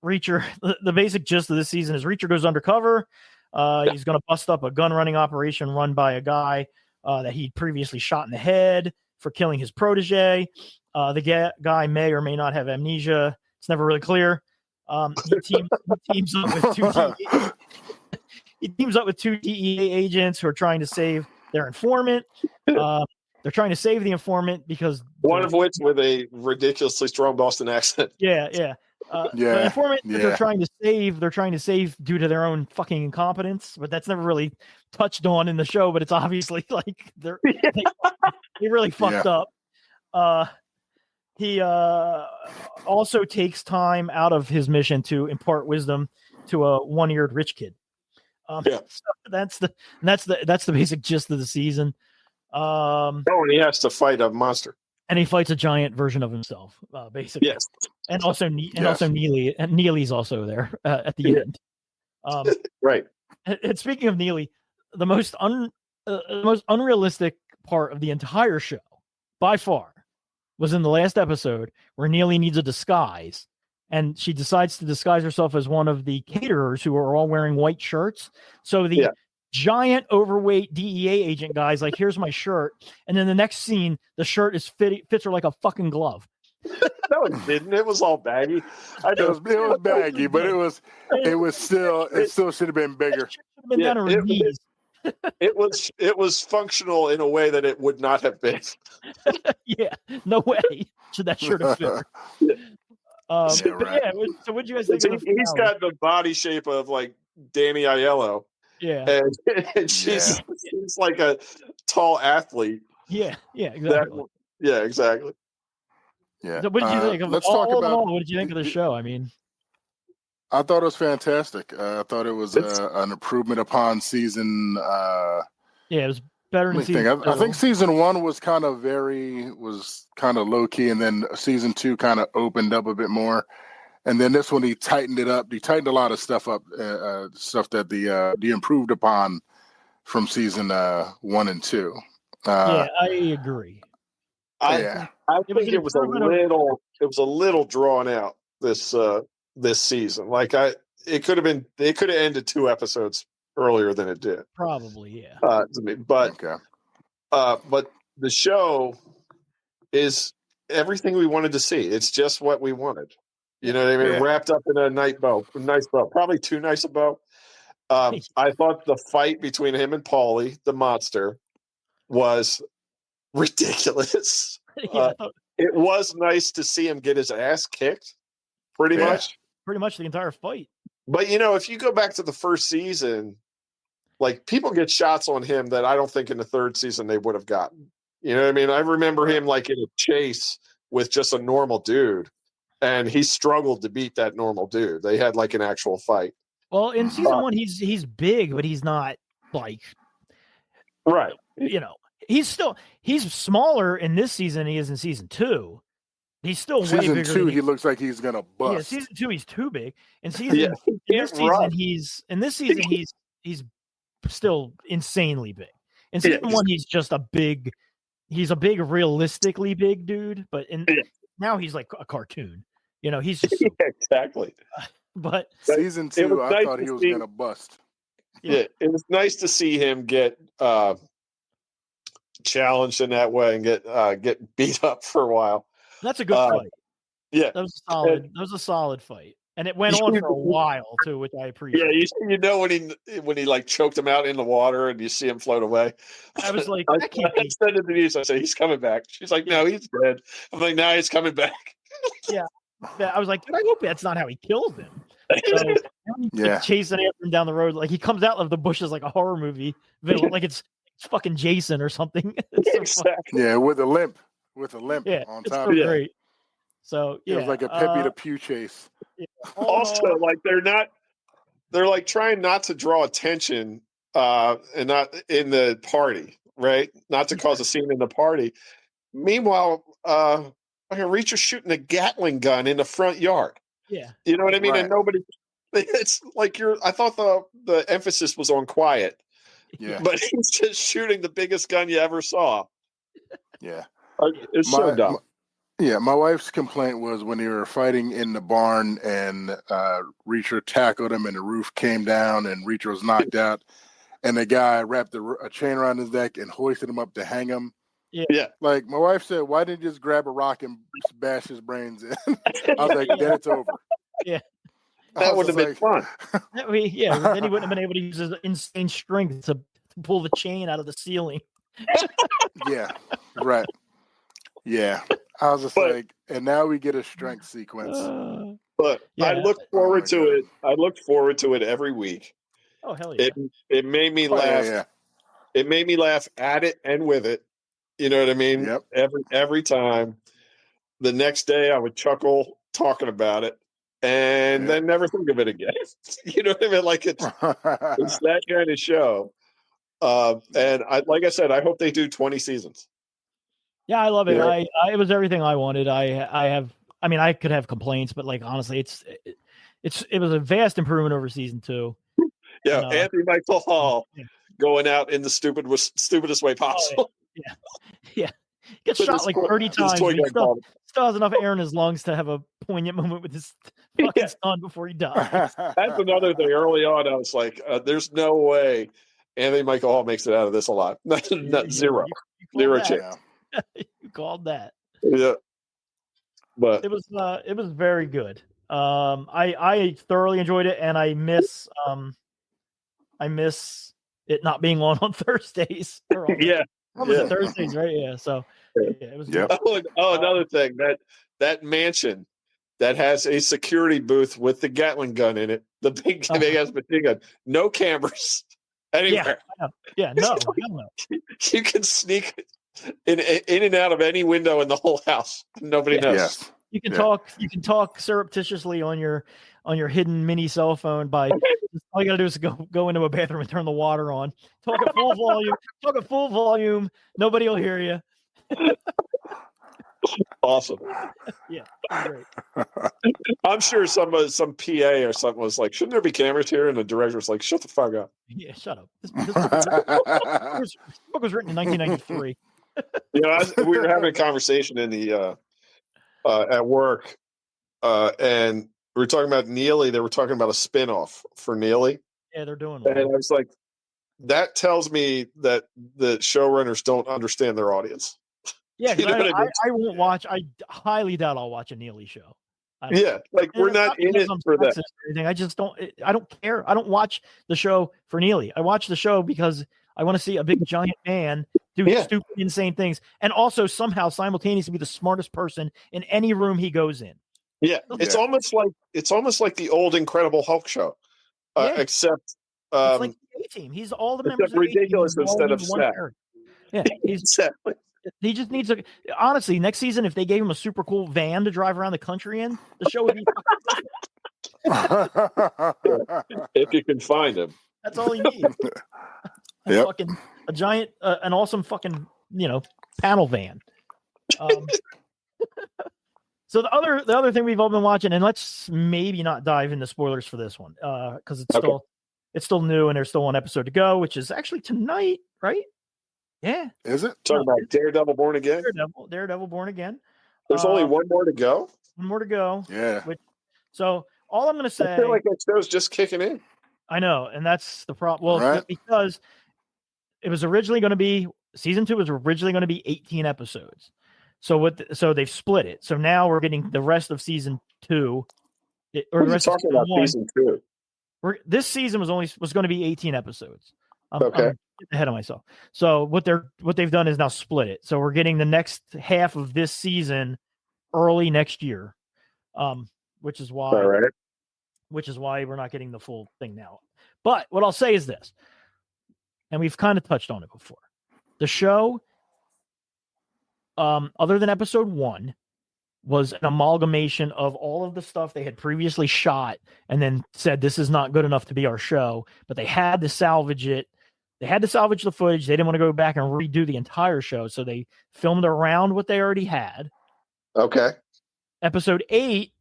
Reacher, the basic gist of this season is Reacher goes undercover. He's going to bust up a gun running operation run by a guy that he previously shot in the head for killing his protege. The guy may or may not have amnesia. It's never really clear. He teams up with two DEA agents who are trying to save their informant. They're trying to save the informant because one of which with a ridiculously strong Boston accent. Yeah. The informant that they're trying to save due to their own fucking incompetence, but that's never really touched on in the show. But it's obviously like they really fucked up. He also takes time out of his mission to impart wisdom to a one-eared rich kid. So that's the basic gist of the season. And he has to fight a monster, and he fights a giant version of himself, basically. Yes, and also Neely, and Neely's also there at the end. Right. And speaking of Neely, the most unrealistic part of the entire show, by far, was in the last episode where Neely needs a disguise, and she decides to disguise herself as one of the caterers who are all wearing white shirts. So the giant overweight DEA agent guy's like, here's my shirt. And then the next scene, the shirt fits her like a fucking glove. No, it didn't. It was all baggy. It was baggy, but it still should have been bigger. It should have been down to her knees. It was functional in a way that it would not have been. Yeah, no way should that shirt have fit her. So what do you guys think? He's got the body shape of like Danny Aiello. Yeah, and she's like a tall athlete. Yeah, exactly. Exactly. Yeah. So what did you think of? What did you think of the show? I mean, I thought it was fantastic. I thought it was an improvement upon season. It was better than season 2. I think season 1 was kind of low key, and then season 2 kind of opened up a bit more. And then this one, he tightened it up. He tightened a lot of stuff up, stuff that the improved upon from season 1 and 2. I agree. I think it was a little drawn out this season. Like they could have ended 2 episodes earlier than it did. Probably, yeah. To me, but the show is everything we wanted to see. It's just what we wanted. You know what I mean? Yeah. Wrapped up in a nice bow, probably too nice a bow. I thought the fight between him and Paulie, the monster, was ridiculous. It was nice to see him get his ass kicked, pretty much the entire fight. But if you go back to the first season, like people get shots on him that I don't think in the third season they would have gotten. You know what I mean? I remember him like in a chase with just a normal dude. And he struggled to beat that normal dude. They had like an actual fight. Well, in season 1, he's big, but he's not like right. He's smaller in this season than he is in season 2. He's still way bigger. Season 2, he looks like he's gonna bust. Yeah, season 2, he's too big. In this season, he's still insanely big. In season 1, he's just a big, realistically big dude. But now he's like a cartoon. He's just exactly. But season 2, I thought he was gonna bust. Yeah, it was nice to see him get challenged in that way and get beat up for a while. That's a good fight. Yeah, that was solid. That was a solid fight. And it went on for a while too, which I appreciate. Yeah, you know when he like choked him out in the water and you see him float away. I was like, I that can't be. said to Denise, I said, he's coming back. She's like, no, he's dead. I'm like, no, he's coming back. Yeah. I was like, I hope that's not how he kills him. So, like, chasing after him down the road, like he comes out of the bushes like a horror movie villain, like it's fucking Jason or something. Exactly. Yeah, with a limp yeah, on it's top. So great. So yeah, it was like a Pepe the Pew chase. Yeah. Also, like they're like trying not to draw attention and not in the party, right? Not to cause a scene in the party. Meanwhile, Reacher's shooting a Gatling gun in the front yard. Yeah. You know what I mean? Right. And nobody, it's like I thought the emphasis was on quiet. Yeah. But he's just shooting the biggest gun you ever saw. Yeah. It's so dumb. My wife's complaint was when they were fighting in the barn and Reacher tackled him and the roof came down and Reacher was knocked out and the guy wrapped a chain around his neck and hoisted him up to hang him. Yeah. Like my wife said, why didn't you just grab a rock and bash his brains in? I was like, then it's over. Yeah. That would have been fun. Then he wouldn't have been able to use his insane strength to pull the chain out of the ceiling. Yeah. Right. Yeah. I was just like, and now we get a strength sequence. But I look forward to it. I look forward to it every week. Oh hell yeah! It made me laugh. Yeah. It made me laugh at it and with it. You know what I mean? Yep. Every time. The next day I would chuckle talking about it and then never think of it again. You know what I mean? Like it's that kind of show. And like I said, I hope they do 20 seasons. Yeah, I love it. Yeah. It was everything I wanted. I could have complaints, but like honestly, it was a vast improvement over season 2. Yeah, Anthony Michael Hall going out in the stupidest way possible. Yeah. Gets shot like 30 times. Still has enough air in his lungs to have a poignant moment with his fucking son before he dies. That's another thing. Early on, I was like, "There's no way Anthony Michael Hall makes it out of this alive." Zero chance. You called that. Yeah, but it was very good. I thoroughly enjoyed it, and I miss it not being on Thursdays. Thursdays, right? Yeah. So it was. Yep. Another thing that mansion that has a security booth with the Gatling gun in it, the big ass machine gun, no cameras anywhere. Yeah, no. You can sneak in and out of any window in the whole house. Nobody knows. Yes. You can talk surreptitiously on your hidden mini cell phone by all you gotta do is go into a bathroom and turn the water on. Talk at full volume. Nobody will hear you. Awesome. Yeah, great. I'm sure some PA or something was like, "Shouldn't there be cameras here?" And the director's like, "Shut the fuck up." Yeah, shut up. This book was written in 1993. We were having a conversation in the at work, and we were talking about Neely. They were talking about a spinoff for Neely. Yeah, they're doing one. And I was like, that tells me that the showrunners don't understand their audience. Yeah, I won't watch. I highly doubt I'll watch a Neely show. We're not in it for that. I just don't. I don't care. I don't watch the show for Neely. I watch the show because I want to see a big giant man do stupid, insane things, and also somehow simultaneously be the smartest person in any room he goes in. Yeah, it's almost like the old Incredible Hulk show, except it's like the A-Team. He's all the members of ridiculous the A-Team instead of sad. Yeah, exactly. He just needs to. Honestly, next season, if they gave him a super cool van to drive around the country in, the show would be. If you can find him, that's all he needs. A giant, an awesome fucking panel van. So the other thing we've all been watching, and let's maybe not dive into spoilers for this one, because it's still new and there's still one episode to go, which is actually tonight, right? Yeah. Is it? Talking about Daredevil Born Again? Daredevil Born Again. There's only one more to go? One more to go. Yeah. So all I'm going to say... I feel like that show's just kicking in. I know, and that's the problem. Well, because it was originally going to be... Season 2 was originally going to be 18 episodes. So they've split it. So now we're getting the rest of season 2 or What the are you rest of talking season about? 1. Season 2. This season was going to be 18 episodes. I'm Okay. ahead of myself. So what they've done is now split it. So we're getting the next half of this season early next year, which is why All right. we're not getting the full thing now. But what I'll say is this, and we've kind of touched on it before. The show, other than episode 1, was an amalgamation of all of the stuff they had previously shot and then said, this is not good enough to be our show, but they had to salvage it. They had to salvage the footage. They didn't want to go back and redo the entire show. So they filmed around what they already had. Okay. Episode 8,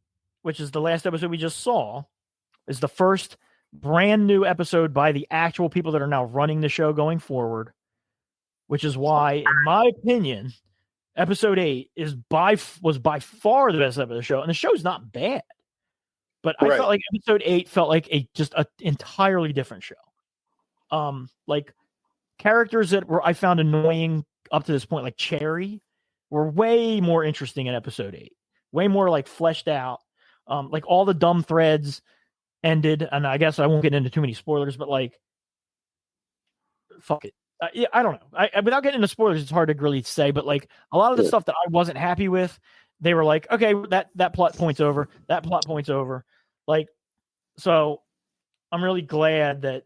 which is the last episode we just saw, is the first brand new episode by the actual people that are now running the show going forward, which is why, in my opinion, episode 8 was by far the best episode of the show. And the show's not bad, but I felt like episode 8 felt like just an entirely different show. Like characters that I found annoying up to this point, like Cherry, were way more interesting in episode 8. Way more like fleshed out. Like all the dumb threads ended, and I guess I won't get into too many spoilers, but like, fuck it. Yeah, I don't know. Without getting into spoilers, it's hard to really say, but like a lot of the stuff that I wasn't happy with, they were like, okay, that plot point's over. That plot point's over. Like, so I'm really glad that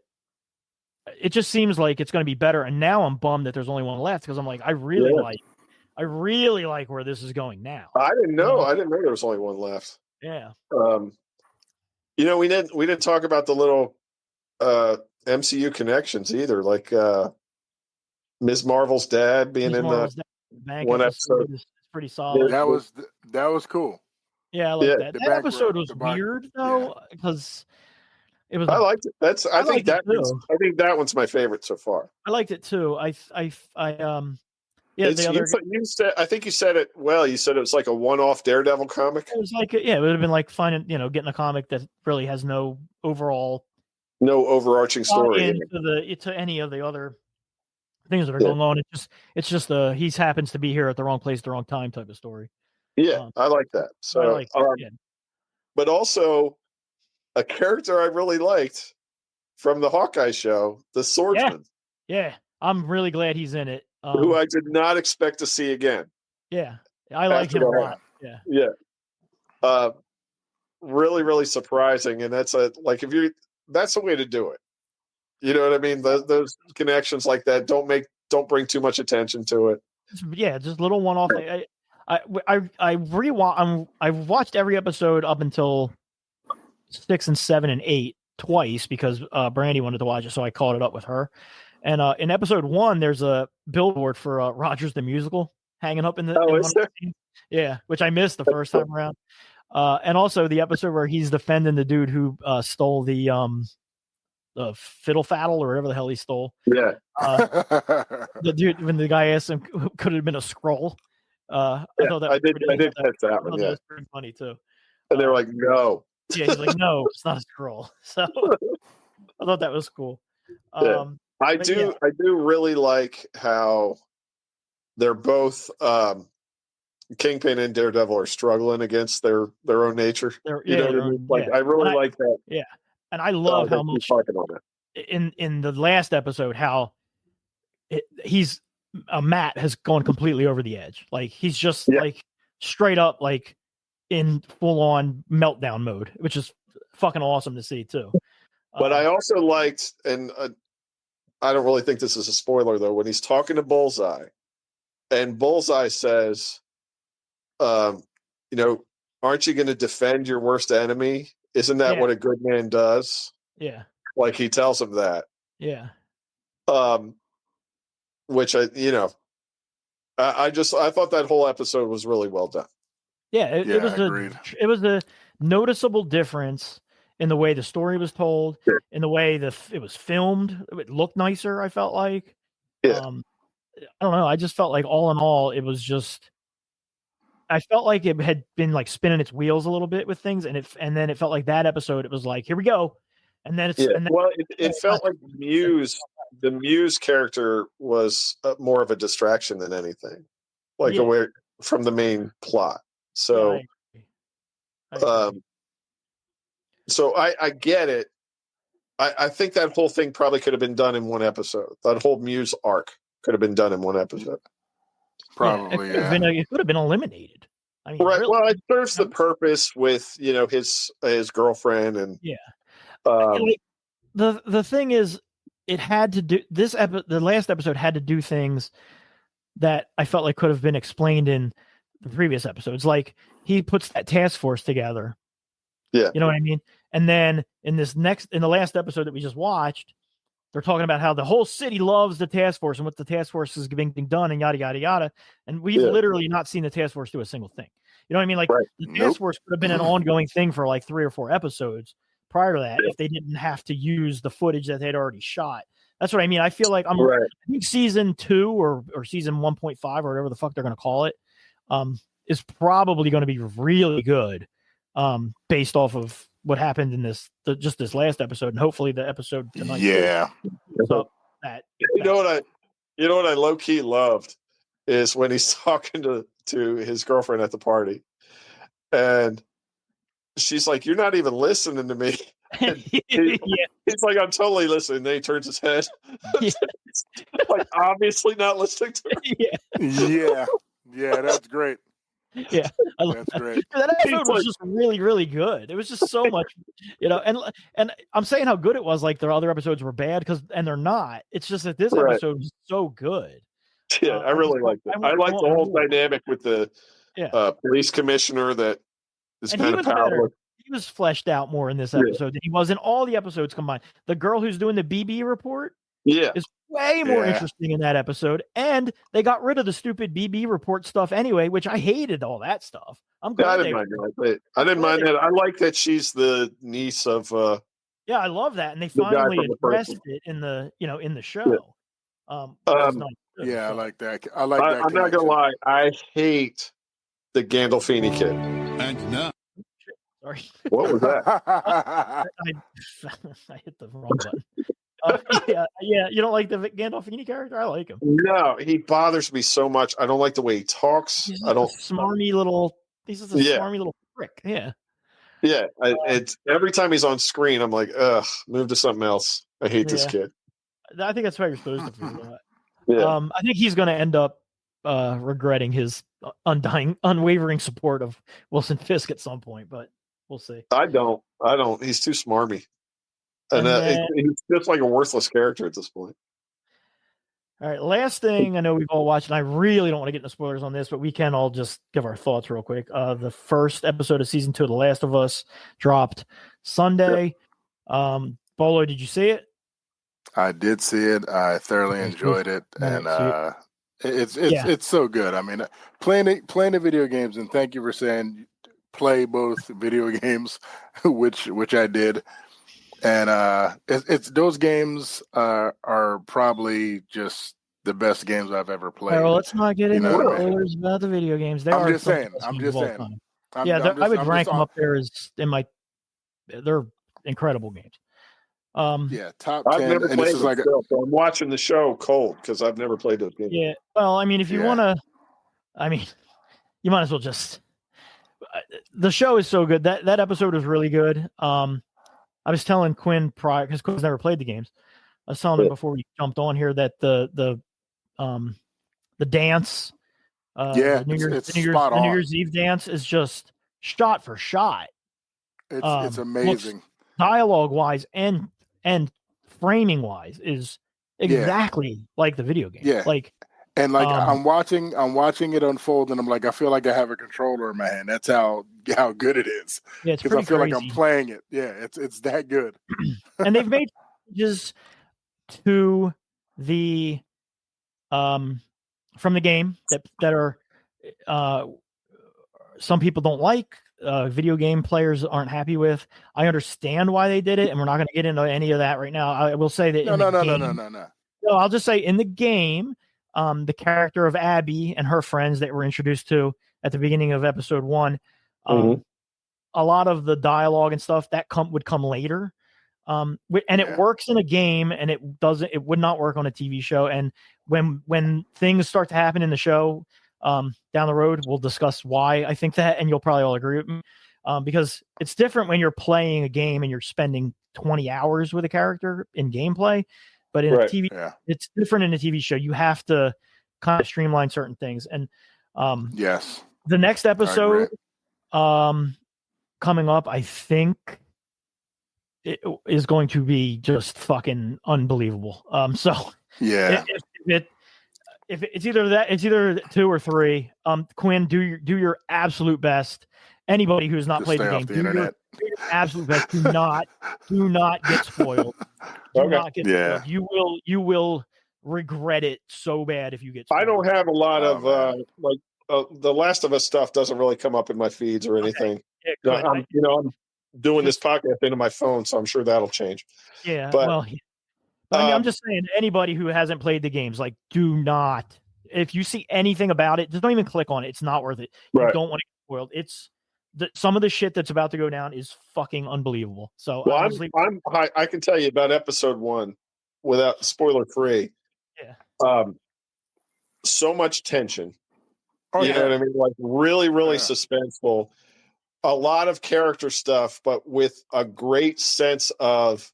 it just seems like it's going to be better. And now I'm bummed that there's only one left because I'm like, I really like where this is going now. I didn't know. I didn't know there was only one left. Yeah. We didn't talk about the little MCU connections either, like Ms. Marvel's dad being in the one episode. It's pretty solid. That was cool. Yeah, I like that. That episode was weird though, because it was. I liked it. I think that one's my favorite so far. I liked it too. I think you said it well. You said it was like a one-off Daredevil comic. It was like, it would have been like finding, getting a comic that really has no overarching story into any of the other things that are going on. It's just he happens to be here at the wrong place, at the wrong time type of story. Yeah, I like that. So, but also a character I really liked from the Hawkeye show, the Swordsman. Yeah, I'm really glad he's in it. Who I did not expect to see again. Yeah, I like him a lot. Yeah. Really, really surprising, and that's the way to do it. You know what I mean? Those connections like that don't bring too much attention to it. Yeah, just little one-off. I watched every episode up until 6 and 7 and 8 twice because Brandy wanted to watch it, so I caught it up with her. And in episode 1, there's a billboard for Rogers the Musical hanging up in the yeah, which I missed the first time around. And also the episode where he's defending the dude who stole the fiddle faddle or whatever the hell he stole. Yeah. The dude, when the guy asked him, could it have been a scroll? I thought that I did catch that one. Yeah, was pretty funny too. And they're like, no. Yeah, he's like, no, it's not a scroll. So I thought that was cool. I do really like how they're both Kingpin and Daredevil are struggling against their own nature. I really like that. Yeah, and I love how much in the last episode how Matt has gone completely over the edge. Like he's just like straight up like in full on meltdown mode, which is fucking awesome to see too. But I also liked, and I don't really think this is a spoiler though, when he's talking to Bullseye, and Bullseye says, aren't you going to defend your worst enemy? Isn't that what a good man does? Yeah. Like he tells him that. Yeah. Which I thought that whole episode was really well done. Yeah. It was a noticeable difference in the way the story was told, in the way it was filmed. It looked nicer, I felt like. Yeah. I don't know. I just felt like all in all, it was just, I felt like it had been like spinning its wheels a little bit with things. And then it felt like that episode, it was like, here we go. And then it felt like the Muse character was more of a distraction than anything, away from the main plot. So, So I get it. I think that whole thing probably could have been done in one episode. That whole Muse arc could have been done in one episode. Probably, it could have been eliminated. I mean, Right. really, Well, it serves the purpose with his girlfriend and like the thing is, it had to do the last episode had to do things that I felt like could have been explained in the previous episodes. Like he puts that task force together. Yeah. You know what I mean? And then in the last episode that we just watched, they're talking about how the whole city loves the task force and what the task force is being done and yada, yada, yada. And we've literally not seen the task force do a single thing. You know what I mean? Like the task force could have been an ongoing thing for like 3 or 4 episodes prior to that if they didn't have to use the footage that they'd already shot. That's what I mean. I feel like I think season 2 or season 1.5 or whatever the fuck they're going to call it is probably going to be really good based off of what happened in this last episode, and hopefully the episode tonight. Yeah. So that you know what I low key loved is when he's talking to his girlfriend at the party, and she's like, "You're not even listening to me." He's like, "I'm totally listening." And then he turns his head, like obviously not listening to her. Yeah, that's great. Yeah, that's great. That episode was just really, really good. It was just so much, and I'm saying how good it was. Like their other episodes were bad and they're not. It's just that this episode was so good. Yeah, I really liked it. I liked the whole dynamic with the police commissioner that is kind of powerless. He was fleshed out more in this episode than he was in all the episodes combined. The girl who's doing the BB report is way more interesting in that episode. And they got rid of the stupid BB report stuff anyway, which I hated all that stuff. I'm glad I didn't mind that. I like that she's the niece of yeah, I love that. And they finally addressed it in the in the show. I like that. I like that. I'm not gonna lie, I hate the Gandolfini kid. And now sorry. What was that? I hit the wrong button. You don't like the Gandolfini character? I like him. No, he bothers me so much. I don't like the way he talks. He's just a smarmy little prick. Yeah. Yeah. It's every time he's on screen, I'm like, ugh, move to something else. I hate this kid. I think that's why you're supposed to feel that. Yeah. I think he's going to end up regretting his unwavering support of Wilson Fisk at some point, but we'll see. I don't. He's too smarmy. And he's just like a worthless character at this point. All right, last thing I know we've all watched, and I really don't want to get into spoilers on this, but we can all just give our thoughts real quick. The first episode of season 2 of The Last of Us dropped Sunday. Yep. Bolo, did you see it? I did see it. I thoroughly enjoyed it, and it's so good. I mean, playing the video games, and thank you for saying play both video games, which I did. And it's those games are probably just the best games I've ever played. Well, let's not get into spoilers about the video games. I'm just saying. I would rank them up there as they're incredible games. Top 10. I've never played them, so I'm watching the show cold because I've never played those games. Yeah, well, I mean, if you want to, you might as well just. The show is so good. That episode was really good. I was telling Quinn prior, because Quinn's never played the games. I was telling him before we jumped on here that the dance, the New Year's Eve dance is just shot for shot. It's amazing. Dialogue wise and framing wise is exactly like the video game. Yeah. I'm watching it unfold, and I'm like, I feel like I have a controller in my hand. That's how good it is. Yeah, it's because I feel crazy. like I'm playing it. Yeah, it's that good. And they've made changes to the from the game that are some people don't like. Video game players aren't happy with. I understand why they did it, and we're not going to get into any of that right now. I will say that No, I'll just say in the game. The character of Abby and her friends that were introduced to at the beginning of episode 1, a lot of the dialogue and stuff that would come later. It works in a game, and it would not work on a TV show. And when things start to happen in the show, down the road, we'll discuss why I think that, and you'll probably all agree with me. because it's different when you're playing a game and you're spending 20 hours with a character in gameplay, but in a TV, it's different in a TV show. You have to kind of streamline certain things. And yes, the next episode coming up, I think it is going to be just fucking unbelievable. So yeah, if it's either that, it's either 2 or 3. Quinn, do your absolute best. Anybody who's not played the game, do your absolute best. Do not get spoiled. Do not get spoiled. You will regret it so bad if you get spoiled. I don't have a lot of the Last of Us stuff doesn't really come up in my feeds or anything. Yeah, I'm doing this podcast into my phone, so I'm sure that'll change. Yeah, but I'm just saying, anybody who hasn't played the games, like, do not. If you see anything about it, just don't even click on it. It's not worth it. You don't want to get spoiled. It's some of the shit that's about to go down is fucking unbelievable. So, honestly, I can tell you about episode 1 without spoiler free. Yeah. So much tension. You know what I mean? Like really, really suspenseful. A lot of character stuff, but with a great sense of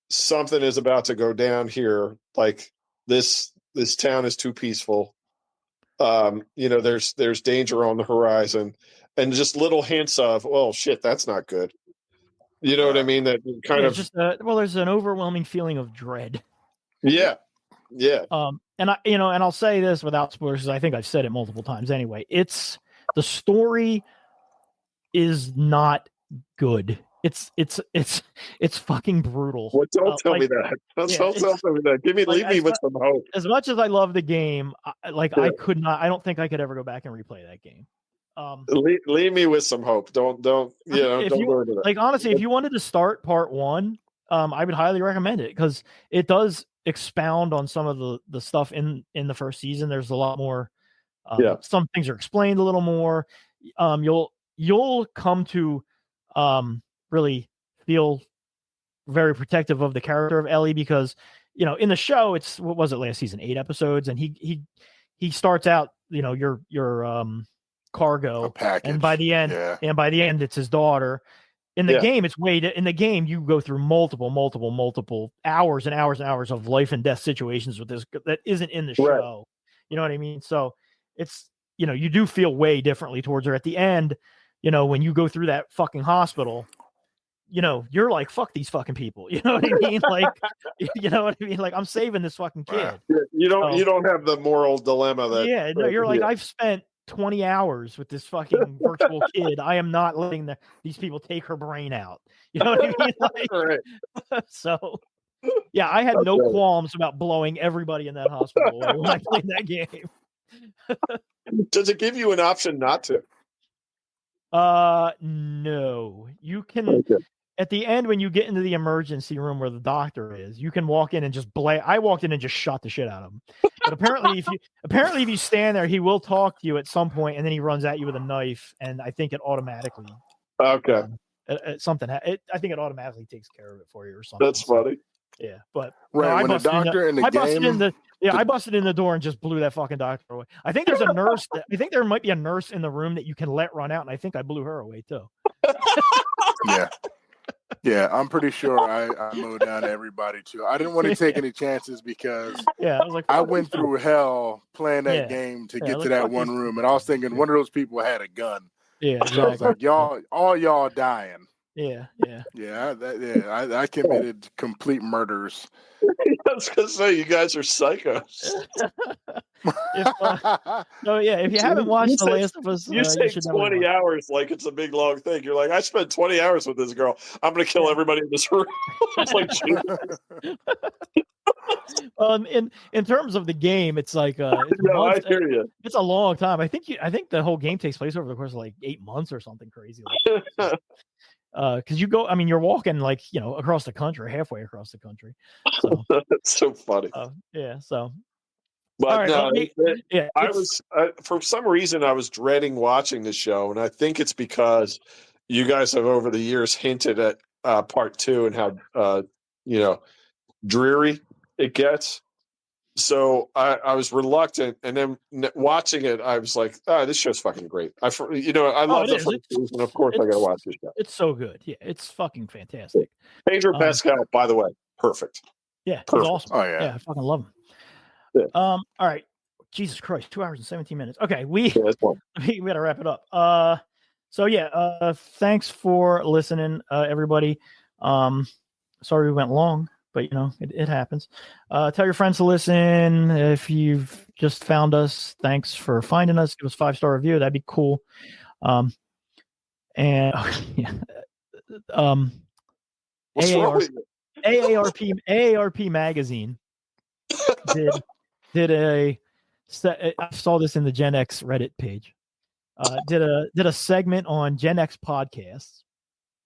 something is about to go down here. Like this town is too peaceful. There's danger on the horizon, and just little hints of, well, shit, that's not good. You know what I mean? That kind of just there's an overwhelming feeling of dread. Yeah. And I'll say this without spoilers, because I think I've said it multiple times anyway. It's the story is not good. It's fucking brutal. Well, don't tell me that. Don't tell me that. Leave me with some hope. As much as I love the game, I don't think I could ever go back and replay that game. Leave me with some hope. Don't go into that. Like, honestly, if you wanted to start part 1, I would highly recommend it, because it does expound on some of the stuff in the first season. There's a lot more. Some things are explained a little more. You'll come to really feel very protective of the character of Ellie, because in the show, it's, what was it, last season, 8 episodes, and he starts out your cargo, and by the end it's his daughter. In the game, it's in the game you go through multiple hours and hours and hours of life and death situations with this that isn't in the show. You know what I mean? So it's you do feel way differently towards her at the end. When you go through that fucking hospital, you're like, fuck these fucking people. You know what I mean? Like, you know what I mean? Like, I'm saving this fucking kid. You don't have the moral dilemma that. You're like, I've spent 20 hours with this fucking virtual kid. I am not letting these people take her brain out. You know what I mean? Like, so, yeah, I had no qualms about blowing everybody in that hospital away when I played that game. Does it give you an option not to? No. You can at the end, when you get into the emergency room where the doctor is, you can walk in and just I walked in and just shot the shit out of him. But apparently if you stand there, he will talk to you at some point, and then he runs at you with a knife, and I think it automatically I think it automatically takes care of it for you or something. That's funny. Yeah, but when the doctor in the game, I busted in the door and just blew that fucking doctor away. I think there's a nurse. I think there might be a nurse in the room that you can let run out, and I think I blew her away too. Yeah, I'm pretty sure I mowed down everybody too. I didn't want to take any chances, because I went through hell playing that game to get to that one room, and I was thinking one of those people had a gun. Yeah, so I was like, y'all dying. I committed complete murders. I was gonna say, you guys are psychos. If you haven't watched The Last of Us, you say 20 hours like it's a big long thing. You're like, I spent 20 hours with this girl. I'm gonna kill everybody in this room. It's like, in terms of the game, it's like I hear you. It's a long time. I think the whole game takes place over the course of like 8 months or something crazy. Because you're walking like across the country, halfway across the country. So that's so funny. But I was for some reason I was dreading watching the show, and I think it's because you guys have over the years hinted at part 2 and how dreary it gets. So I was reluctant, and then watching it, I was like, this show's fucking great. I love the first season. Of course, I got to watch this show. It's so good. Yeah, it's fucking fantastic. Pedro Pascal, by the way, perfect. Yeah, perfect. He's awesome. Oh, yeah. I fucking love him. Yeah. All right. Jesus Christ, 2 hours and 17 minutes. Okay, we that's fun. we got to wrap it up. Thanks for listening, everybody. Sorry we went long, but it happens. Tell your friends to listen. If you've just found us, thanks for finding us. Give us a 5-star review. That'd be cool. What's wrong with you? AARP magazine did I saw this in the Gen X Reddit page. Did a segment on Gen X podcasts.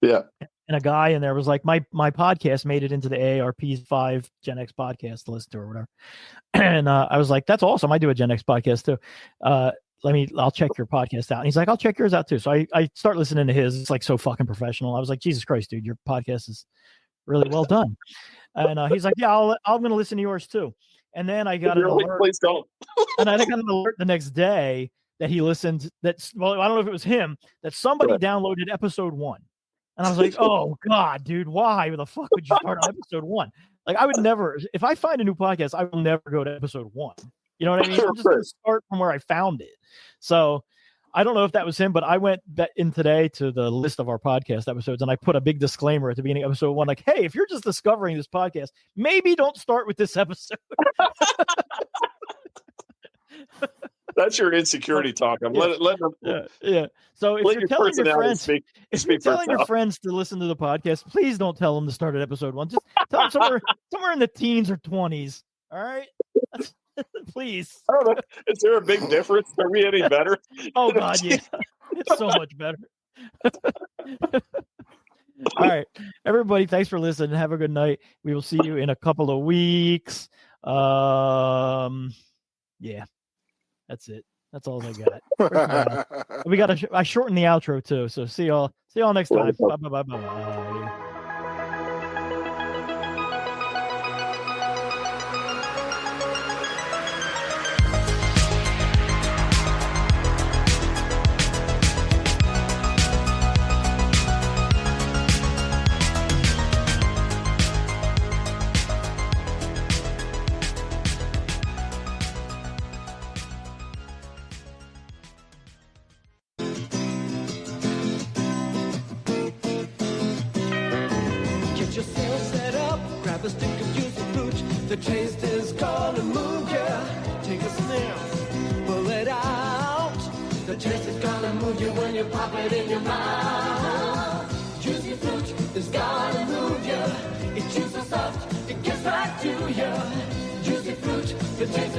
Yeah. And a guy in there was like, my podcast made it into the AARP's 5 Gen X podcasts to listen to or whatever. And I was like, that's awesome. I do a Gen X podcast too. I'll check your podcast out. And he's like, I'll check yours out too. So I start listening to his. It's like so fucking professional. I was like, Jesus Christ, dude, your podcast is really well done. And he's like, yeah, I'm going to listen to yours too. And then I got an alert. Please don't. And I got an alert the next day that he listened. I don't know if it was him, that somebody downloaded episode 1. And I was like, oh God, dude, why the fuck would you start on episode 1? Like, I would never, if I find a new podcast, I will never go to episode 1. You know what I mean? I'm just going to start from where I found it. So I don't know if that was him, but I went in today to the list of our podcast episodes and I put a big disclaimer at the beginning of episode 1, like, hey, if you're just discovering this podcast, maybe don't start with this episode. That's your insecurity talk. Yeah. So if you're telling your friends, your friends to listen to the podcast, please don't tell them to start at episode 1. Just tell them somewhere in the teens or 20s. All right. Please. I don't know. Is there a big difference? Are we any better? Oh God, yeah. It's so much better. All right. Everybody, thanks for listening. Have a good night. We will see you in a couple of weeks. Yeah. That's it. That's all I got. I shortened the outro too. So see y'all next time. Bye. The taste is gonna move ya. Take a sniff, pull it out. The taste is gonna move you when you pop it in your mouth. Juicy fruit is gonna move ya. It chews so soft, it gets right to ya. Juicy fruit, the taste